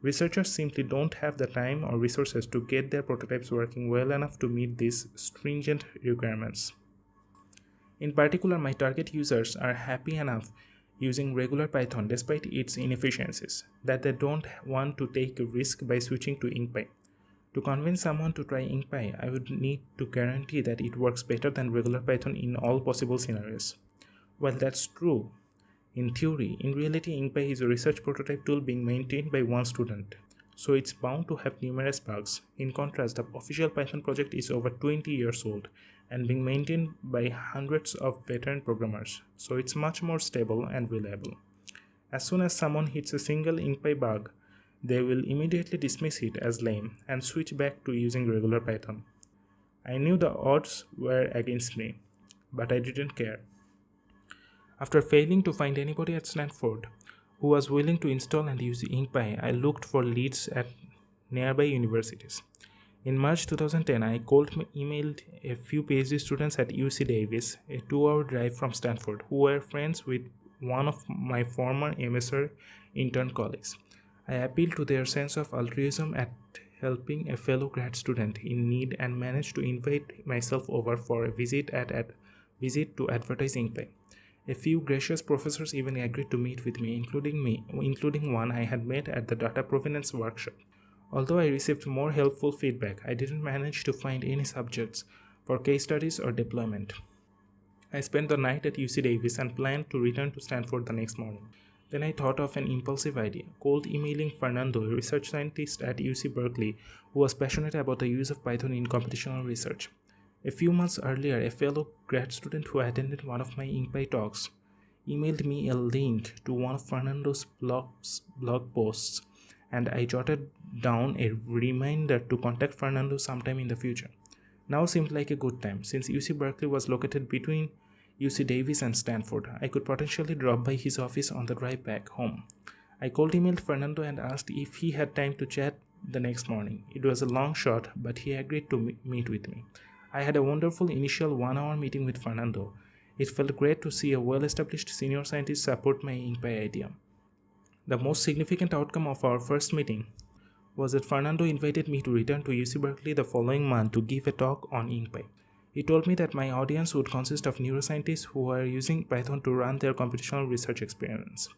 Researchers simply don't have the time or resources to get their prototypes working well enough to meet these stringent requirements. In particular, my target users are happy enough using regular Python despite its inefficiencies that they don't want to take a risk by switching to InkPy. To convince someone to try InkPy, I would need to guarantee that it works better than regular Python in all possible scenarios. While that's true, in theory, in reality, InkPy is a research prototype tool being maintained by one student, so it's bound to have numerous bugs. In contrast, the official Python project is over 20 years old and being maintained by hundreds of veteran programmers, so it's much more stable and reliable. As soon as someone hits a single InkPy bug, they will immediately dismiss it as lame and switch back to using regular Python. I knew the odds were against me, but I didn't care. After failing to find anybody at Stanford who was willing to install and use InkPy, I looked for leads at nearby universities. In March 2010, I emailed a few PhD students at UC Davis, a 2-hour drive from Stanford, who were friends with one of my former MSR intern colleagues. I appealed to their sense of altruism at helping a fellow grad student in need and managed to invite myself over for a visit to advertise InkPy. A few gracious professors even agreed to meet with me, including one I had met at the data provenance workshop. Although I received more helpful feedback, I didn't manage to find any subjects for case studies or deployment. I spent the night at UC Davis and planned to return to Stanford the next morning. Then I thought of an impulsive idea, cold emailing Fernando, a research scientist at UC Berkeley who was passionate about the use of Python in computational research. A few months earlier, a fellow grad student who attended one of my InkPy talks emailed me a link to one of Fernando's blog posts, and I jotted down a reminder to contact Fernando sometime in the future. Now seemed like a good time, since UC Berkeley was located between UC Davis and Stanford. I could potentially drop by his office on the drive back home. I cold emailed Fernando and asked if he had time to chat the next morning. It was a long shot, but he agreed to meet with me. I had a wonderful initial 1-hour meeting with Fernando. It felt great to see a well-established senior scientist support my InkPy idea. The most significant outcome of our first meeting was that Fernando invited me to return to UC Berkeley the following month to give a talk on InkPy. He told me that my audience would consist of neuroscientists who are using Python to run their computational research experiments.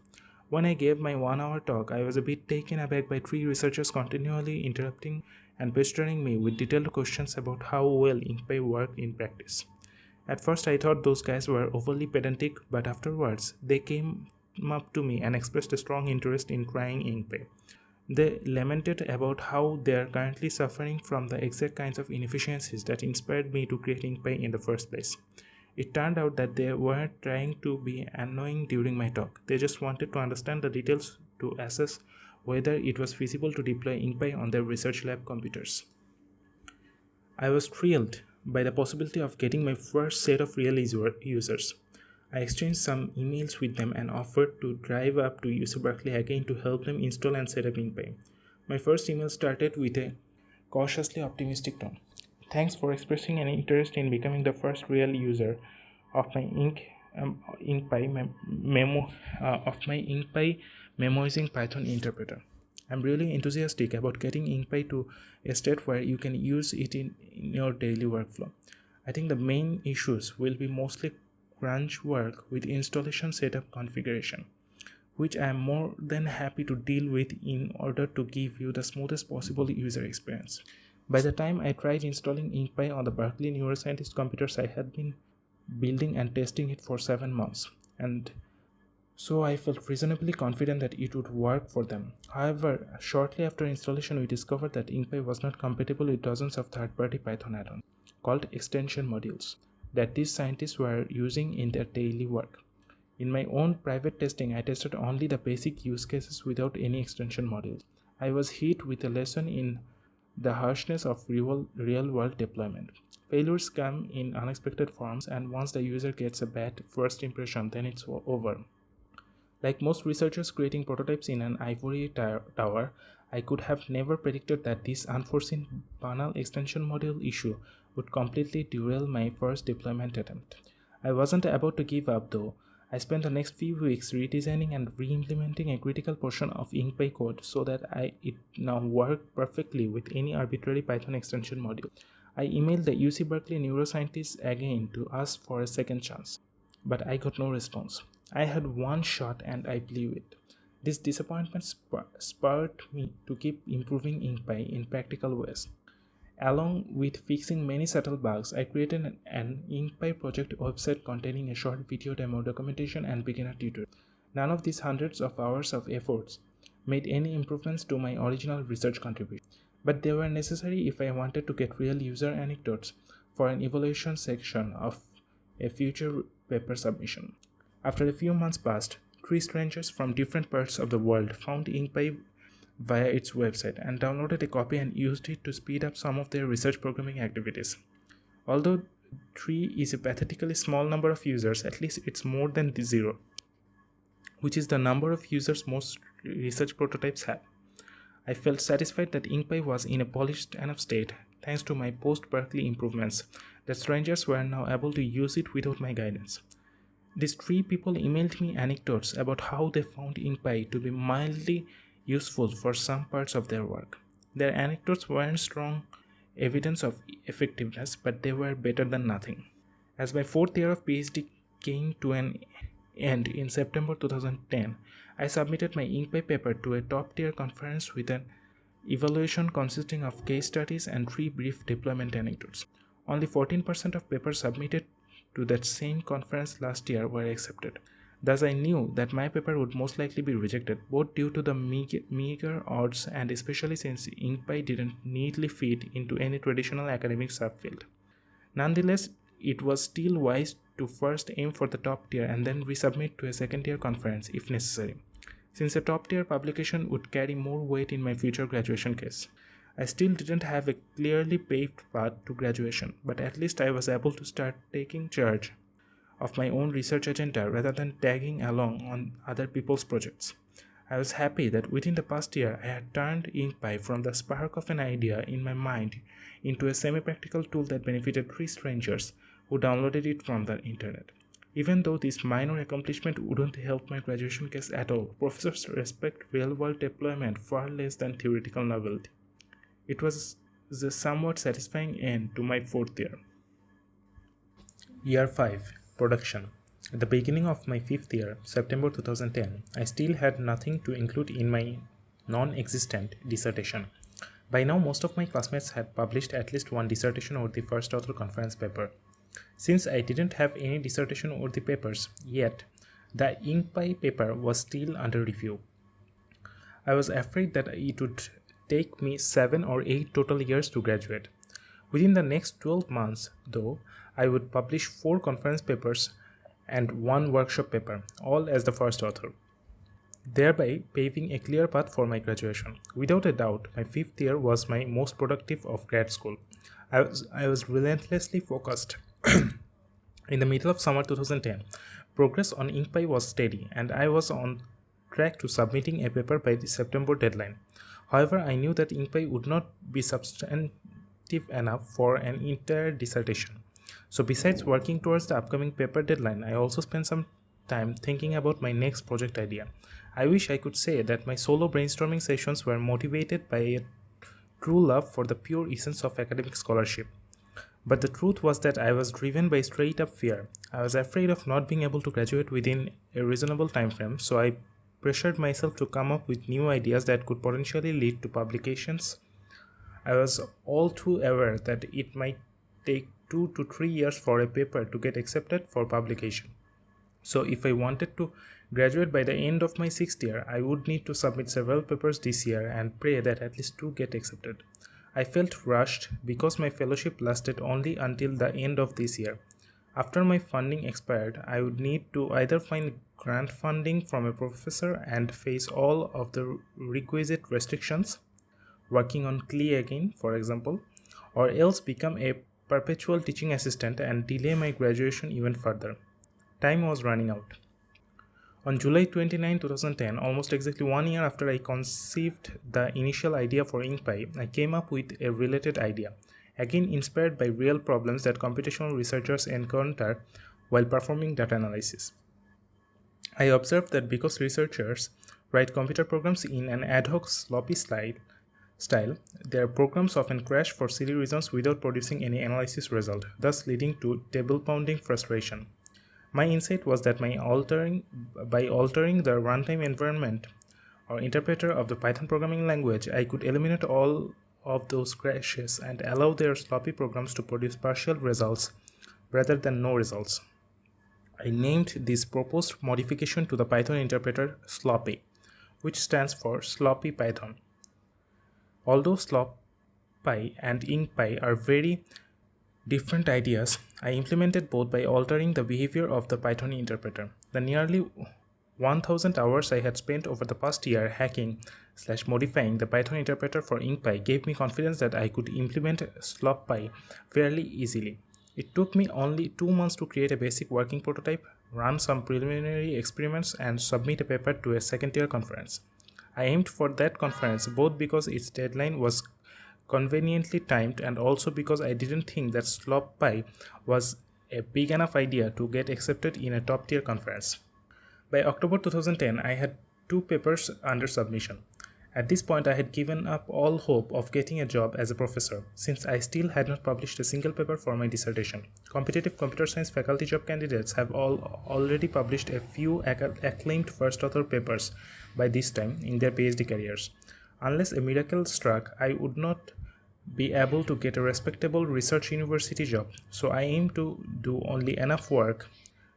When I gave my 1-hour talk, I was a bit taken aback by 3 researchers continually interrupting and pestering me with detailed questions about how well InkPy worked in practice. At first, I thought those guys were overly pedantic, but afterwards, they came up to me and expressed a strong interest in trying InkPy. They lamented about how they are currently suffering from the exact kinds of inefficiencies that inspired me to create InkPy in the first place. It turned out that they weren't trying to be annoying during my talk. They just wanted to understand the details to assess whether it was feasible to deploy InkPy on their research lab computers. I was thrilled by the possibility of getting my first set of real users. I exchanged some emails with them and offered to drive up to UC Berkeley again to help them install and set up InkPy. My first email started with a cautiously optimistic tone. Thanks for expressing an interest in becoming the first real user of my InkPy memoizing Python interpreter. I'm really enthusiastic about getting InkPy to a state where you can use it in your daily workflow. I think the main issues will be mostly crunch work with installation setup configuration, which I am more than happy to deal with in order to give you the smoothest possible user experience. By the time I tried installing InkPy on the Berkeley neuroscientist computers, I had been building and testing it for 7 months, and so I felt reasonably confident that it would work for them. However, shortly after installation, we discovered that InkPy was not compatible with dozens of third-party Python add-ons called extension modules that these scientists were using in their daily work. In my own private testing, I tested only the basic use cases without any extension modules. I was hit with a lesson in the harshness of real-world deployment. Failures come in unexpected forms, and once the user gets a bad first impression, then it's over. Like most researchers creating prototypes in an ivory tower, I could have never predicted that this unforeseen banal extension module issue would completely derail my first deployment attempt. I wasn't about to give up though. I spent the next few weeks redesigning and re-implementing a critical portion of InkPy code so that it now worked perfectly with any arbitrary Python extension module. I emailed the UC Berkeley neuroscientists again to ask for a second chance, but I got no response. I had one shot and I blew it. This disappointment spurred me to keep improving InkPy in practical ways. Along with fixing many subtle bugs, I created an InkPy project website containing a short video demo documentation and beginner tutorial. None of these hundreds of hours of efforts made any improvements to my original research contribution, but they were necessary if I wanted to get real user anecdotes for an evaluation section of a future paper submission. After a few months passed, 3 strangers from different parts of the world found InkPy via its website and downloaded a copy and used it to speed up some of their research programming activities. Although 3 is a pathetically small number of users, at least it's more than the 0, which is the number of users most research prototypes have. I felt satisfied that InkPy was in a polished enough state, thanks to my post-Berkeley improvements, that strangers were now able to use it without my guidance. These 3 people emailed me anecdotes about how they found InkPy to be mildly useful for some parts of their work. Their anecdotes weren't strong evidence of effectiveness, but they were better than nothing. As my 4th year of Ph.D. came to an end in September 2010, I submitted my InkPy paper to a top-tier conference with an evaluation consisting of case studies and 3 brief deployment anecdotes. Only 14% of papers submitted to that same conference last year were accepted. Thus, I knew that my paper would most likely be rejected, both due to the meager odds and especially since InkPy didn't neatly fit into any traditional academic subfield. Nonetheless, it was still wise to first aim for the top tier and then resubmit to a second-tier conference if necessary, since a top-tier publication would carry more weight in my future graduation case. I still didn't have a clearly paved path to graduation, but at least I was able to start taking charge of my own research agenda rather than tagging along on other people's projects. I was happy that within the past year I had turned InkPy from the spark of an idea in my mind into a semi-practical tool that benefited 3 strangers who downloaded it from the internet. Even though this minor accomplishment wouldn't help my graduation case at all, professors respect real-world deployment far less than theoretical novelty. It was a somewhat satisfying end to my 4th year. Year 5. Production. At the beginning of my 5th year, September 2010, I still had nothing to include in my non-existent dissertation. By now, most of my classmates had published at least one dissertation or the first author conference paper. Since I didn't have any dissertation or the papers yet, the InkPy paper was still under review. I was afraid that it would take me 7 or 8 total years to graduate. Within the next 12 months, though, I would publish 4 conference papers and 1 workshop paper, all as the first author, thereby paving a clear path for my graduation. Without a doubt, my 5th year was my most productive of grad school. I was relentlessly focused. In the middle of summer 2010, progress on InkPy was steady, and I was on track to submitting a paper by the September deadline. However, I knew that InkPy would not be substantive enough for an entire dissertation. So besides working towards the upcoming paper deadline, I also spent some time thinking about my next project idea. I wish I could say that my solo brainstorming sessions were motivated by a true love for the pure essence of academic scholarship. But the truth was that I was driven by straight-up fear. I was afraid of not being able to graduate within a reasonable time frame, so I pressured myself to come up with new ideas that could potentially lead to publications. I was all too aware that it might take 2 to 3 years for a paper to get accepted for publication. So if I wanted to graduate by the end of my 6th year, I would need to submit several papers this year and pray that at least 2 get accepted. I felt rushed because my fellowship lasted only until the end of this year. After my funding expired, I would need to either find grant funding from a professor and face all of the requisite restrictions, working on CLE again, for example, or else become a perpetual teaching assistant and delay my graduation even further. Time was running out. On July 29, 2010, almost exactly 1 year after I conceived the initial idea for InkPy, I came up with a related idea, again inspired by real problems that computational researchers encounter while performing data analysis. I observed that because researchers write computer programs in an ad hoc, sloppy style, their programs often crash for silly reasons without producing any analysis result, thus leading to table-pounding frustration. My insight was that by altering the runtime environment or interpreter of the Python programming language, I could eliminate all of those crashes and allow their sloppy programs to produce partial results rather than no results. I named this proposed modification to the Python interpreter Sloppy, which stands for Sloppy Python. Although SlopPy and InkPy are very different ideas, I implemented both by altering the behavior of the Python interpreter. The nearly 1000 hours I had spent over the past year hacking/modifying the Python interpreter for InkPy gave me confidence that I could implement SlopPy fairly easily. It took me only 2 months to create a basic working prototype, run some preliminary experiments, and submit a paper to a second-tier conference. I aimed for that conference both because its deadline was conveniently timed and also because I didn't think that SlopPy was a big enough idea to get accepted in a top-tier conference. By October 2010, I had 2 papers under submission. At this point, I had given up all hope of getting a job as a professor, since I still had not published a single paper for my dissertation. Competitive computer science faculty job candidates have already published a few acclaimed first author papers by this time in their Ph.D. careers. Unless a miracle struck, I would not be able to get a respectable research university job, so I aim to do only enough work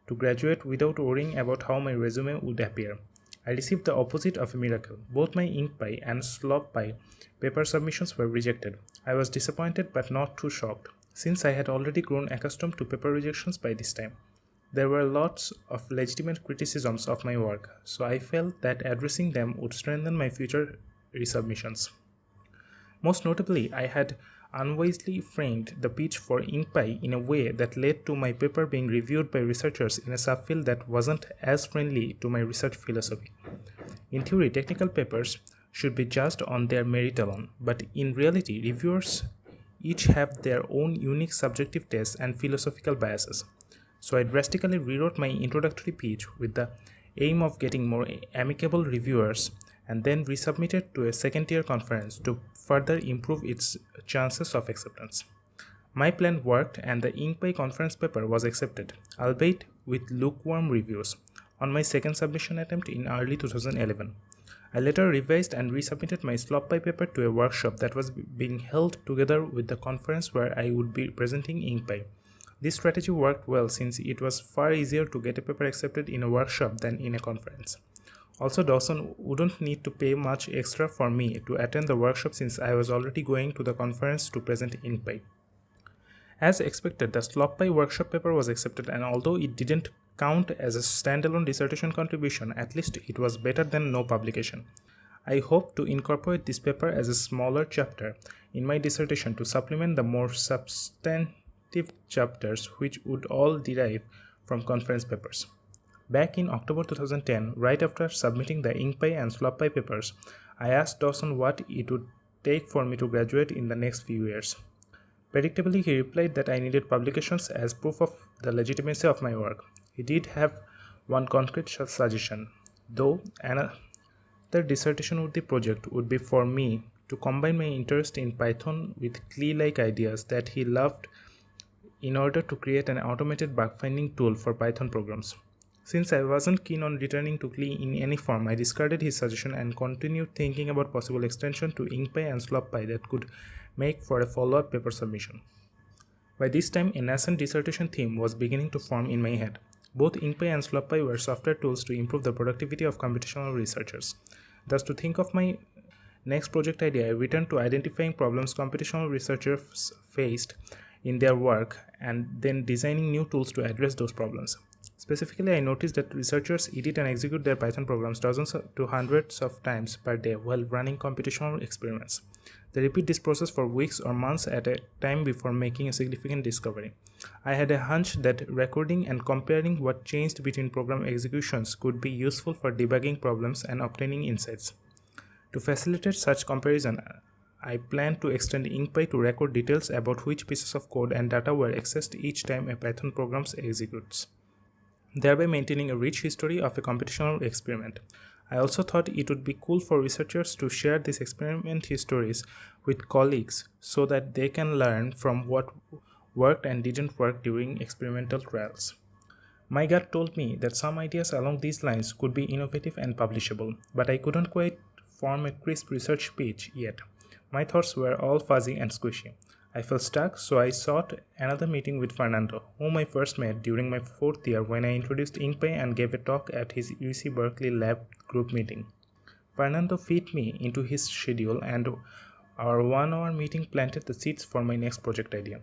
to graduate without worrying about how my resume would appear. I received the opposite of a miracle. Both my InkPy and SlopPy paper submissions were rejected. I was disappointed but not too shocked, since I had already grown accustomed to paper rejections by this time. There were lots of legitimate criticisms of my work, so I felt that addressing them would strengthen my future resubmissions. Most notably, I had unwisely framed the pitch for InkPy in a way that led to my paper being reviewed by researchers in a subfield that wasn't as friendly to my research philosophy. In theory, technical papers should be judged on their merit alone, but in reality, reviewers each have their own unique subjective tastes and philosophical biases. So I drastically rewrote my introductory pitch with the aim of getting more amicable reviewers and then resubmitted to a second-tier conference to further improve its chances of acceptance. My plan worked and the InkPy conference paper was accepted, albeit with lukewarm reviews, on my second submission attempt in early 2011. I later revised and resubmitted my SlopPy paper to a workshop that was being held together with the conference where I would be presenting InkPy. This strategy worked well since it was far easier to get a paper accepted in a workshop than in a conference. Also, Dawson wouldn't need to pay much extra for me to attend the workshop since I was already going to the conference to present InkPy. As expected, the SlopPy workshop paper was accepted, and although it didn't count as a standalone dissertation contribution, at least it was better than no publication. I hope to incorporate this paper as a smaller chapter in my dissertation to supplement the more substantive chapters which would all derive from conference papers. Back in October 2010, right after submitting the InkPy and SlopPy papers, I asked Dawson what it would take for me to graduate in the next few years. Predictably, he replied that I needed publications as proof of the legitimacy of my work. He did have one concrete suggestion, though another dissertation with the project would be for me to combine my interest in Python with CLI-like ideas that he loved in order to create an automated bug-finding tool for Python programs. Since I wasn't keen on returning to CLI in any form, I discarded his suggestion and continued thinking about possible extension to InkPy and SlopPy that could make for a follow-up paper submission. By this time, a nascent dissertation theme was beginning to form in my head. Both InkPy and SlopPy were software tools to improve the productivity of computational researchers. Thus, to think of my next project idea, I returned to identifying problems computational researchers faced in their work and then designing new tools to address those problems. Specifically, I noticed that researchers edit and execute their Python programs dozens to hundreds of times per day while running computational experiments. They repeat this process for weeks or months at a time before making a significant discovery. I had a hunch that recording and comparing what changed between program executions could be useful for debugging problems and obtaining insights. To facilitate such comparison, I plan to extend InkPy to record details about which pieces of code and data were accessed each time a Python program executes. thereby maintaining a rich history of a computational experiment. I also thought it would be cool for researchers to share these experiment histories with colleagues so that they can learn from what worked and didn't work during experimental trials. My gut told me that some ideas along these lines could be innovative and publishable, but I couldn't quite form a crisp research pitch yet. My thoughts were all fuzzy and squishy. I felt stuck, so I sought another meeting with Fernando, whom I first met during my fourth year when I introduced InkPy and gave a talk at his UC Berkeley lab group meeting. Fernando fit me into his schedule, and our 1 hour meeting planted the seeds for my next project idea.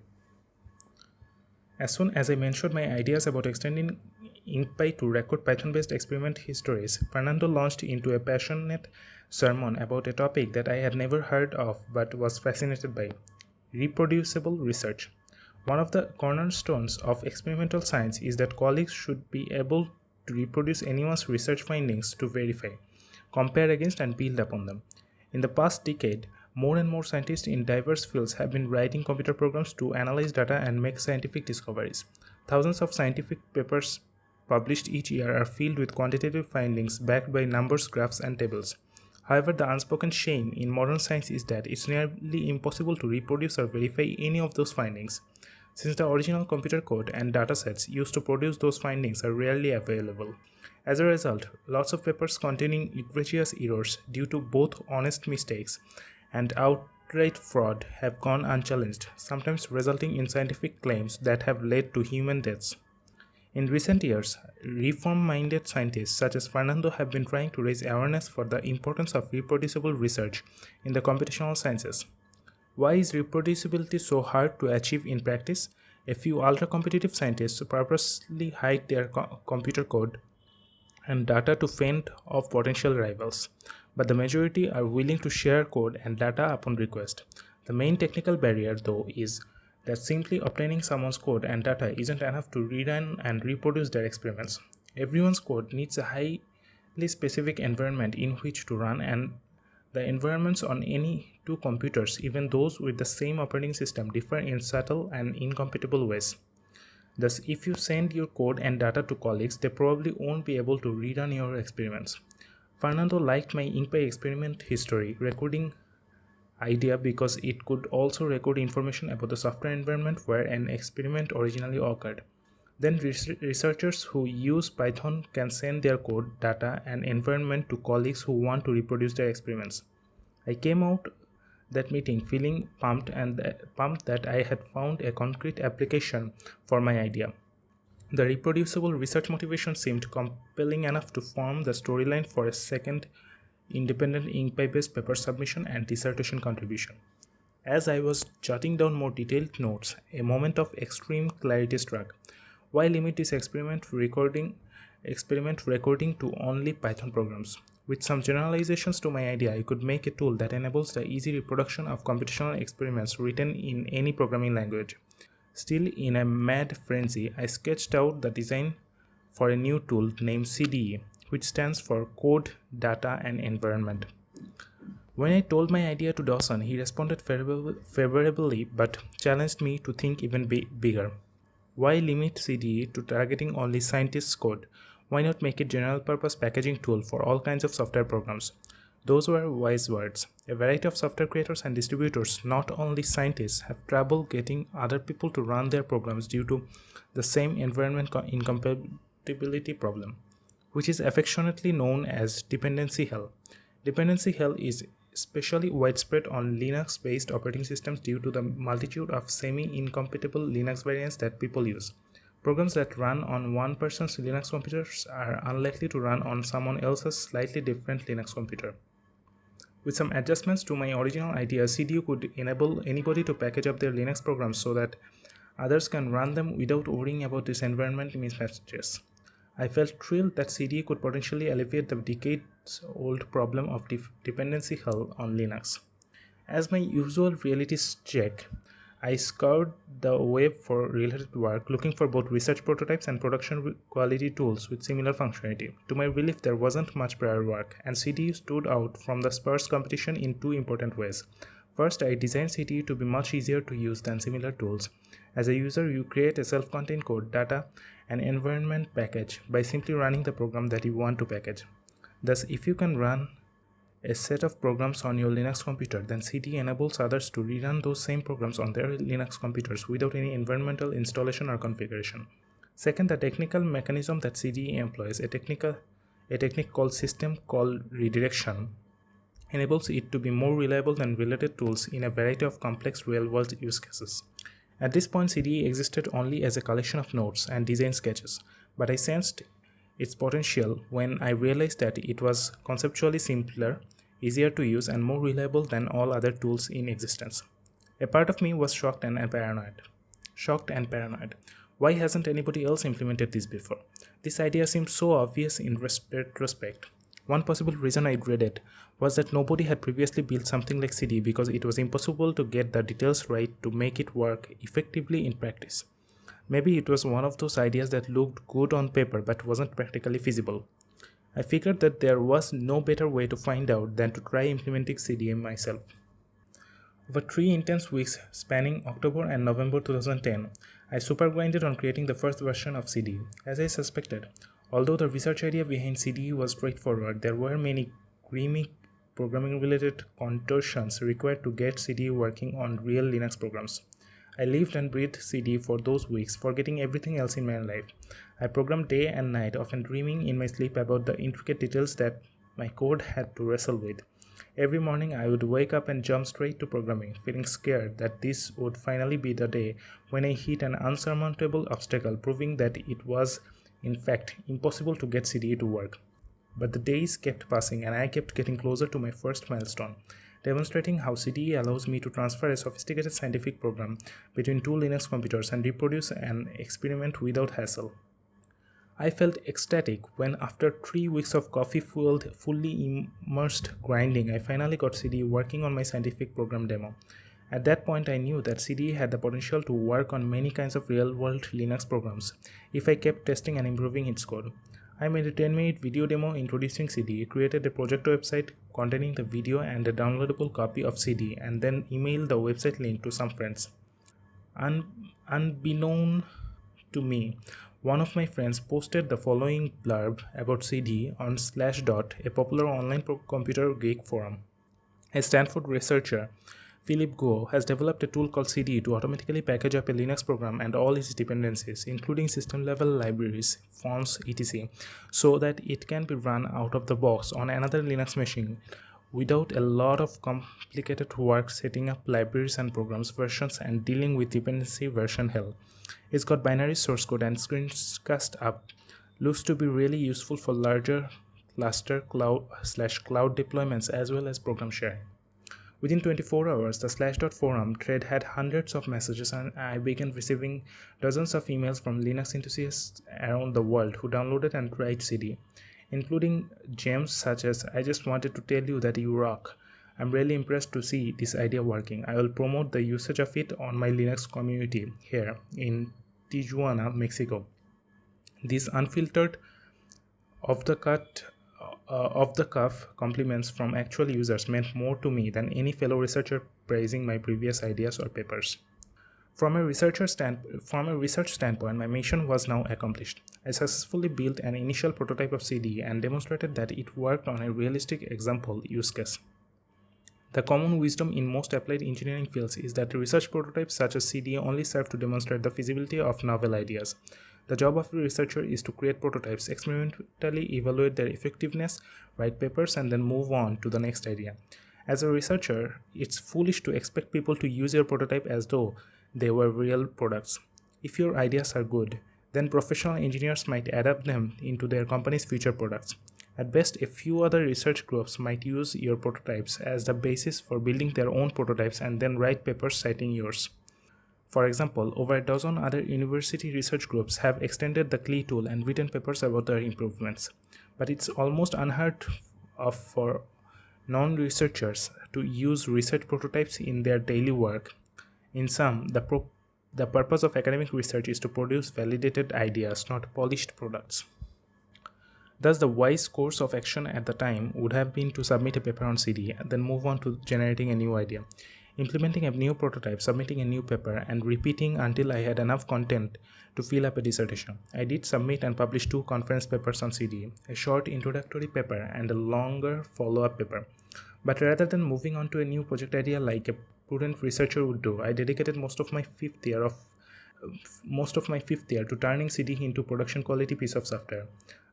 As soon as I mentioned my ideas about extending InkPy to record Python-based experiment histories, Fernando launched into a passionate sermon about a topic that I had never heard of but was fascinated by: reproducible research. One of the cornerstones of experimental science is that colleagues should be able to reproduce anyone's research findings to verify, compare against, and build upon them. In the past decade, more and more scientists in diverse fields have been writing computer programs to analyze data and make scientific discoveries. Thousands of scientific papers published each year are filled with quantitative findings backed by numbers, graphs, and tables. However, the unspoken shame in modern science is that it's nearly impossible to reproduce or verify any of those findings, since the original computer code and datasets used to produce those findings are rarely available. As a result, lots of papers containing egregious errors due to both honest mistakes and outright fraud have gone unchallenged, sometimes resulting in scientific claims that have led to human deaths. In recent years, reform-minded scientists such as Fernando have been trying to raise awareness for the importance of reproducible research in the computational sciences. Why is reproducibility so hard to achieve in practice? A few ultra-competitive scientists purposely hide their computer code and data to fend off potential rivals, but the majority are willing to share code and data upon request. The main technical barrier, though, is that simply obtaining someone's code and data isn't enough to rerun and reproduce their experiments. Everyone's code needs a highly specific environment in which to run, and the environments on any two computers, even those with the same operating system, differ in subtle and incompatible ways. Thus, if you send your code and data to colleagues, they probably won't be able to rerun your experiments. Fernando liked my InkPy experiment history recording idea because it could also record information about the software environment where an experiment originally occurred. Then researchers who use Python can send their code, data, and environment to colleagues who want to reproduce their experiments. I came out that meeting feeling pumped that I had found a concrete application for my idea. The reproducible research motivation seemed compelling enough to form the storyline for a second independent InkPy-based paper submission and dissertation contribution. As I was jotting down more detailed notes, a moment of extreme clarity struck. Why limit this experiment recording to only Python programs? With some generalizations to my idea, I could make a tool that enables the easy reproduction of computational experiments written in any programming language. Still in a mad frenzy, I sketched out the design for a new tool named CDE, which stands for Code, Data, and Environment. When I told my idea to Dawson, he responded favorably but challenged me to think even bigger. Why limit CDE to targeting only scientists' code? Why not make a general-purpose packaging tool for all kinds of software programs? Those were wise words. A variety of software creators and distributors, not only scientists, have trouble getting other people to run their programs due to the same environment incompatibility problem, which is affectionately known as dependency hell. Dependency hell is especially widespread on Linux-based operating systems due to the multitude of semi-incompatible Linux variants that people use. Programs that run on one person's Linux computers are unlikely to run on someone else's slightly different Linux computer. With some adjustments to my original idea, CDU could enable anybody to package up their Linux programs so that others can run them without worrying about these environment mismatches. I felt thrilled that CDE could potentially alleviate the decades-old problem of dependency hell on Linux. As my usual realities check, I scoured the web for related work, looking for both research prototypes and production quality tools with similar functionality. To my relief, there wasn't much prior work, and CDE stood out from the sparse competition in two important ways. First, I designed CD to be much easier to use than similar tools. As a user, you create a self-contained code, data, and environment package by simply running the program that you want to package. Thus, if you can run a set of programs on your Linux computer, then CD enables others to rerun those same programs on their Linux computers without any environmental installation or configuration. Second, the technical mechanism that CD employs, a technique called system call redirection, enables it to be more reliable than related tools in a variety of complex real-world use cases. At this point, CD existed only as a collection of notes and design sketches, but I sensed its potential when I realized that it was conceptually simpler, easier to use, and more reliable than all other tools in existence. A part of me was shocked and paranoid. Why hasn't anybody else implemented this before? This idea seemed so obvious in retrospect. One possible reason I dreaded was that nobody had previously built something like CD because it was impossible to get the details right to make it work effectively in practice. Maybe it was one of those ideas that looked good on paper but wasn't practically feasible. I figured that there was no better way to find out than to try implementing CD myself. Over 3 intense weeks spanning October and November 2010, I supergrinded on creating the first version of CD. As I suspected, although the research idea behind CD was straightforward, there were many grimy programming-related contortions required to get CD working on real Linux programs. I lived and breathed CD for those weeks, forgetting everything else in my life. I programmed day and night, often dreaming in my sleep about the intricate details that my code had to wrestle with. Every morning I would wake up and jump straight to programming, feeling scared that this would finally be the day when I hit an unsurmountable obstacle, proving that it was, in fact, impossible to get CD to work. But the days kept passing and I kept getting closer to my first milestone, demonstrating how CD allows me to transfer a sophisticated scientific program between two Linux computers and reproduce an experiment without hassle. I felt ecstatic when, after 3 weeks of coffee-fueled, fully immersed grinding, I finally got CD working on my scientific program demo. At that point, I knew that CD had the potential to work on many kinds of real-world Linux programs if I kept testing and improving its code. I made a 10-minute video demo introducing CD, created a project website containing the video and a downloadable copy of CD, and then emailed the website link to some friends. Unbeknown to me, one of my friends posted the following blurb about CD on Slashdot, a popular online computer geek forum. A Stanford researcher, Philip Guo, has developed a tool called CD to automatically package up a Linux program and all its dependencies, including system-level libraries, fonts, etc., so that it can be run out of the box on another Linux machine without a lot of complicated work setting up libraries and programs versions and dealing with dependency version hell. It's got binary source code and screencast up. Looks to be really useful for larger cluster cloud deployments as well as program sharing. Within 24 hours, the Slashdot forum thread had hundreds of messages and I began receiving dozens of emails from Linux enthusiasts around the world who downloaded and tried CD, including gems such as, "I just wanted to tell you that you rock. I'm really impressed to see this idea working. I will promote the usage of it on my Linux community here in Tijuana, Mexico." These unfiltered, off-the-cuff compliments from actual users meant more to me than any fellow researcher praising my previous ideas or papers. From a research standpoint, my mission was now accomplished. I successfully built an initial prototype of CD and demonstrated that it worked on a realistic example use case. The common wisdom in most applied engineering fields is that research prototypes such as CD only serve to demonstrate the feasibility of novel ideas. The job of a researcher is to create prototypes, experimentally evaluate their effectiveness, write papers, and then move on to the next idea. As a researcher, it's foolish to expect people to use your prototype as though they were real products. If your ideas are good, then professional engineers might adapt them into their company's future products. At best, a few other research groups might use your prototypes as the basis for building their own prototypes and then write papers citing yours. For example, over a dozen other university research groups have extended the CLI tool and written papers about their improvements. But it's almost unheard of for non-researchers to use research prototypes in their daily work. In sum, the purpose of academic research is to produce validated ideas, not polished products. Thus, the wise course of action at the time would have been to submit a paper on CD and then move on to generating a new idea. implementing a new prototype, submitting a new paper, and repeating until I had enough content to fill up a dissertation. I did submit and publish 2 conference papers on CDE, a short introductory paper and a longer follow-up paper. But rather than moving on to a new project idea like a prudent researcher would do, I dedicated most of my fifth year to turning CDE into production quality piece of software.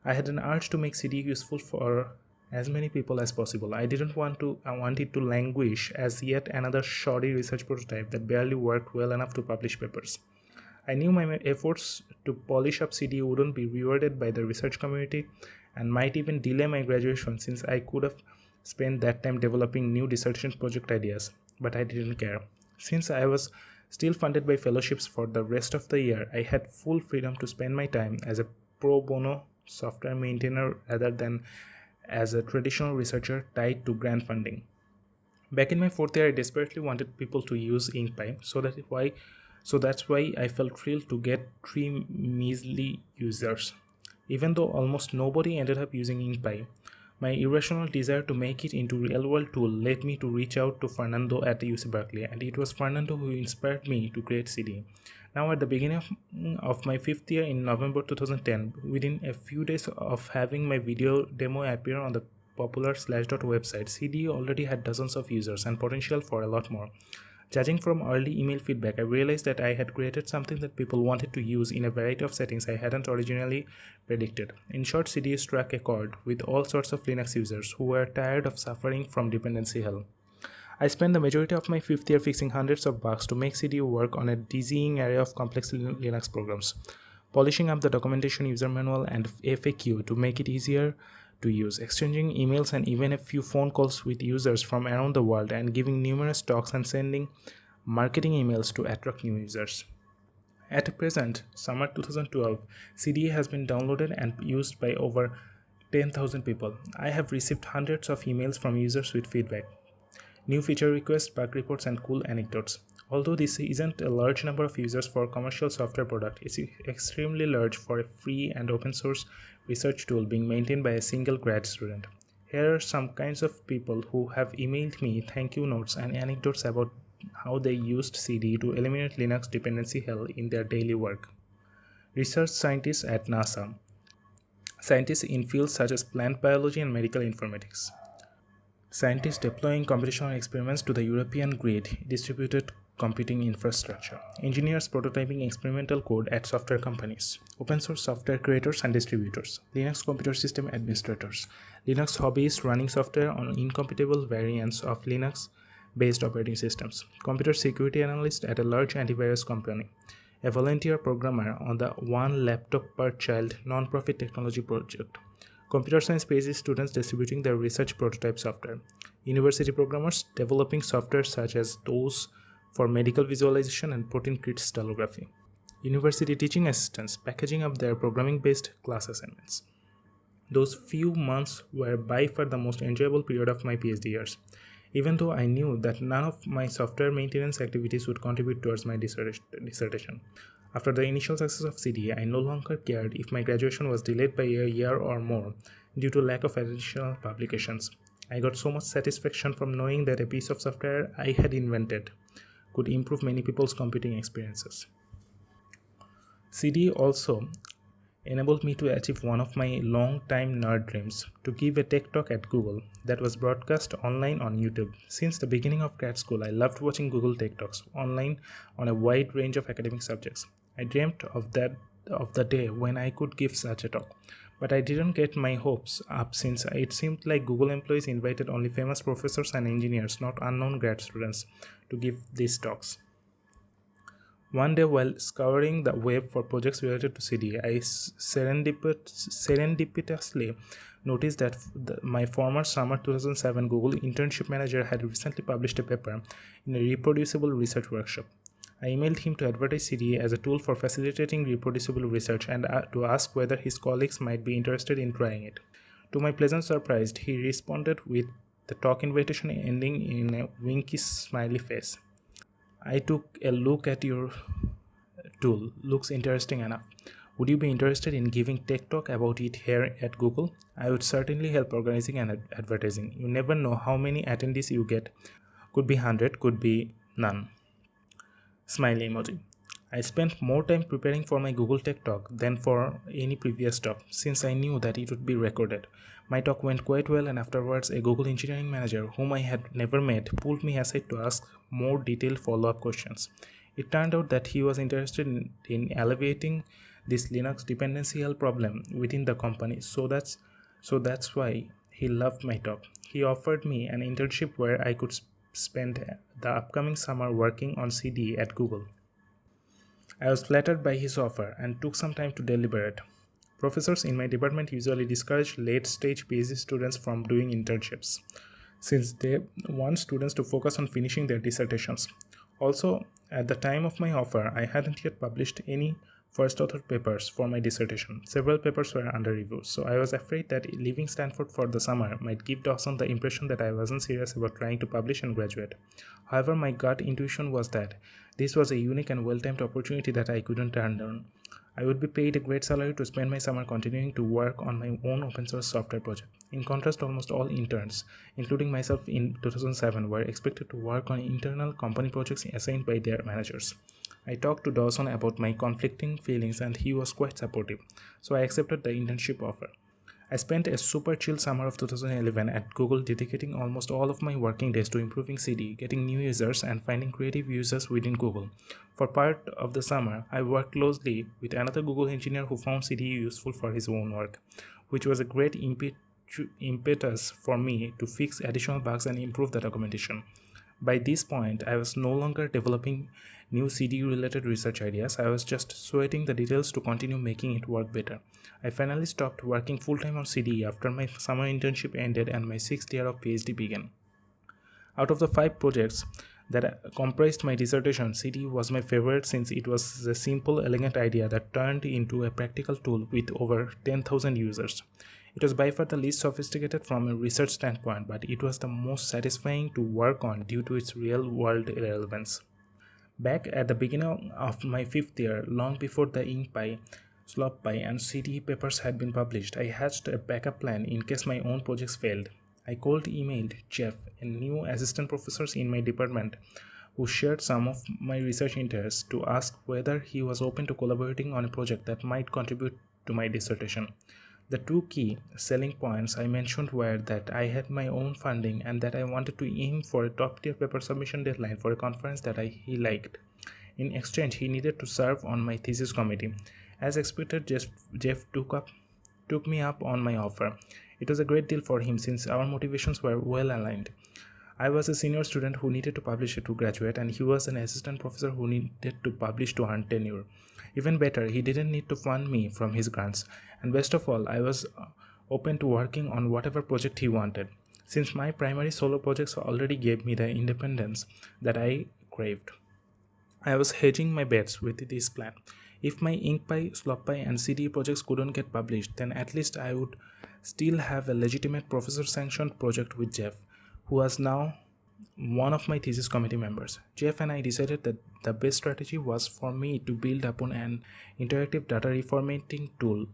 I had an urge to make CDE useful for as many people as possible. I didn't want it to languish as yet another shoddy research prototype that barely worked well enough to publish papers. I knew my efforts to polish up CDE wouldn't be rewarded by the research community and might even delay my graduation, since I could have spent that time developing new dissertation project ideas, but I didn't care. Since I was still funded by fellowships for the rest of the year, I had full freedom to spend my time as a pro bono software maintainer rather than as a traditional researcher tied to grant funding. Back in my 4th year, I desperately wanted people to use InkPy, so that's why I felt thrilled to get 3 measly users. Even though almost nobody ended up using InkPy, my irrational desire to make it into a real-world tool led me to reach out to Fernando at UC Berkeley, and it was Fernando who inspired me to create CDE. Now, at the beginning of my 5th year in November 2010, within a few days of having my video demo appear on the popular Slashdot website, CDE already had dozens of users and potential for a lot more. Judging from early email feedback, I realized that I had created something that people wanted to use in a variety of settings I hadn't originally predicted. In short, CDE struck a chord with all sorts of Linux users who were tired of suffering from dependency hell. I spent the majority of my 5th year fixing hundreds of bugs to make CDE work on a dizzying array of complex Linux programs, polishing up the documentation, user manual, and FAQ to make it easier to use, exchanging emails and even a few phone calls with users from around the world, and giving numerous talks and sending marketing emails to attract new users. At present, summer 2012, CDE has been downloaded and used by over 10,000 people. I have received hundreds of emails from users with feedback, new feature requests, bug reports, and cool anecdotes. Although this isn't a large number of users for a commercial software product, it's extremely large for a free and open source research tool being maintained by a single grad student. Here are some kinds of people who have emailed me thank you notes and anecdotes about how they used CDE to eliminate Linux dependency hell in their daily work. Research scientists at NASA, scientists in fields such as plant biology and medical informatics, scientists deploying computational experiments to the European grid distributed computing infrastructure, engineers prototyping experimental code at software companies, open source software creators and distributors, Linux computer system administrators, Linux hobbyists running software on incompatible variants of Linux-based operating systems, computer security analyst at a large antivirus company, a volunteer programmer on the One Laptop Per Child non-profit technology project, computer science PhD students distributing their research prototype software, university programmers developing software such as those for medical visualization and protein crystallography, university teaching assistants packaging up their programming-based class assignments. Those few months were by far the most enjoyable period of my PhD years, even though I knew that none of my software maintenance activities would contribute towards my dissertation. After the initial success of CDE, I no longer cared if my graduation was delayed by a year or more due to lack of additional publications. I got so much satisfaction from knowing that a piece of software I had invented could improve many people's computing experiences. CDE also enabled me to achieve one of my long-time nerd dreams, to give a tech talk at Google that was broadcast online on YouTube. Since the beginning of grad school, I loved watching Google Tech Talks online on a wide range of academic subjects. I dreamt of the day when I could give such a talk, but I didn't get my hopes up, since it seemed like Google employees invited only famous professors and engineers, not unknown grad students, to give these talks. One day, while scouring the web for projects related to CDE, I serendipitously noticed that my former summer 2007 Google internship manager had recently published a paper in a reproducible research workshop. I emailed him to advertise CDE as a tool for facilitating reproducible research and to ask whether his colleagues might be interested in trying it. To my pleasant surprise, he responded with the talk invitation ending in a winky smiley face. I took a look at your tool. Looks interesting enough. Would you be interested in giving tech talk about it here at Google? I would certainly help organizing and advertising. You never know how many attendees you get Could be 100, could be none. Smiley emoji. I spent more time preparing for my Google Tech talk than for any previous talk, since I knew that it would be recorded. My talk went quite well, and afterwards, a Google engineering manager whom I had never met pulled me aside to ask more detailed follow-up questions. It turned out that he was interested in alleviating this Linux dependency hell problem within the company, so that's why he loved my talk. He offered me an internship where I could spend the upcoming summer working on CD at Google. I was flattered by his offer and took some time to deliberate. Professors in my department usually discourage late stage PhD students from doing internships, since they want students to focus on finishing their dissertations. Also, at the time of my offer, I hadn't yet published any first author papers for my dissertation. Several papers were under review, so I was afraid that leaving Stanford for the summer might give Dawson the impression that I wasn't serious about trying to publish and graduate. However, my gut intuition was that this was a unique and well-timed opportunity that I couldn't turn down. I would be paid a great salary to spend my summer continuing to work on my own open source software project. In contrast, almost all interns, including myself in 2007, were expected to work on internal company projects assigned by their managers. I talked to Dawson about my conflicting feelings and he was quite supportive, so I accepted the internship offer. I spent a super chill summer of 2011 at Google, dedicating almost all of my working days to improving CD, getting new users, and finding creative users within Google. For part of the summer, I worked closely with another Google engineer who found CD useful for his own work, which was a great impetus for me to fix additional bugs and improve the documentation. By this point, I was no longer developing new CD-related research ideas. I was just sweating the details to continue making it work better. I finally stopped working full-time on CD after my summer internship ended and my 6th year of PhD began. Out of the 5 projects that comprised my dissertation, CD was my favorite since it was a simple, elegant idea that turned into a practical tool with over 10,000 users. It was by far the least sophisticated from a research standpoint, but it was the most satisfying to work on due to its real-world relevance. Back at the beginning of my 5th year, long before the InkPy, SlopPy, and CD papers had been published, I hatched a backup plan in case my own projects failed. I emailed Jeff, a new assistant professor in my department, who shared some of my research interests, to ask whether he was open to collaborating on a project that might contribute to my dissertation. The 2 key selling points I mentioned were that I had my own funding and that I wanted to aim for a top-tier paper submission deadline for a conference that he liked. In exchange, he needed to serve on my thesis committee. As expected, Jeff took me up on my offer. It was a great deal for him since our motivations were well aligned. I was a senior student who needed to publish to graduate, and he was an assistant professor who needed to publish to earn tenure. Even better, he didn't need to fund me from his grants, and best of all, I was open to working on whatever project he wanted, since my primary solo projects already gave me the independence that I craved. I was hedging my bets with this plan. If my InkPy, SlopPy, and CD projects couldn't get published, then at least I would still have a legitimate professor-sanctioned project with Jeff, who was now one of my thesis committee members. Jeff and I decided that the best strategy was for me to build upon an interactive data reformatting tool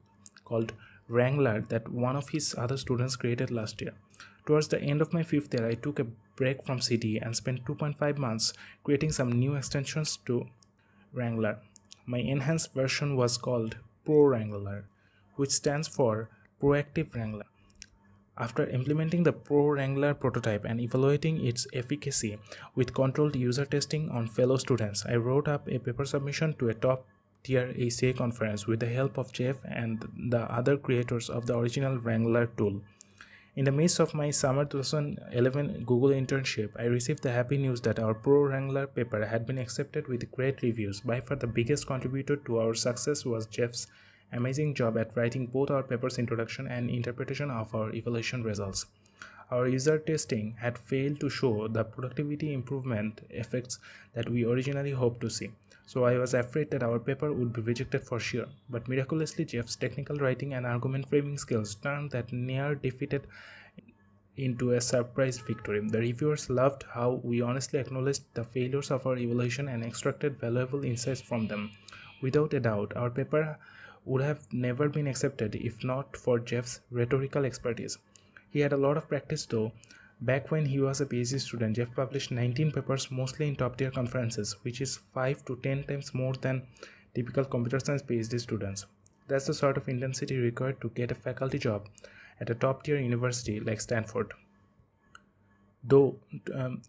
called Wrangler that one of his other students created last year. Towards the end of my 5th year, I took a break from CD and spent 2.5 months creating some new extensions to Wrangler. My enhanced version was called Pro Wrangler, which stands for Proactive Wrangler. After implementing the Pro Wrangler prototype and evaluating its efficacy with controlled user testing on fellow students, I wrote up a paper submission to a top-tier ACA conference with the help of Jeff and the other creators of the original Wrangler tool. In the midst of my summer 2011 Google internship, I received the happy news that our Pro Wrangler paper had been accepted with great reviews. By far the biggest contributor to our success was Jeff's amazing job at writing both our paper's introduction and interpretation of our evaluation results. Our user testing had failed to show the productivity improvement effects that we originally hoped to see, so I was afraid that our paper would be rejected for sure. But miraculously, Jeff's technical writing and argument framing skills turned that near defeated into a surprise victory. The reviewers loved how we honestly acknowledged the failures of our evaluation and extracted valuable insights from them. Without a doubt, our paper would have never been accepted if not for Jeff's rhetorical expertise. He had a lot of practice though, Back when he was a PhD student, Jeff published 19 papers mostly in top tier conferences, which is 5 to 10 times more than typical computer science PhD students. That's the sort of intensity required to get a faculty job at a top tier university like Stanford. Though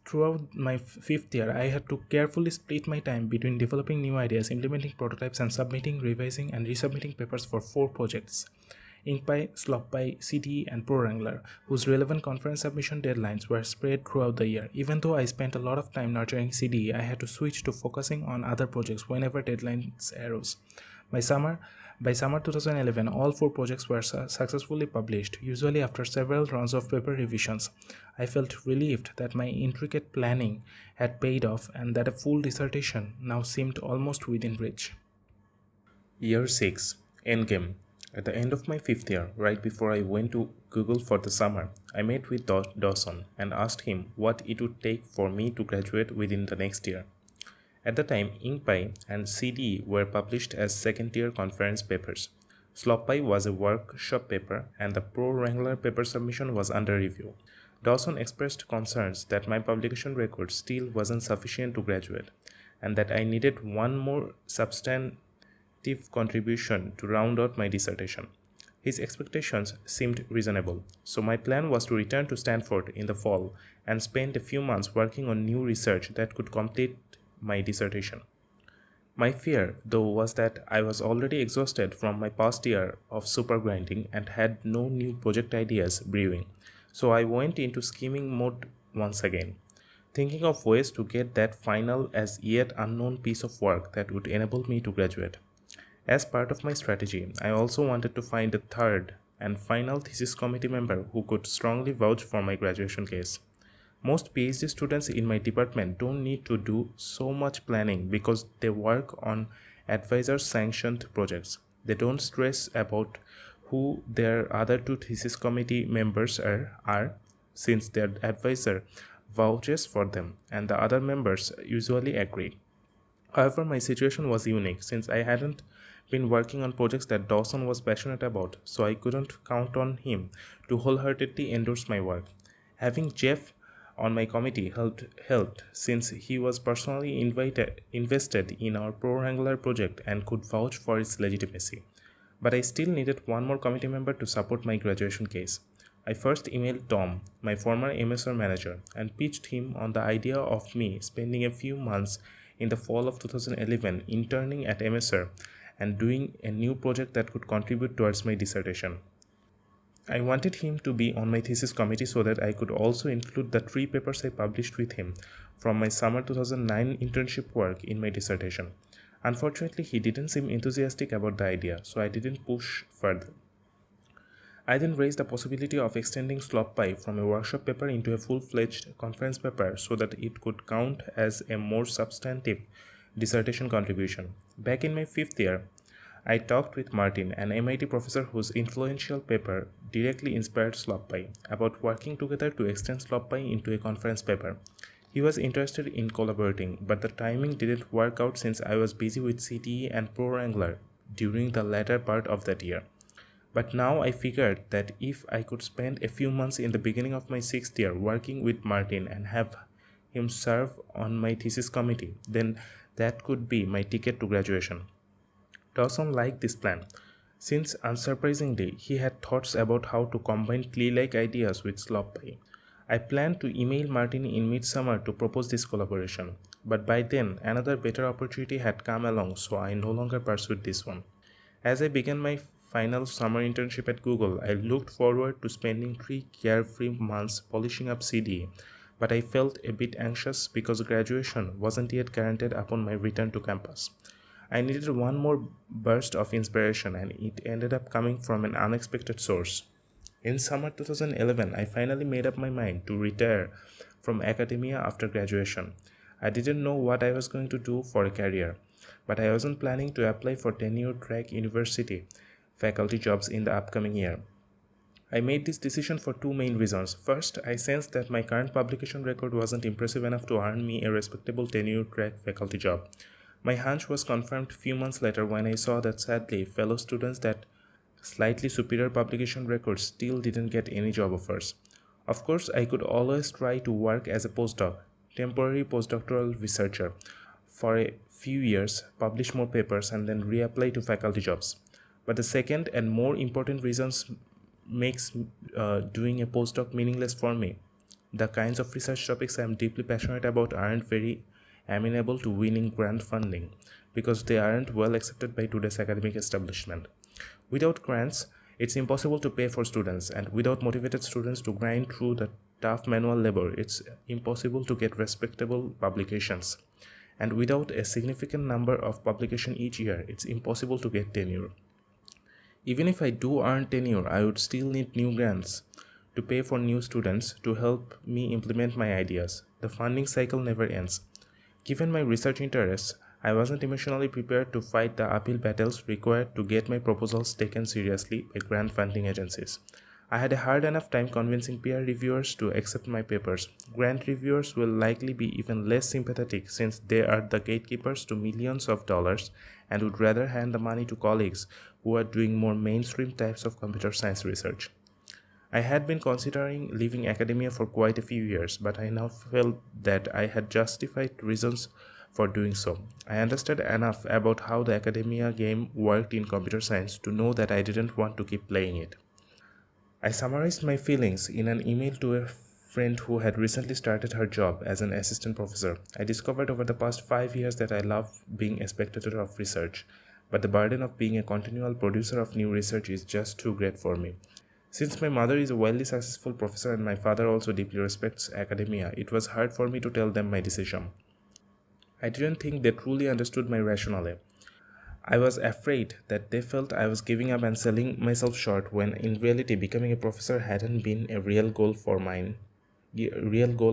throughout my fifth year, I had to carefully split my time between developing new ideas, implementing prototypes, and submitting, revising, and resubmitting papers for 4 projects: InkPy, SlopPy, CTE, and ProWrangler, whose relevant conference submission deadlines were spread throughout the year. Even though I spent a lot of time nurturing CDE, I had to switch to focusing on other projects whenever deadlines arose. By summer 2011, all 4 projects were successfully published, usually after several rounds of paper revisions. I felt relieved that my intricate planning had paid off and that a full dissertation now seemed almost within reach. Year 6, Endgame. At the end of my 5th year, right before I went to Google for the summer, I met with Dawson and asked him what it would take for me to graduate within the next year. At the time, InkPy and CDE were published as second-tier conference papers. SlopPy was a workshop paper, and the ProWrangler paper submission was under review. Dawson expressed concerns that my publication record still wasn't sufficient to graduate, and that I needed one more substantive contribution to round out my dissertation. His expectations seemed reasonable, so my plan was to return to Stanford in the fall and spend a few months working on new research that could complete my dissertation. My fear, though, was that I was already exhausted from my past year of super grinding and had no new project ideas brewing, so I went into scheming mode once again, thinking of ways to get that final as yet unknown piece of work that would enable me to graduate. As part of my strategy, I also wanted to find a third and final thesis committee member who could strongly vouch for my graduation case. Most PhD students in my department don't need to do so much planning because they work on advisor-sanctioned projects. They don't stress about who their other 2 thesis committee members are since their advisor vouches for them and the other members usually agree. However, my situation was unique since I hadn't been working on projects that Dawson was passionate about, so I couldn't count on him to wholeheartedly endorse my work. Having Jeff on my committee helped since he was personally invested in our ProWrangler project and could vouch for its legitimacy. But I still needed one more committee member to support my graduation case. I first emailed Tom, my former MSR manager, and pitched him on the idea of me spending a few months in the fall of 2011 interning at MSR and doing a new project that could contribute towards my dissertation. I wanted him to be on my thesis committee so that I could also include the 3 papers I published with him from my summer 2009 internship work in my dissertation. Unfortunately, he didn't seem enthusiastic about the idea, so I didn't push further. I then raised the possibility of extending SlopPy from a workshop paper into a full-fledged conference paper so that it could count as a more substantive dissertation contribution. Back in my 5th year, I talked with Martin, an MIT professor whose influential paper directly inspired SlopPy, about working together to extend SlopPy into a conference paper. He was interested in collaborating, but the timing didn't work out since I was busy with CTE and ProWrangler during the latter part of that year. But now I figured that if I could spend a few months in the beginning of my 6th year working with Martin and have him serve on my thesis committee, then that could be my ticket to graduation. Dawson liked this plan, since unsurprisingly he had thoughts about how to combine Klee-like ideas with SlopPy. I planned to email Martin in midsummer to propose this collaboration, but by then another better opportunity had come along, so I no longer pursued this one. As I began my final summer internship at Google, I looked forward to spending 3 carefree months polishing up CDE, but I felt a bit anxious because graduation wasn't yet guaranteed upon my return to campus. I needed one more burst of inspiration, and it ended up coming from an unexpected source. In summer 2011, I finally made up my mind to retire from academia after graduation. I didn't know what I was going to do for a career, but I wasn't planning to apply for tenure-track university faculty jobs in the upcoming year. I made this decision for 2 main reasons. First, I sensed that my current publication record wasn't impressive enough to earn me a respectable tenure-track faculty job. My hunch was confirmed few months later when I saw that sadly, fellow students that slightly superior publication records still didn't get any job offers. Of course, I could always try to work as a postdoc, temporary postdoctoral researcher, for a few years, publish more papers, and then reapply to faculty jobs. But the second and more important reasons makes doing a postdoc meaningless for me. The kinds of research topics I am deeply passionate about aren't very amenable to winning grant funding because they aren't well accepted by today's academic establishment. Without grants, it's impossible to pay for students, and without motivated students to grind through the tough manual labor, it's impossible to get respectable publications. And without a significant number of publications each year, it's impossible to get tenure. Even if I do earn tenure, I would still need new grants to pay for new students to help me implement my ideas. The funding cycle never ends. Given my research interests, I wasn't emotionally prepared to fight the uphill battles required to get my proposals taken seriously by grant funding agencies. I had a hard enough time convincing peer reviewers to accept my papers. Grant reviewers will likely be even less sympathetic since they are the gatekeepers to millions of dollars and would rather hand the money to colleagues who are doing more mainstream types of computer science research. I had been considering leaving academia for quite a few years, but I now felt that I had justified reasons for doing so. I understood enough about how the academia game worked in computer science to know that I didn't want to keep playing it. I summarized my feelings in an email to a friend who had recently started her job as an assistant professor. I discovered over the past 5 years that I love being a spectator of research, but the burden of being a continual producer of new research is just too great for me. Since my mother is a wildly successful professor and my father also deeply respects academia, it was hard for me to tell them my decision. I didn't think they truly understood my rationale. I was afraid that they felt I was giving up and selling myself short when in reality becoming a professor hadn't been a real goal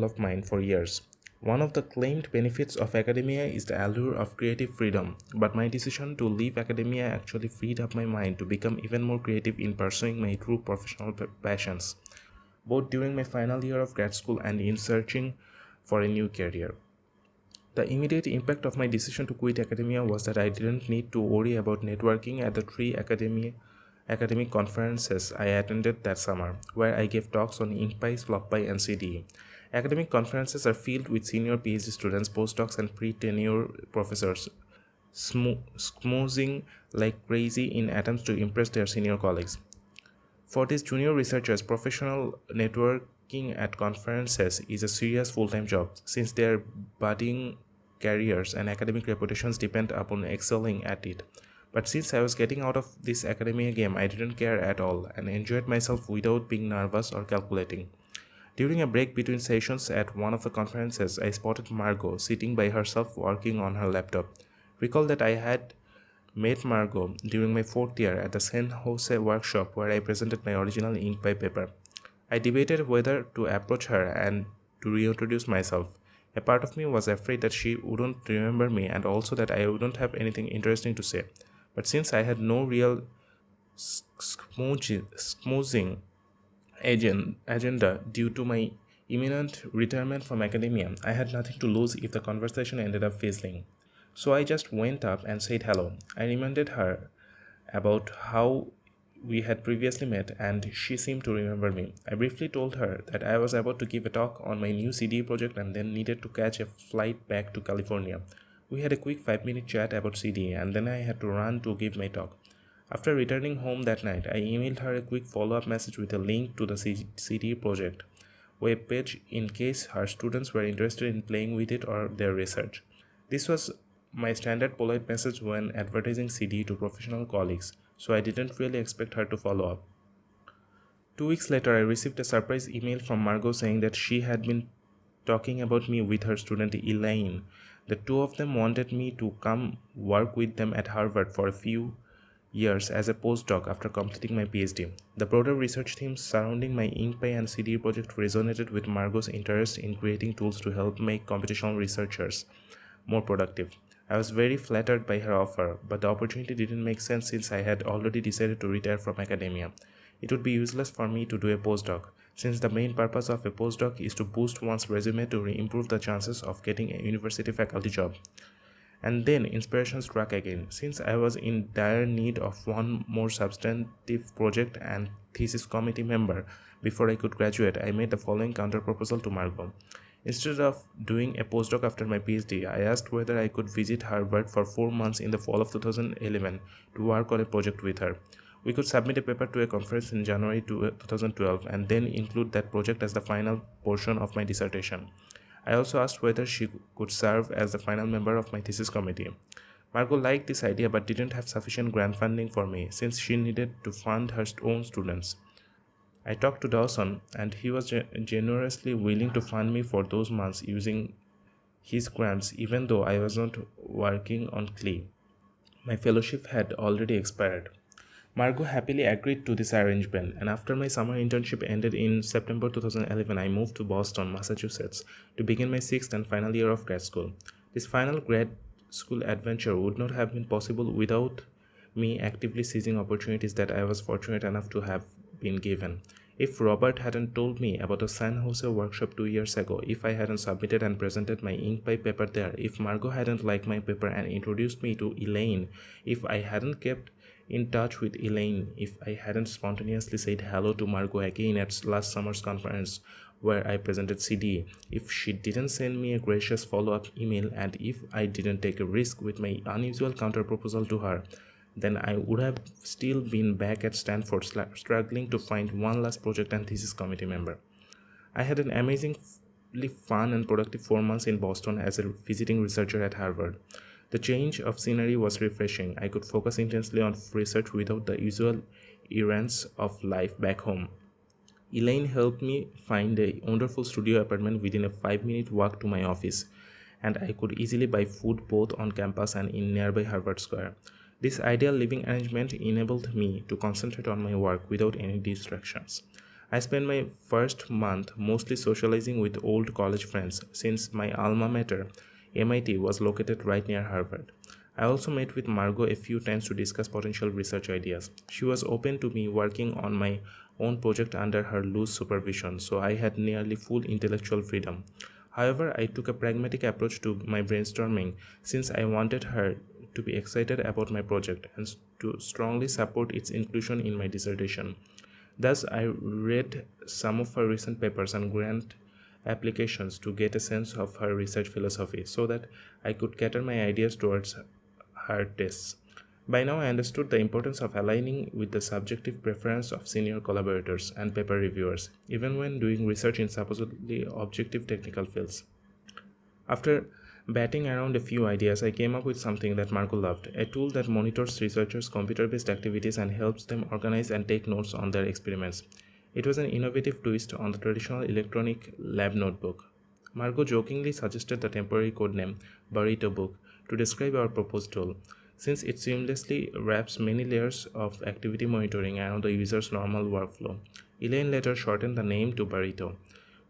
of mine for years. One of the claimed benefits of academia is the allure of creative freedom, but my decision to leave academia actually freed up my mind to become even more creative in pursuing my true professional passions, both during my final year of grad school and in searching for a new career. The immediate impact of my decision to quit academia was that I didn't need to worry about networking at the three academic conferences I attended that summer, where I gave talks on InkPy, SlopPy, and CDE. Academic conferences are filled with senior PhD students, postdocs, and pre-tenure professors schmoozing like crazy in attempts to impress their senior colleagues. For these junior researchers, professional networking at conferences is a serious full-time job, since their budding careers and academic reputations depend upon excelling at it. But since I was getting out of this academia game, I didn't care at all and enjoyed myself without being nervous or calculating. During a break between sessions at one of the conferences, I spotted Margot sitting by herself working on her laptop. Recall that I had met Margot during my fourth year at the San Jose workshop where I presented my original InkPy paper. I debated whether to approach her and to reintroduce myself. A part of me was afraid that she wouldn't remember me and also that I wouldn't have anything interesting to say. But since I had no real schmoozing agenda due to my imminent retirement from academia, I had nothing to lose if the conversation ended up fizzling. So I just went up and said hello. I reminded her about how we had previously met and she seemed to remember me. I briefly told her that I was about to give a talk on my new CD project and then needed to catch a flight back to California. We had a quick 5-minute chat about CD and then I had to run to give my talk. After returning home that night, I emailed her a quick follow-up message with a link to the CD project web page in case her students were interested in playing with it or their research. This was my standard polite message when advertising CD to professional colleagues, so I didn't really expect her to follow up. 2 weeks later, I received a surprise email from Margot saying that she had been talking about me with her student Elaine. The two of them wanted me to come work with them at Harvard for a few years as a postdoc after completing my PhD. The broader research themes surrounding my InkPy and CD project resonated with Margot's interest in creating tools to help make computational researchers more productive. I was very flattered by her offer, but the opportunity didn't make sense since I had already decided to retire from academia. It would be useless for me to do a postdoc, since the main purpose of a postdoc is to boost one's resume to improve the chances of getting a university faculty job. And then inspiration struck again, since I was in dire need of one more substantive project and thesis committee member. before I could graduate, I made the following counterproposal to Margot. Instead of doing a postdoc after my PhD, I asked whether I could visit Harvard for 4 months in the fall of 2011 to work on a project with her. We could submit a paper to a conference in January 2012 and then include that project as the final portion of my dissertation. I also asked whether she could serve as the final member of my thesis committee. Margot liked this idea but didn't have sufficient grant funding for me since she needed to fund her own students. I talked to Dawson, and he was generously willing to fund me for those months using his grants, even though I was not working on CLE. My fellowship had already expired. Margot happily agreed to this arrangement, and after my summer internship ended in September 2011, I moved to Boston, Massachusetts, to begin my sixth and final year of grad school. This final grad school adventure would not have been possible without me actively seizing opportunities that I was fortunate enough to have been given. If Robert hadn't told me about the San Jose workshop 2 years ago, if I hadn't submitted and presented my ink pipe paper there, if Margot hadn't liked my paper and introduced me to Elaine, if I hadn't kept in touch with Elaine, if I hadn't spontaneously said hello to Margot again at last summer's conference where I presented CD, if she didn't send me a gracious follow-up email, and if I didn't take a risk with my unusual counterproposal to her, then I would have still been back at Stanford struggling to find one last project and thesis committee member. I had an amazingly fun and productive 4 months in Boston as a visiting researcher at Harvard. The change of scenery was refreshing. I could focus intensely on research without the usual errands of life back home. Elaine helped me find a wonderful studio apartment within a 5-minute walk to my office, and I could easily buy food both on campus and in nearby Harvard Square. This ideal living arrangement enabled me to concentrate on my work without any distractions. I spent my first month mostly socializing with old college friends since my alma mater, MIT, was located right near Harvard. I also met with Margot a few times to discuss potential research ideas. She was open to me working on my own project under her loose supervision, so I had nearly full intellectual freedom. However, I took a pragmatic approach to my brainstorming since I wanted her to be excited about my project and to strongly support its inclusion in my dissertation. Thus, I read some of her recent papers and grant applications to get a sense of her research philosophy so that I could cater my ideas towards her tastes. By now, I understood the importance of aligning with the subjective preference of senior collaborators and paper reviewers, even when doing research in supposedly objective technical fields. After batting around a few ideas, I came up with something that Margot loved, a tool that monitors researchers' computer-based activities and helps them organize and take notes on their experiments. It was an innovative twist on the traditional electronic lab notebook. Margot jokingly suggested the temporary codename Burrito Book to describe our proposed tool, since it seamlessly wraps many layers of activity monitoring around the user's normal workflow. Elaine later shortened the name to Burrito,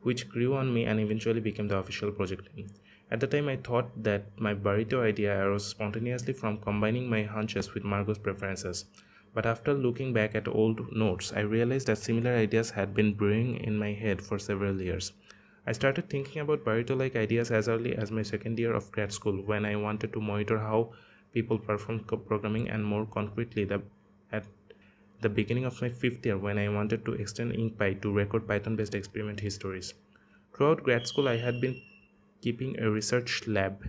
which grew on me and eventually became the official project name. At the time, I thought that my burrito idea arose spontaneously from combining my hunches with Margot's preferences. But after looking back at old notes, I realized that similar ideas had been brewing in my head for several years. I started thinking about burrito-like ideas as early as my second year of grad school when I wanted to monitor how people perform programming, and more concretely at the beginning of my fifth year when I wanted to extend InkPy to record Python-based experiment histories. Throughout grad school, I had been keeping a research lab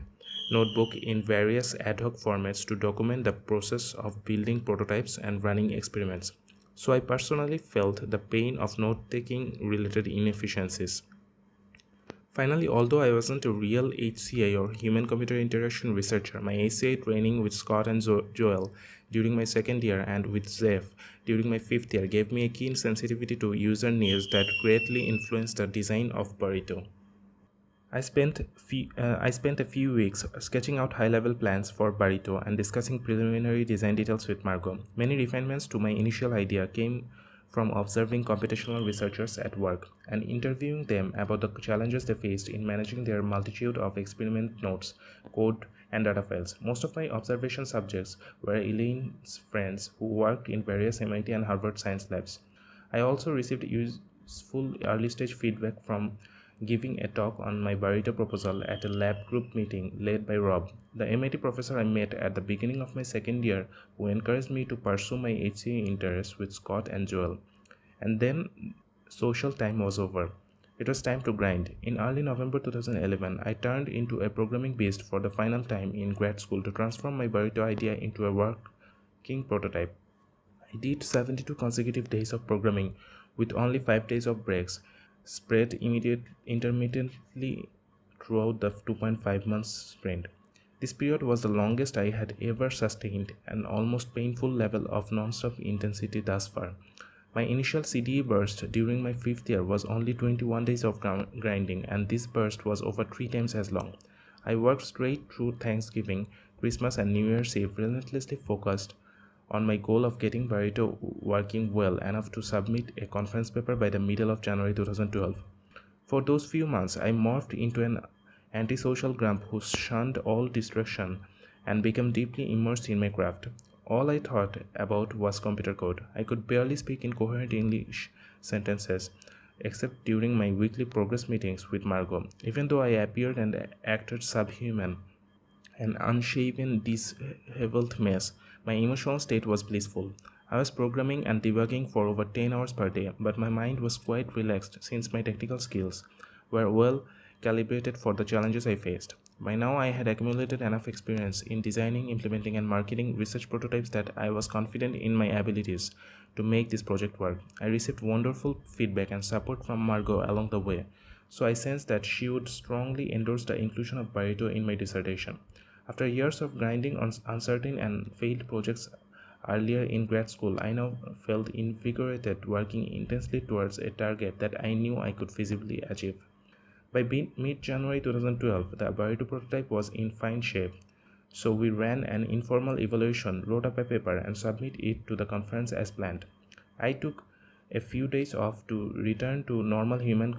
notebook in various ad hoc formats to document the process of building prototypes and running experiments. So I personally felt the pain of note-taking related inefficiencies. Finally, although I wasn't a real HCI or human-computer interaction researcher, my HCI training with Scott and Joel during my second year and with Zeph during my fifth year gave me a keen sensitivity to user needs that greatly influenced the design of Burrito. I spent a few weeks sketching out high-level plans for Burrito and discussing preliminary design details with Margot. Many refinements to my initial idea came from observing computational researchers at work and interviewing them about the challenges they faced in managing their multitude of experiment notes, code, and data files. Most of my observation subjects were Elaine's friends who worked in various MIT and Harvard science labs. I also received useful early-stage feedback from giving a talk on my burrito proposal at a lab group meeting led by Rob, the MIT professor I met at the beginning of my second year, who encouraged me to pursue my HCA interests with Scott and Joel. And then social time was over. It was time to grind. In early November 2011, I turned into a programming beast for the final time in grad school to transform my burrito idea into a working prototype. I did 72 consecutive days of programming with only 5 days of breaks, spread intermittently throughout the 2.5 months sprint. This period was the longest I had ever sustained, an almost painful level of non-stop intensity thus far. My initial CDE burst during my 5th year was only 21 days of grinding, and this burst was over 3 times as long. I worked straight through Thanksgiving, Christmas, and New Year's Eve, relentlessly focused on my goal of getting Burrito working well enough to submit a conference paper by the middle of January 2012. For those few months, I morphed into an antisocial grump who shunned all distraction and became deeply immersed in my craft. All I thought about was computer code. I could barely speak in coherent English sentences, except during my weekly progress meetings with Margot. Even though I appeared and acted subhuman, an unshaven, disheveled mess, my emotional state was blissful. I was programming and debugging for over 10 hours per day, but my mind was quite relaxed since my technical skills were well calibrated for the challenges I faced. By now, I had accumulated enough experience in designing, implementing, and marketing research prototypes that I was confident in my abilities to make this project work. I received wonderful feedback and support from Margot along the way, so I sensed that she would strongly endorse the inclusion of Burrito in my dissertation. After years of grinding on uncertain and failed projects earlier in grad school, I now felt invigorated, working intensely towards a target that I knew I could feasibly achieve. By mid-January 2012, the Burrito prototype was in fine shape, so we ran an informal evaluation, wrote up a paper, and submitted it to the conference as planned. I took a few days off to return to normal human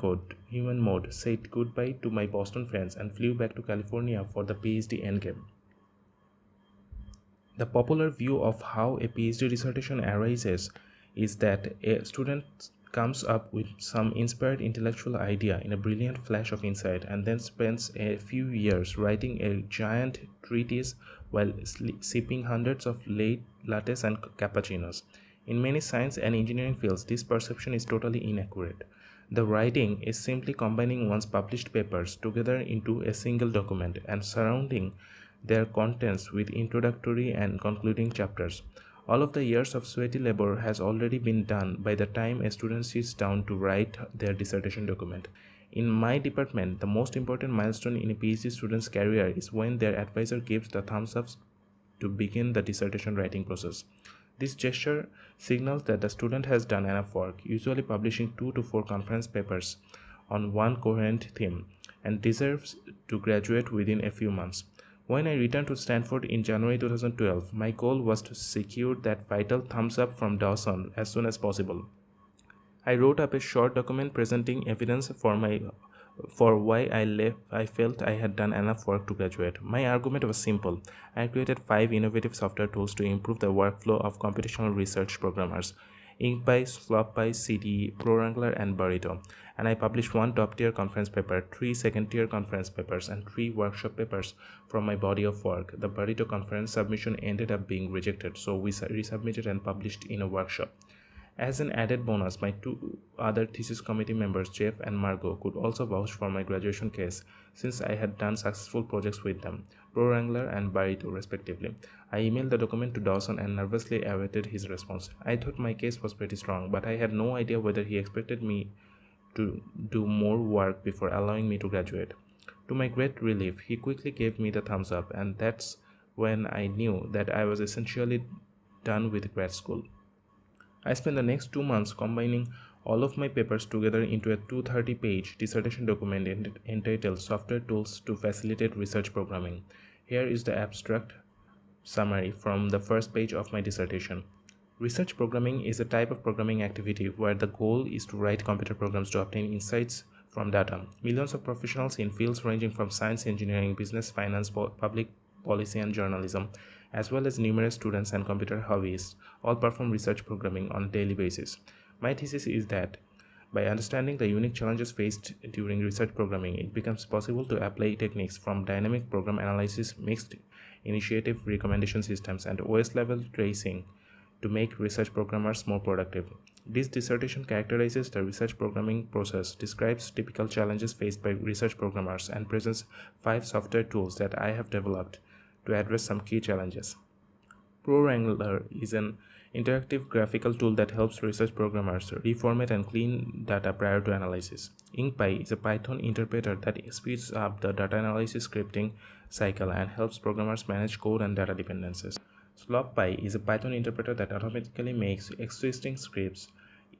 mode, said goodbye to my Boston friends, and flew back to California for the Ph.D. endgame. The popular view of how a PhD dissertation arises is that a student comes up with some inspired intellectual idea in a brilliant flash of insight and then spends a few years writing a giant treatise while sipping hundreds of lattes and cappuccinos. In many science and engineering fields, this perception is totally inaccurate. The writing is simply combining one's published papers together into a single document and surrounding their contents with introductory and concluding chapters. All of the years of sweaty labor has already been done by the time a student sits down to write their dissertation document. In my department, the most important milestone in a PhD student's career is when their advisor gives the thumbs up to begin the dissertation writing process. This gesture signals that the student has done enough work, usually publishing 2 to 4 conference papers on one coherent theme, and deserves to graduate within a few months. When I returned to Stanford in January 2012, my goal was to secure that vital thumbs up from Dawson as soon as possible. I wrote up a short document presenting evidence for why I felt I had done enough work to graduate. My argument was simple. I created 5 innovative software tools to improve the workflow of computational research programmers: InkPy, SlopPy, CDE, ProWrangler, and Burrito. And I published 1 top-tier conference paper, 3 second-tier conference papers, and 3 workshop papers from my body of work. The Burrito conference submission ended up being rejected, so we resubmitted and published in a workshop. As an added bonus, my 2 other thesis committee members, Jeff and Margot, could also vouch for my graduation case since I had done successful projects with them, ProWrangler and Burrito respectively. I emailed the document to Dawson and nervously awaited his response. I thought my case was pretty strong, but I had no idea whether he expected me to do more work before allowing me to graduate. To my great relief, he quickly gave me the thumbs up, and that's when I knew that I was essentially done with grad school. I spent the next 2 months combining all of my papers together into a 230-page dissertation document entitled Software Tools to Facilitate Research Programming. Here is the abstract summary from the first page of my dissertation. Research programming is a type of programming activity where the goal is to write computer programs to obtain insights from data. Millions of professionals in fields ranging from science, engineering, business, finance, public policy, and journalism, as well as numerous students and computer hobbyists, all perform research programming on a daily basis. My thesis is that by understanding the unique challenges faced during research programming, it becomes possible to apply techniques from dynamic program analysis, mixed initiative recommendation systems, and OS level tracing to make research programmers more productive. This dissertation characterizes the research programming process, describes typical challenges faced by research programmers, and presents 5 software tools that I have developed to address some key challenges. ProWrangler is an interactive graphical tool that helps research programmers reformat and clean data prior to analysis. InkPy is a Python interpreter that speeds up the data analysis scripting cycle and helps programmers manage code and data dependencies. SlopPy is a Python interpreter that automatically makes existing scripts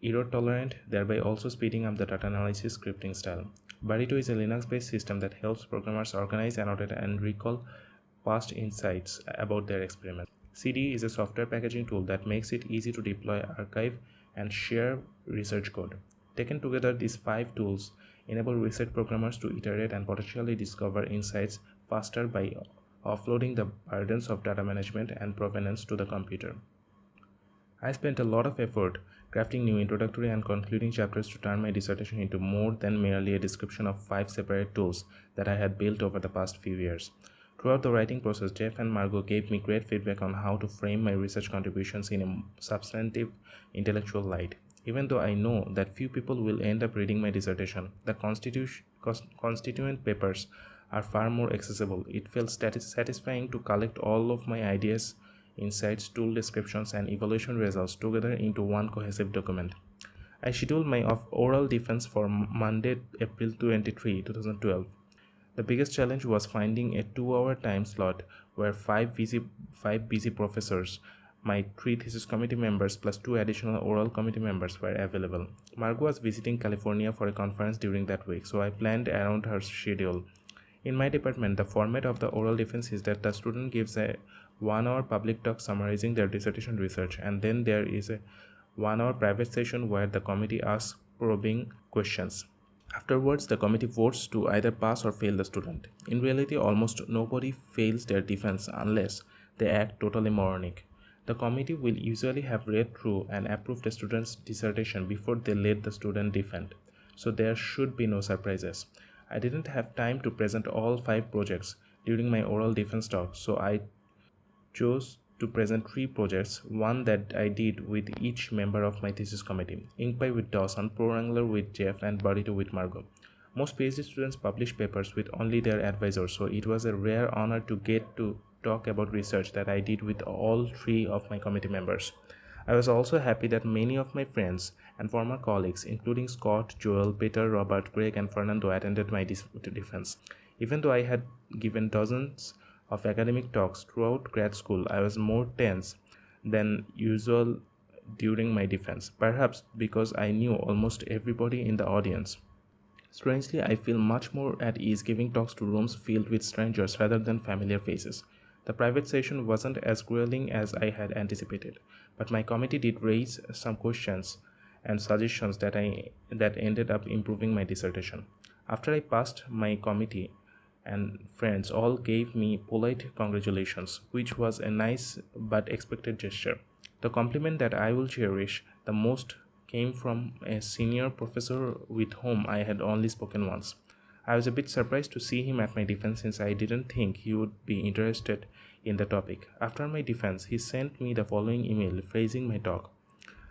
error-tolerant, thereby also speeding up the data analysis scripting style. Burrito is a Linux-based system that helps programmers organize, annotate, and recall past insights about their experiments. CD is a software packaging tool that makes it easy to deploy, archive, and share research code. Taken together, these 5 tools enable research programmers to iterate and potentially discover insights faster by offloading the burdens of data management and provenance to the computer. I spent a lot of effort crafting new introductory and concluding chapters to turn my dissertation into more than merely a description of 5 separate tools that I had built over the past few years. Throughout the writing process, Jeff and Margot gave me great feedback on how to frame my research contributions in a substantive, intellectual light. Even though I know that few people will end up reading my dissertation, the constituent papers are far more accessible. It felt satisfying to collect all of my ideas, insights, tool descriptions, and evaluation results together into one cohesive document. I scheduled my oral defense for Monday, April 23, 2012. The biggest challenge was finding a 2-hour time slot where 5 busy professors, my 3 thesis committee members plus 2 additional oral committee members were available. Margot was visiting California for a conference during that week, so I planned around her schedule. In my department, the format of the oral defense is that the student gives a 1-hour public talk summarizing their dissertation research, and then there is a 1-hour private session where the committee asks probing questions. Afterwards, the committee votes to either pass or fail the student. In reality, almost nobody fails their defense unless they act totally moronic. The committee will usually have read through and approved a student's dissertation before they let the student defend, so there should be no surprises. I didn't have time to present all 5 projects during my oral defense talk, so I chose to present 3 projects, one that I did with each member of my thesis committee: InkPy with Dawson, ProWrangler with Jeff, and Burrito with Margot. Most PhD students publish papers with only their advisors, so it was a rare honor to get to talk about research that I did with all 3 of my committee members. I was also happy that many of my friends and former colleagues, including Scott, Joel, Peter, Robert, Greg, and Fernando, attended my defense. Even though I had given dozens of academic talks throughout grad school, I was more tense than usual during my defense, perhaps because I knew almost everybody in the audience. Strangely, I feel much more at ease giving talks to rooms filled with strangers rather than familiar faces. The private session wasn't as grueling as I had anticipated, but my committee did raise some questions and suggestions that ended up improving my dissertation. After I passed, my committee and friends all gave me polite congratulations, which was a nice but expected gesture. The compliment that I will cherish the most came from a senior professor with whom I had only spoken once. I was a bit surprised to see him at my defense since I didn't think he would be interested in the topic. After my defense, he sent me the following email phrasing my talk.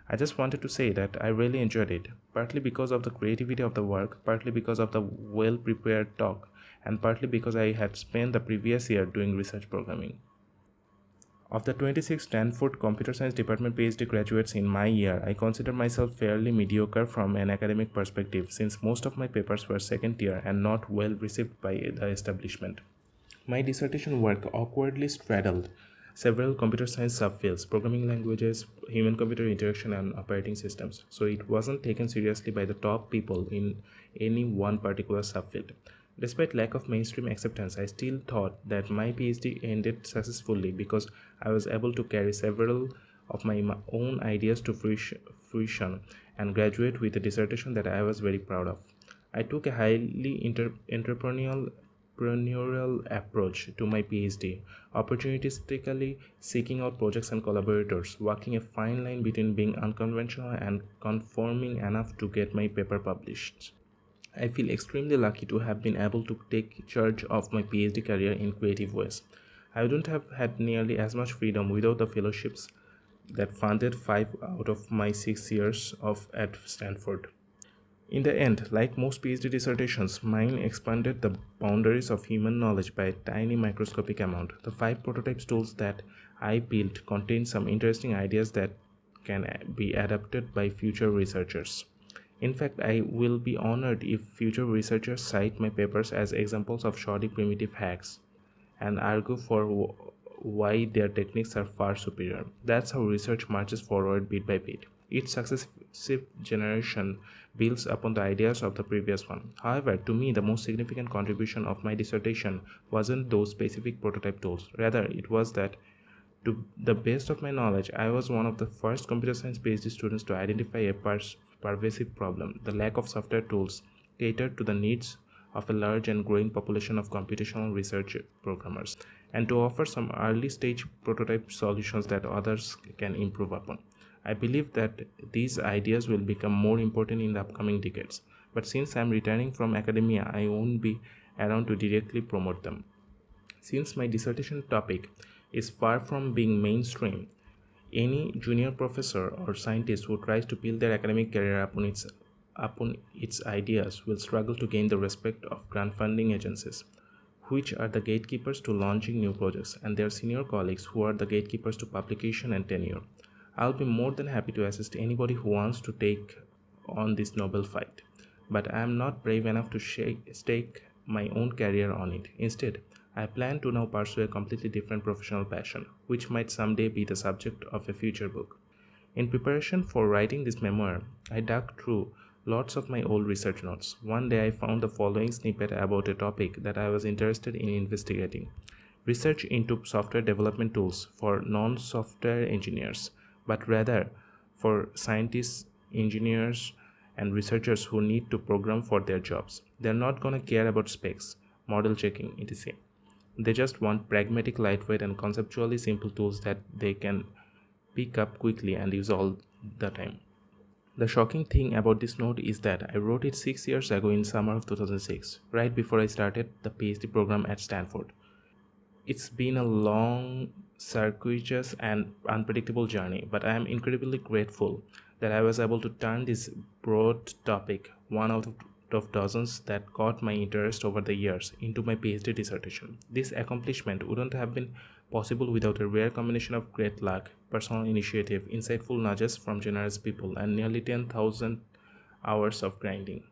I just wanted to say that I really enjoyed it, partly because of the creativity of the work, partly because of the well-prepared talk, and partly because I had spent the previous year doing research programming. Of the 26 Stanford Computer Science Department PhD graduates in my year, I consider myself fairly mediocre from an academic perspective, since most of my papers were second tier and not well received by the establishment. My dissertation work awkwardly straddled several computer science subfields: programming languages, human-computer interaction, and operating systems, so it wasn't taken seriously by the top people in any one particular subfield. Despite lack of mainstream acceptance, I still thought that my PhD ended successfully because I was able to carry several of my own ideas to fruition and graduate with a dissertation that I was very proud of. I took a highly entrepreneurial approach to my PhD, opportunistically seeking out projects and collaborators, walking a fine line between being unconventional and conforming enough to get my paper published. I feel extremely lucky to have been able to take charge of my PhD career in creative ways. I wouldn't have had nearly as much freedom without the fellowships that funded 5 out of my 6 years of at Stanford. In the end, like most PhD dissertations, mine expanded the boundaries of human knowledge by a tiny microscopic amount. The 5 prototypes tools that I built contain some interesting ideas that can be adapted by future researchers. In fact, I will be honored if future researchers cite my papers as examples of shoddy primitive hacks and argue for why their techniques are far superior. That's how research marches forward bit by bit. Each successive generation builds upon the ideas of the previous one. However, to me, the most significant contribution of my dissertation wasn't those specific prototype tools. Rather, it was that, to the best of my knowledge, I was one of the first computer science PhD students to identify a pervasive problem: the lack of software tools catered to the needs of a large and growing population of computational research programmers, and to offer some early stage prototype solutions that others can improve upon. I believe that these ideas will become more important in the upcoming decades, but since I am returning from academia, I won't be around to directly promote them. Since my dissertation topic is far from being mainstream, any junior professor or scientist who tries to build their academic career upon its ideas will struggle to gain the respect of grant funding agencies, which are the gatekeepers to launching new projects, and their senior colleagues, who are the gatekeepers to publication and tenure. I'll be more than happy to assist anybody who wants to take on this noble fight, but I am not brave enough to stake my own career on it. Instead, I plan to now pursue a completely different professional passion, which might someday be the subject of a future book. In preparation for writing this memoir, I dug through lots of my old research notes. One day I found the following snippet about a topic that I was interested in investigating: research into software development tools for non-software engineers, but rather for scientists, engineers, and researchers who need to program for their jobs. They're not gonna care about specs, model checking, etc. They just want pragmatic, lightweight, and conceptually simple tools that they can pick up quickly and use all the time. The shocking thing about this note is that I wrote it 6 years ago in summer of 2006, right before I started the PhD program at Stanford. It's been a long, circuitous, and unpredictable journey, but I am incredibly grateful that I was able to turn this broad topic, one out of dozens that caught my interest over the years, into my PhD dissertation. This accomplishment wouldn't have been possible without a rare combination of great luck, personal initiative, insightful nudges from generous people, and nearly 10,000 hours of grinding.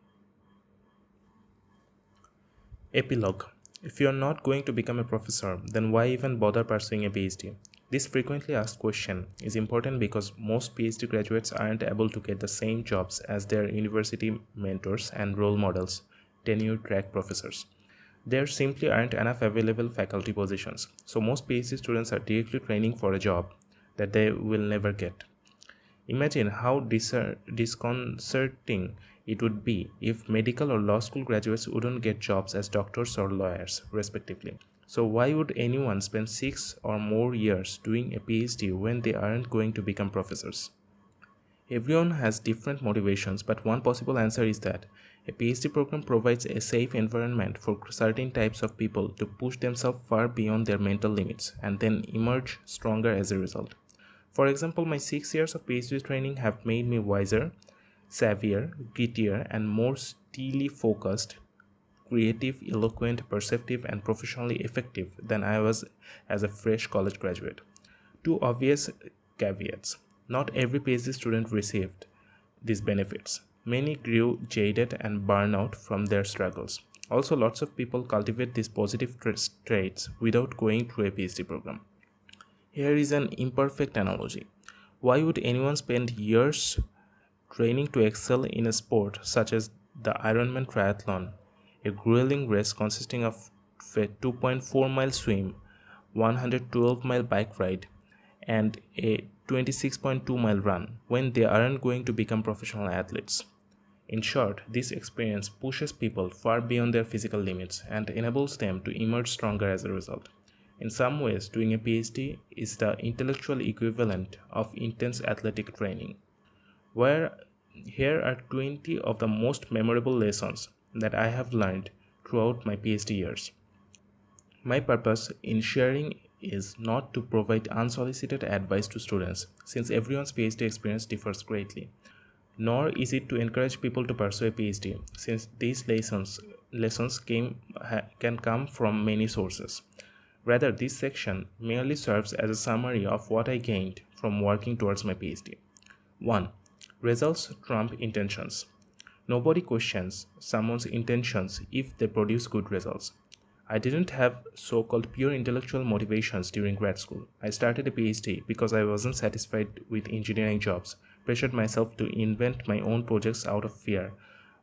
Epilogue. If you are not going to become a professor, then why even bother pursuing a PhD? This frequently asked question is important because most PhD graduates aren't able to get the same jobs as their university mentors and role models, tenure track professors. There simply aren't enough available faculty positions, so most PhD students are directly training for a job that they will never get. Imagine how disconcerting it would be if medical or law school graduates wouldn't get jobs as doctors or lawyers, respectively. So why would anyone spend 6 or more years doing a PhD when they aren't going to become professors? Everyone has different motivations, but one possible answer is that a PhD program provides a safe environment for certain types of people to push themselves far beyond their mental limits and then emerge stronger as a result. For example, my 6 years of PhD training have made me wiser, savvier, grittier, and more steely focused, creative, eloquent, perceptive, and professionally effective than I was as a fresh college graduate. Two obvious caveats. Not every PhD student received these benefits. Many grew jaded and burned out from their struggles. Also, lots of people cultivate these positive traits without going through a PhD program. Here is an imperfect analogy. Why would anyone spend years training to excel in a sport such as the Ironman triathlon, a grueling race consisting of a 2.4-mile swim, 112-mile bike ride, and a 26.2-mile run, when they aren't going to become professional athletes? In short, this experience pushes people far beyond their physical limits and enables them to emerge stronger as a result. In some ways, doing a PhD is the intellectual equivalent of intense athletic training. Here are 20 of the most memorable lessons that I have learned throughout my PhD years. My purpose in sharing is not to provide unsolicited advice to students, since everyone's PhD experience differs greatly. Nor is it to encourage people to pursue a PhD, since these lessons can come from many sources. Rather, this section merely serves as a summary of what I gained from working towards my PhD. 1. Results trump intentions. Nobody questions someone's intentions if they produce good results. I didn't have so-called pure intellectual motivations during grad school. I started a PhD because I wasn't satisfied with engineering jobs, pressured myself to invent my own projects out of fear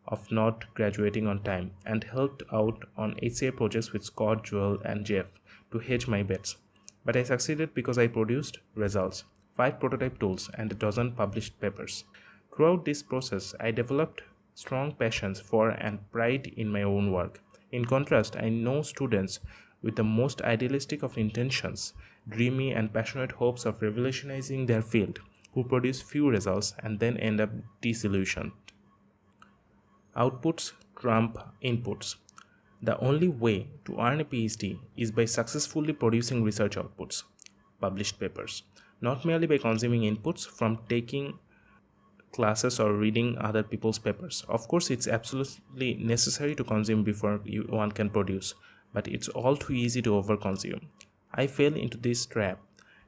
of not graduating on time, and helped out on HCA projects with Scott, Joel, and Jeff to hedge my bets. But I succeeded because I produced results, 5 prototype tools, and a dozen published papers. Throughout this process, I developed strong passions for and pride in my own work. In contrast, I know students with the most idealistic of intentions, dreamy and passionate hopes of revolutionizing their field, who produce few results and then end up disillusioned. Outputs trump inputs. The only way to earn a PhD is by successfully producing research outputs, published papers, not merely by consuming inputs from taking classes or reading other people's papers. Of course, it's absolutely necessary to consume before one can produce, but it's all too easy to overconsume. I fell into this trap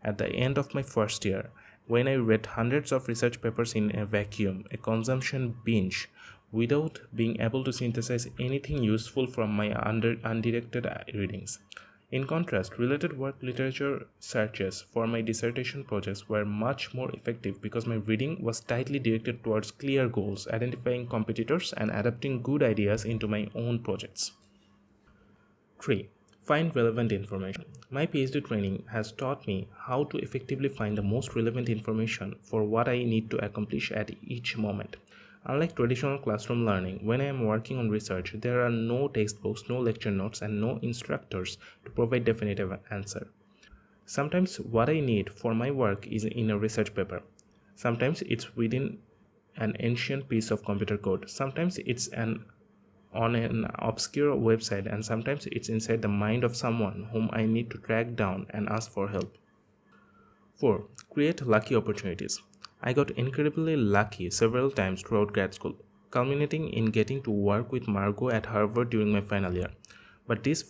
at the end of my first year when I read hundreds of research papers in a vacuum, a consumption binge, without being able to synthesize anything useful from my undirected readings. In contrast, related work literature searches for my dissertation projects were much more effective because my reading was tightly directed towards clear goals, identifying competitors, and adapting good ideas into my own projects. 3. Find relevant information. My PhD training has taught me how to effectively find the most relevant information for what I need to accomplish at each moment. Unlike traditional classroom learning, when I am working on research, there are no textbooks, no lecture notes, and no instructors to provide definitive answer. Sometimes what I need for my work is in a research paper. Sometimes it's within an ancient piece of computer code. Sometimes it's on an obscure website, and sometimes it's inside the mind of someone whom I need to track down and ask for help. 4. Create lucky opportunities. I got incredibly lucky several times throughout grad school, culminating in getting to work with Margot at Harvard during my final year. But these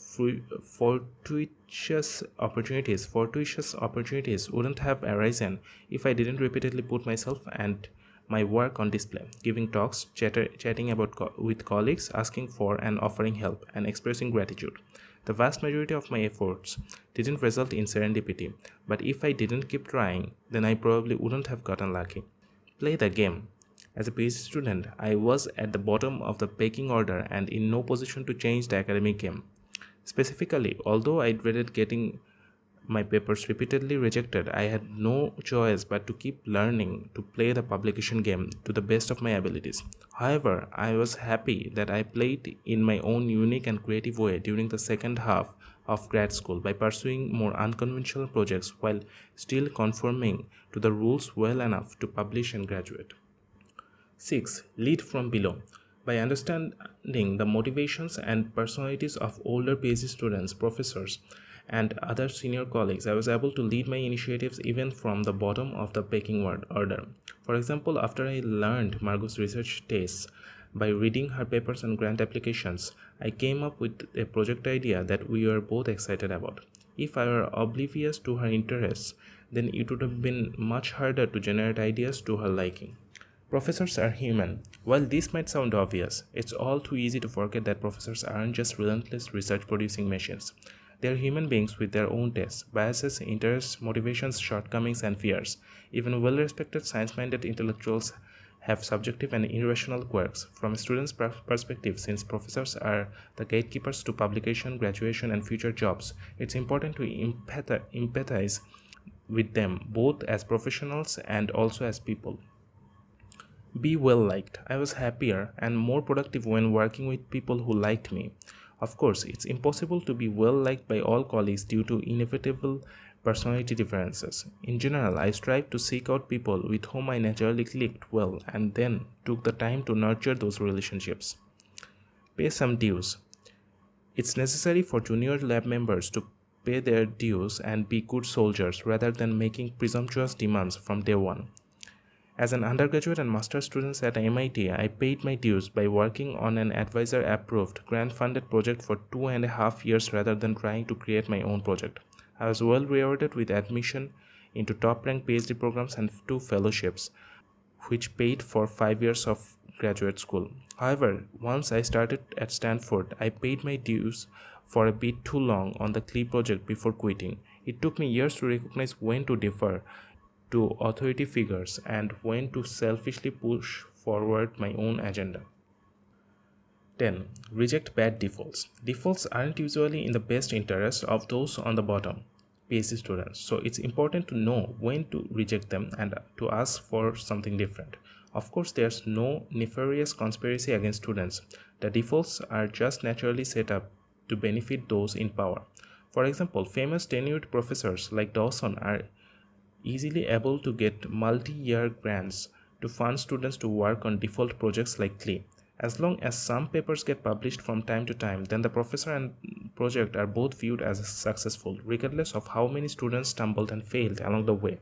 fortuitous opportunities wouldn't have arisen if I didn't repeatedly put myself and my work on display, giving talks, chatting with colleagues, asking for and offering help, and expressing gratitude. The vast majority of my efforts didn't result in serendipity, but if I didn't keep trying, then I probably wouldn't have gotten lucky. Play the game. As a PhD student, I was at the bottom of the pecking order and in no position to change the academic game. Specifically, although I dreaded getting my papers repeatedly rejected, I had no choice but to keep learning to play the publication game to the best of my abilities. However, I was happy that I played in my own unique and creative way during the second half of grad school by pursuing more unconventional projects while still conforming to the rules well enough to publish and graduate. 6. Lead from below. By understanding the motivations and personalities of older PhD students, professors, and other senior colleagues, I was able to lead my initiatives even from the bottom of the pecking order. For example, after I learned Margot's research tastes by reading her papers and grant applications, I came up with a project idea that we were both excited about. If I were oblivious to her interests, then it would have been much harder to generate ideas to her liking. Professors are human. While this might sound obvious, it's all too easy to forget that professors aren't just relentless research-producing machines. They are human beings with their own tastes, biases, interests, motivations, shortcomings, and fears. Even well-respected science-minded intellectuals have subjective and irrational quirks. From a student's perspective, since professors are the gatekeepers to publication, graduation, and future jobs, it's important to empathize with them, both as professionals and also as people. Be well liked. I was happier and more productive when working with people who liked me. Of course, it's impossible to be well liked by all colleagues due to inevitable personality differences. In general, I strive to seek out people with whom I naturally clicked well and then took the time to nurture those relationships. Pay some dues. It's necessary for junior lab members to pay their dues and be good soldiers rather than making presumptuous demands from day one. As an undergraduate and master's student at MIT, I paid my dues by working on an advisor-approved, grant-funded project for 2.5 years rather than trying to create my own project. I was well rewarded with admission into top-ranked Ph.D. programs and 2 fellowships, which paid for 5 years of graduate school. However, once I started at Stanford, I paid my dues for a bit too long on the CLE project before quitting. It took me years to recognize when to defer to authority figures and when to selfishly push forward my own agenda. 10. Reject bad defaults. Defaults aren't usually in the best interest of those on the bottom, PhD students, so it's important to know when to reject them and to ask for something different. Of course, there's no nefarious conspiracy against students. The defaults are just naturally set up to benefit those in power. For example, famous tenured professors like Dawson are easily able to get multi-year grants to fund students to work on default projects like CLE. As long as some papers get published from time to time, then the professor and project are both viewed as successful, regardless of how many students stumbled and failed along the way.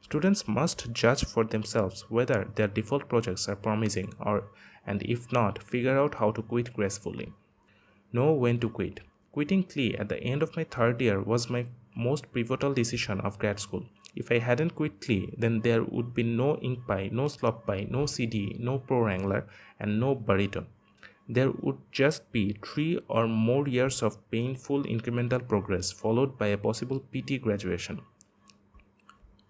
Students must judge for themselves whether their default projects are promising and if not, figure out how to quit gracefully. Know when to quit. Quitting CLE at the end of my 3rd year was my most pivotal decision of grad school. If I hadn't quit CLE, then there would be no InkPy, no SlopPy, no CD, no ProWrangler, and no Burrito. There would just be 3 or more years of painful incremental progress followed by a possible PT graduation.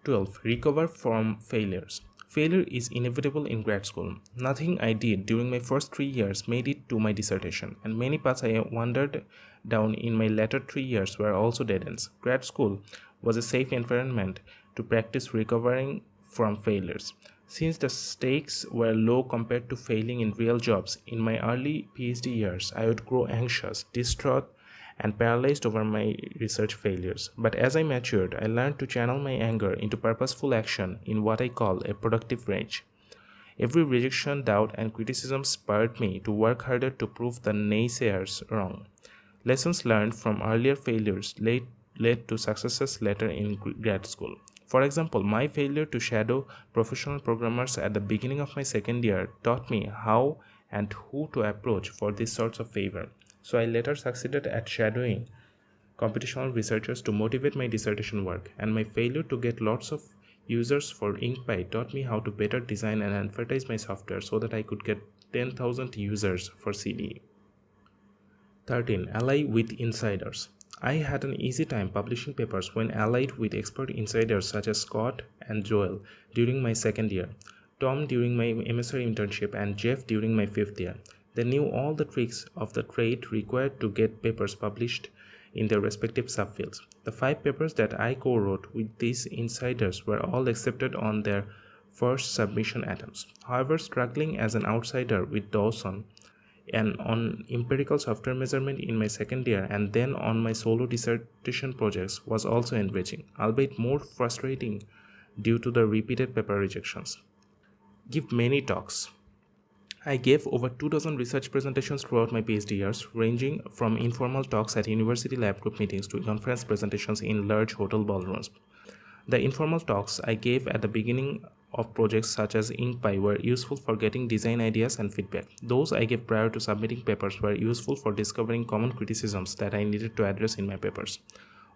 12. Recover from failures. Failure is inevitable in grad school. Nothing I did during my first 3 years made it to my dissertation, and many paths I wandered down in my latter 3 years were also dead ends. Grad school was a safe environment to practice recovering from failures. Since the stakes were low compared to failing in real jobs, in my early PhD years, I would grow anxious, distraught, and paralyzed over my research failures. But as I matured, I learned to channel my anger into purposeful action in what I call a productive rage. Every rejection, doubt, and criticism spurred me to work harder to prove the naysayers wrong. Lessons learned from earlier failures led to successes later in grad school. For example, my failure to shadow professional programmers at the beginning of my 2nd year taught me how and who to approach for these sorts of favor. So I later succeeded at shadowing computational researchers to motivate my dissertation work, and my failure to get lots of users for InkPy taught me how to better design and advertise my software so that I could get 10,000 users for CDE. 13. Ally with insiders. I had an easy time publishing papers when allied with expert insiders such as Scott and Joel during my 2nd year, Tom during my MSR internship, and Jeff during my 5th year. They knew all the tricks of the trade required to get papers published in their respective subfields. The 5 papers that I co-wrote with these insiders were all accepted on their first submission attempts. However, struggling as an outsider with Dawson and on empirical software measurement in my 2nd year and then on my solo dissertation projects was also enriching, albeit more frustrating due to the repeated paper rejections. Give many talks. I gave over 24 research presentations throughout my PhD years, ranging from informal talks at university lab group meetings to conference presentations in large hotel ballrooms. The informal talks I gave at the beginning of projects such as InkPy were useful for getting design ideas and feedback. Those I gave prior to submitting papers were useful for discovering common criticisms that I needed to address in my papers.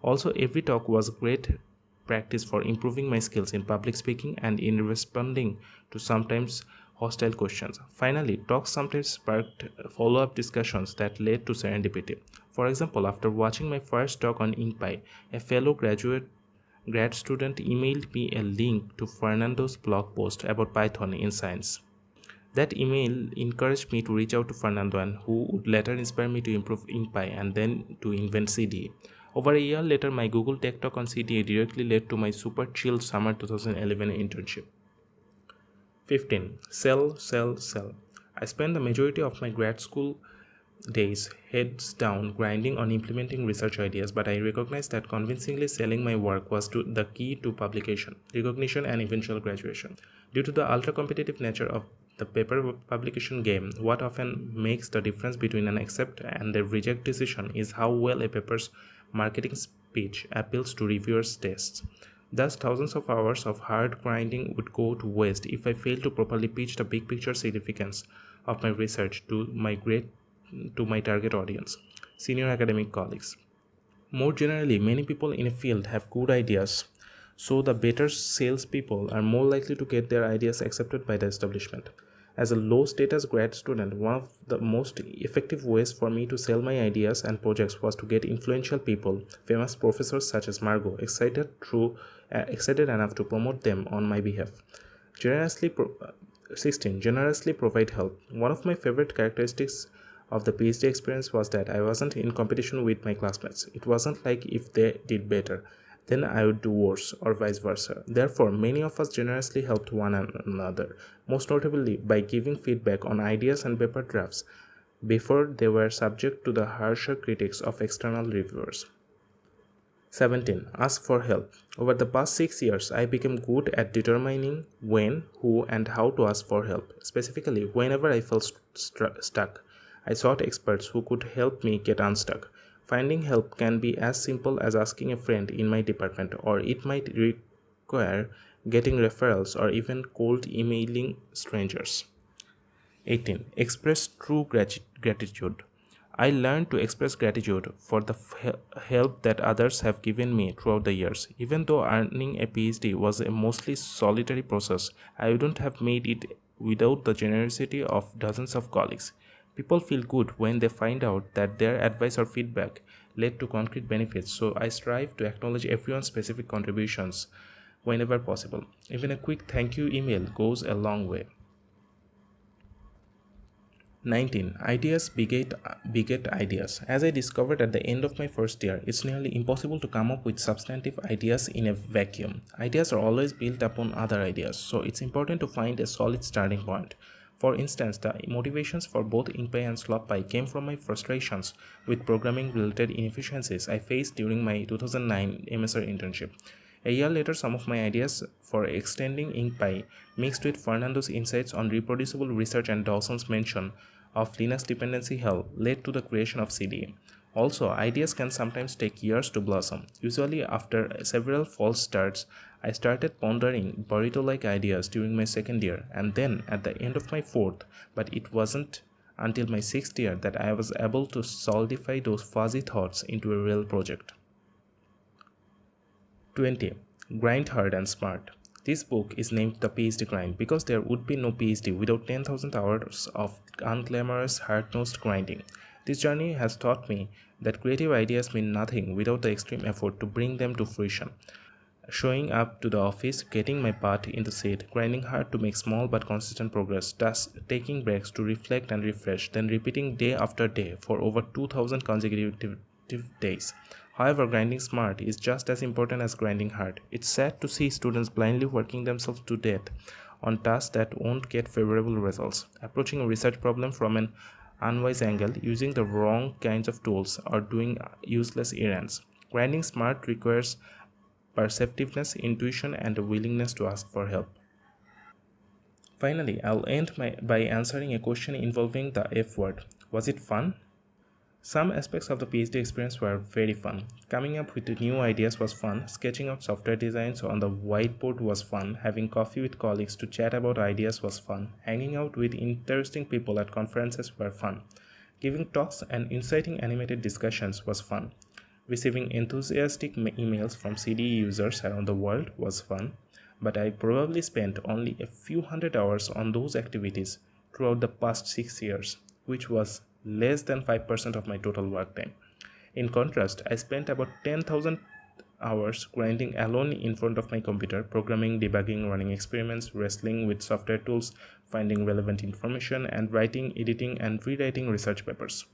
Also, every talk was great practice for improving my skills in public speaking and in responding to sometimes hostile questions. Finally, talks sometimes sparked follow-up discussions that led to serendipity. For example, after watching my first talk on InkPy, a fellow grad student emailed me a link to Fernando's blog post about Python in Science. That email encouraged me to reach out to Fernando, and who would later inspire me to improve InkPy and then to invent CDE. Over a year later, my Google Tech Talk on CDE directly led to my super chill summer 2011 internship. 15. Sell. I spent the majority of my grad school days heads down grinding on implementing research ideas, but I recognized that convincingly selling my work was the key to publication, recognition, and eventual graduation. Due to the ultra-competitive nature of the paper publication game, what often makes the difference between an accept and a reject decision is how well a paper's marketing pitch appeals to reviewers' tastes. Thus, thousands of hours of hard grinding would go to waste if I failed to properly pitch the big picture significance of my research to my target audience, senior academic colleagues. More generally, many people in a field have good ideas, so the better salespeople are more likely to get their ideas accepted by the establishment. As a low status grad student, one of the most effective ways for me to sell my ideas and projects was to get influential people, famous professors such as Margot, excited enough to promote them on my behalf. 16. Generously provide help. One of my favorite characteristics of the PhD experience was that I wasn't in competition with my classmates. It wasn't like if they did better, then I would do worse, or vice versa. Therefore, many of us generously helped one another, most notably by giving feedback on ideas and paper drafts before they were subject to the harsher critics of external reviewers. 17. Ask for help. Over the past 6 years, I became good at determining when, who, and how to ask for help. Specifically, whenever I felt stuck, I sought experts who could help me get unstuck. Finding help can be as simple as asking a friend in my department, or it might require getting referrals or even cold emailing strangers. 18. Express true gratitude. I learned to express gratitude for the help that others have given me throughout the years. Even though earning a PhD was a mostly solitary process, I wouldn't have made it without the generosity of dozens of colleagues. People feel good when they find out that their advice or feedback led to concrete benefits, so I strive to acknowledge everyone's specific contributions whenever possible. Even a quick thank you email goes a long way. 19. Ideas beget ideas. As I discovered at the end of my first year, it's nearly impossible to come up with substantive ideas in a vacuum. Ideas are always built upon other ideas, so it's important to find a solid starting point. For instance, the motivations for both InkPy and SlopPy came from my frustrations with programming-related inefficiencies I faced during my 2009 MSR internship. A year later, some of my ideas for extending InkPy, mixed with Fernando's insights on reproducible research and Dawson's mention of Linux dependency hell, led to the creation of CDA. Also, ideas can sometimes take years to blossom. Usually, after several false starts, I started pondering burrito-like ideas during my second year, and then at the end of my fourth, but it wasn't until my sixth year that I was able to solidify those fuzzy thoughts into a real project. 20. Grind hard and smart. This book is named The PhD Grind because there would be no PhD without 10,000 hours of unglamorous, hard-nosed grinding. This journey has taught me that creative ideas mean nothing without the extreme effort to bring them to fruition. Showing up to the office, getting my butt in the seat, grinding hard to make small but consistent progress, thus taking breaks to reflect and refresh, then repeating day after day for over 2,000 consecutive days. However, grinding smart is just as important as grinding hard. It's sad to see students blindly working themselves to death on tasks that won't get favorable results, approaching a research problem from an unwise angle, using the wrong kinds of tools, or doing useless errands. Grinding smart requires perceptiveness, intuition, and a willingness to ask for help. Finally, I'll end by answering a question involving the F word. Was it fun? Some aspects of the PhD experience were very fun. Coming up with new ideas was fun, sketching out software designs on the whiteboard was fun, having coffee with colleagues to chat about ideas was fun, hanging out with interesting people at conferences were fun, giving talks and inciting animated discussions was fun, receiving enthusiastic emails from CDE users around the world was fun, but I probably spent only a few hundred hours on those activities throughout the past 6 years, which was less than 5% of my total work time. In contrast, I spent about 10,000 hours grinding alone in front of my computer, programming, debugging, running experiments, wrestling with software tools, finding relevant information, and writing, editing, and rewriting research papers.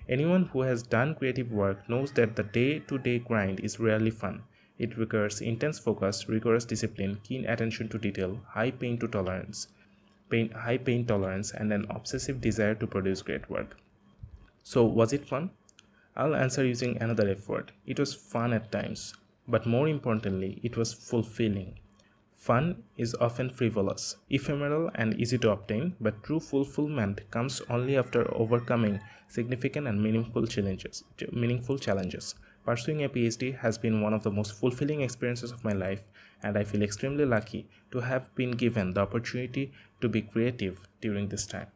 Anyone who has done creative work knows that the day-to-day grind is rarely fun. It requires intense focus, rigorous discipline, keen attention to detail, high pain tolerance, and an obsessive desire to produce great work. So, was it fun? I'll answer using another F word. It was fun at times, but more importantly, it was fulfilling. Fun is often frivolous, ephemeral, and easy to obtain, but true fulfillment comes only after overcoming significant and meaningful challenges. Pursuing a PhD has been one of the most fulfilling experiences of my life, and I feel extremely lucky to have been given the opportunity to be creative during this time.